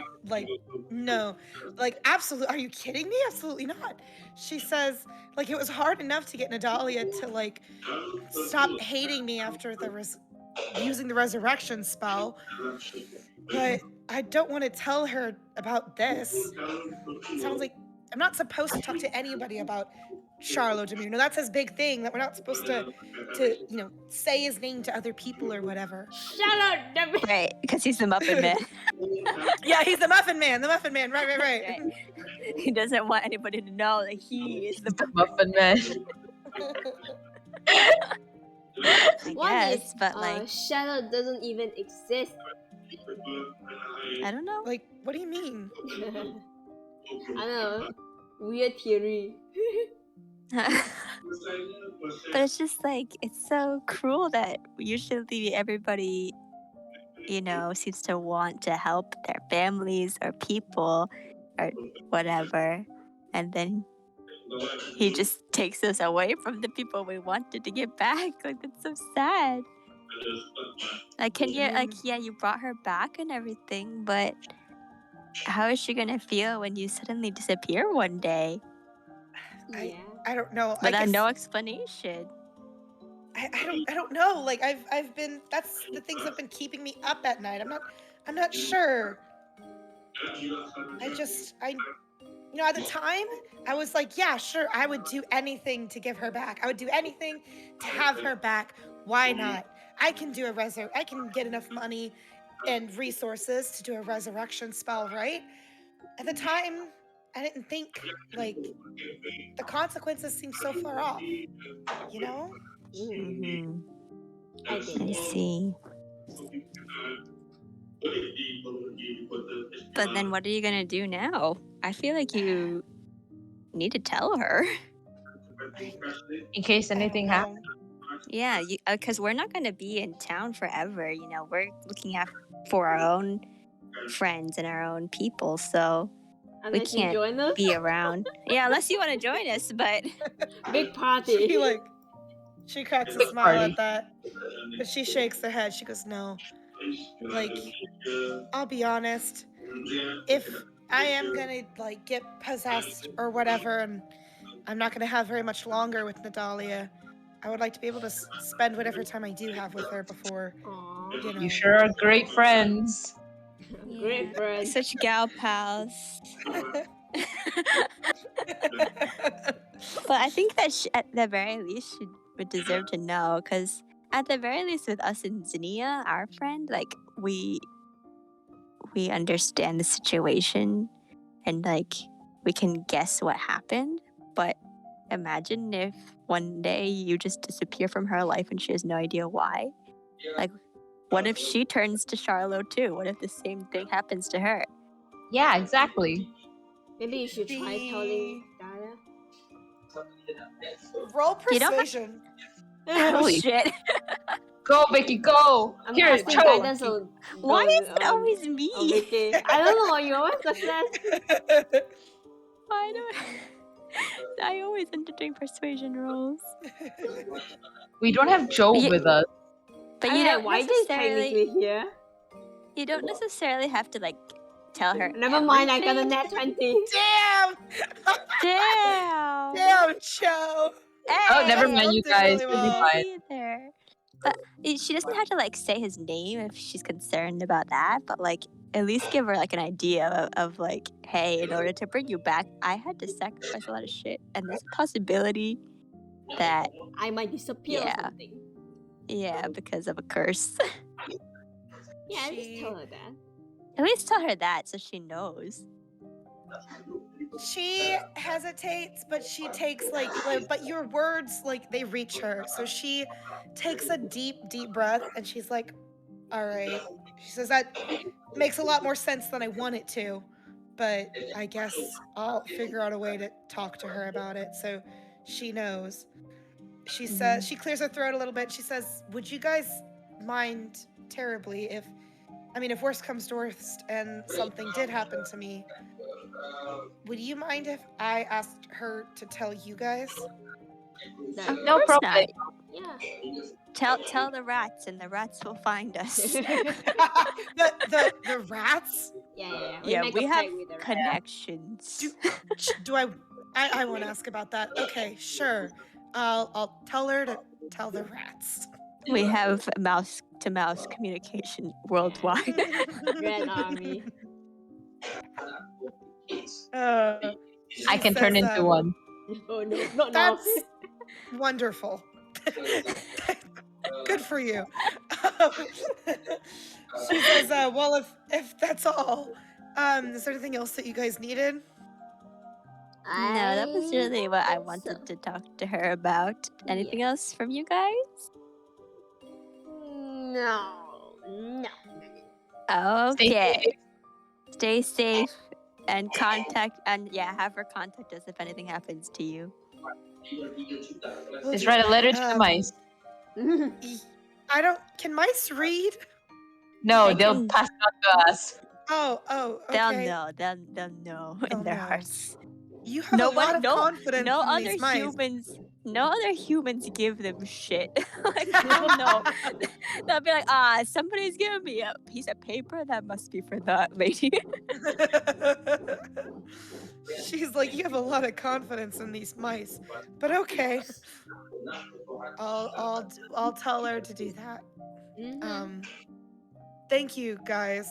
no. Like absolutely, are you kidding me? Absolutely not. She says like it was hard enough to get Nadalia to like stop hating me after using the resurrection spell. But I don't want to tell her about this. It sounds like I'm not supposed to talk to anybody about Charlo Demir. No, that's his big thing, that we're not supposed to say his name to other people or whatever. Charlo Demir. Right, because he's the Muffin Man. Yeah, he's the Muffin Man. The Muffin Man. Right. He doesn't want anybody to know that he is the Muffin Man. I guess, but like Shadow doesn't even exist. I don't know. Like, what do you mean? I don't know. Weird theory. But it's just like, it's so cruel that usually everybody, seems to want to help their families or people or whatever. And then he just takes us away from the people we wanted to get back. Like, that's so sad. Like, you brought her back and everything, but how is she gonna feel when you suddenly disappear one day? I don't know. Without no explanation. I don't know. Like I've been. That's the things that have been keeping me up at night. I'm not sure. At the time, I was like, yeah, sure, I would do anything to give her back. I would do anything to have her back. Why not? I can do I can get enough money and resources to do a resurrection spell, right? At the time, I didn't think, like, the consequences seemed so far off, Mm-hmm. I see. But then what are you gonna do now? I feel like you need to tell her. In case anything happens. Yeah, because we're not gonna be in town forever. We're looking out for our own friends and our own people, so unless we can't be around. Yeah, unless you want to join us, but big party. She cracks a smile at that, but she shakes her head. She goes, no. Like, I'll be honest. If I am gonna get possessed or whatever, and I'm not gonna have very much longer with Nadalia, I would like to be able to spend whatever time I do have with her before. You sure are great friends. Yeah. Great friends. Such gal pals. But I think that at the very least she would deserve to know, because at the very least with us and Zinnia, our friend, like we understand the situation and we can guess what happened. But imagine if one day you just disappear from her life and she has no idea why. Like, What if she turns to Charlotte too? What if the same thing happens to her? Yeah, exactly. Maybe you should try telling Dara. Roll You don't have- persuasion. Oh Holy shit! Go, Vicky, go! I'm Here, casting Cho! guidance on. Why on- is it on- always on me? Vicky. I don't know. You always success. Why do I always end up doing persuasion rolls? We don't have Jove Ye- with us. But I you mean, don't YJ is necessarily. technically here. You don't necessarily have to like tell her. Never mind. I got a everything. net 20. Damn! Damn. Damn, Cho! Oh, never Hey, mind, you Did guys. really You'll be well. fine. Either. But she doesn't have to like say his name if she's concerned about that. But like at least give her like an idea of like, hey, in order to bring you back, I had to sacrifice a lot of shit, and there's a possibility that I might disappear or Yeah. something. because of a curse. Yeah, She- just tell her that. At least tell her that so she knows. She hesitates, but she takes but your words they reach her. So she takes a deep breath and she's like, "All right." She says that makes a lot more sense than I want it to, but I guess I'll figure out a way to talk to her about it so she knows. She says she clears her throat a little bit. She says, "Would you guys mind terribly if worst comes to worst and something did happen to me? Would you mind if I asked her to tell you guys?" That- No Of course problem. not. Yeah. Tell the rats, and the rats will find us. the rats? Yeah. We make a have pact with the rat. connections. Do I want to ask about that? Okay, sure. I'll tell her to tell the rats. We have mouse-to-mouse communication worldwide. Red army. I can turn into one. Oh no, not now. That's wonderful. Good for you. She says, well, if that's all, is there anything else that you guys needed? No, that was really what I wanted to talk to her about. Anything else from you guys? No. Okay. Stay safe and have her contact us if anything happens to you. Just write a letter to the mice. Can mice read? No, They they'll can- pass it on to us. Oh, okay. They'll know in They'll their know. hearts. You have a lot of confidence No in other these mice. humans give them shit. Like, they'll know. They'll be like, somebody's giving me a piece of paper. That must be for that lady. She's like, you have a lot of confidence in these mice, but okay. I'll tell her to do that. Thank you guys.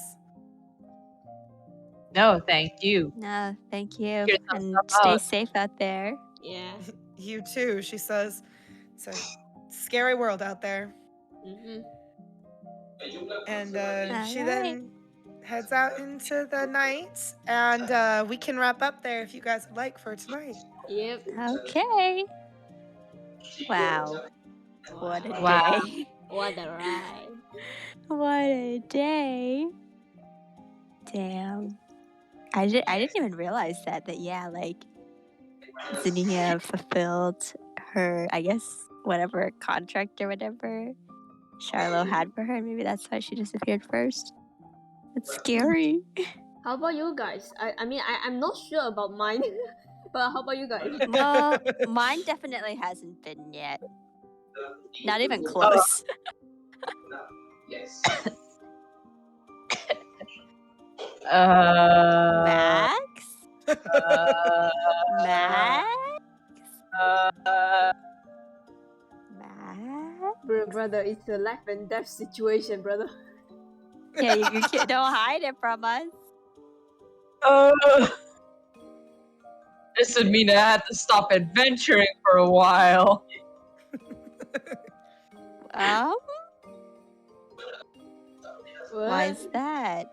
No, thank you. No, thank you. Here's some And stuff stay out. safe out there. Yeah. You too, she says. It's a scary world out there. And she then heads out into the night, and we can wrap up there if you guys would like for tonight. Yep. Okay. Wow. What a Wow. day. What a ride. What a day. Damn. I didn't even realize that Zinnia fulfilled her, I guess, whatever contract or whatever Charlo had for her. Maybe that's why she disappeared first. It's scary. How about you guys? I'm not sure about mine, but how about you guys? Well, mine definitely hasn't been yet. Not even close. Max? Max? Max? Brother, it's a life and death situation, brother. Yeah, you don't hide it from us. This would mean I had to stop adventuring for a while. Why is that?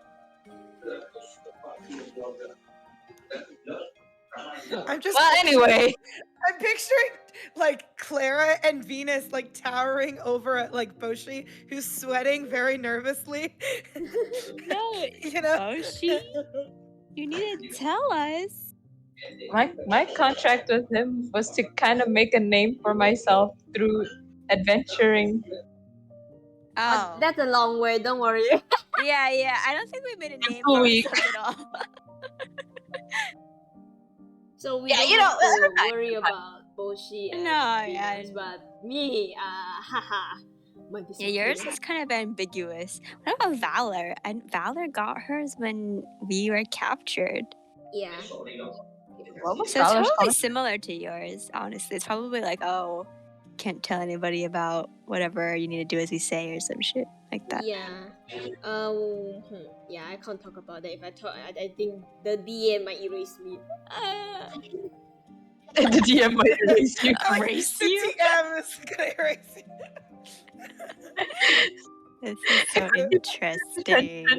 I'm just Well, anyway, I'm picturing like Clara and Venus like towering over like Boshi, who's sweating very nervously. No, You know? Boshi, you need to tell us. My contract with him was to kind of make a name for myself through adventuring. Oh, That's a long way. Don't worry. yeah. I don't think we made a name Simple for week. ourselves at all. So we Yeah, don't you know, have to worry about Boshi and No, Venus, yeah. but me, haha, might Yeah, disappear. yours is kind of ambiguous. What about Valor? And Valor got hers when we were captured. Yeah. What was So it's Valor's probably contract? similar to yours, honestly. It's probably like, oh, can't tell anybody about whatever you need to do as we say or some shit like that. Yeah. Yeah, I can't talk about that. If I talk, I think the DM might erase me. The DM might erase you. Erase the you? DM is gonna erase you. This is so interesting.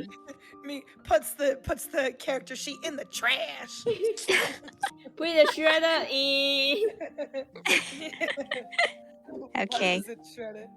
Me puts the character sheet in the trash. Put the shredder in. Okay. Is it shredded?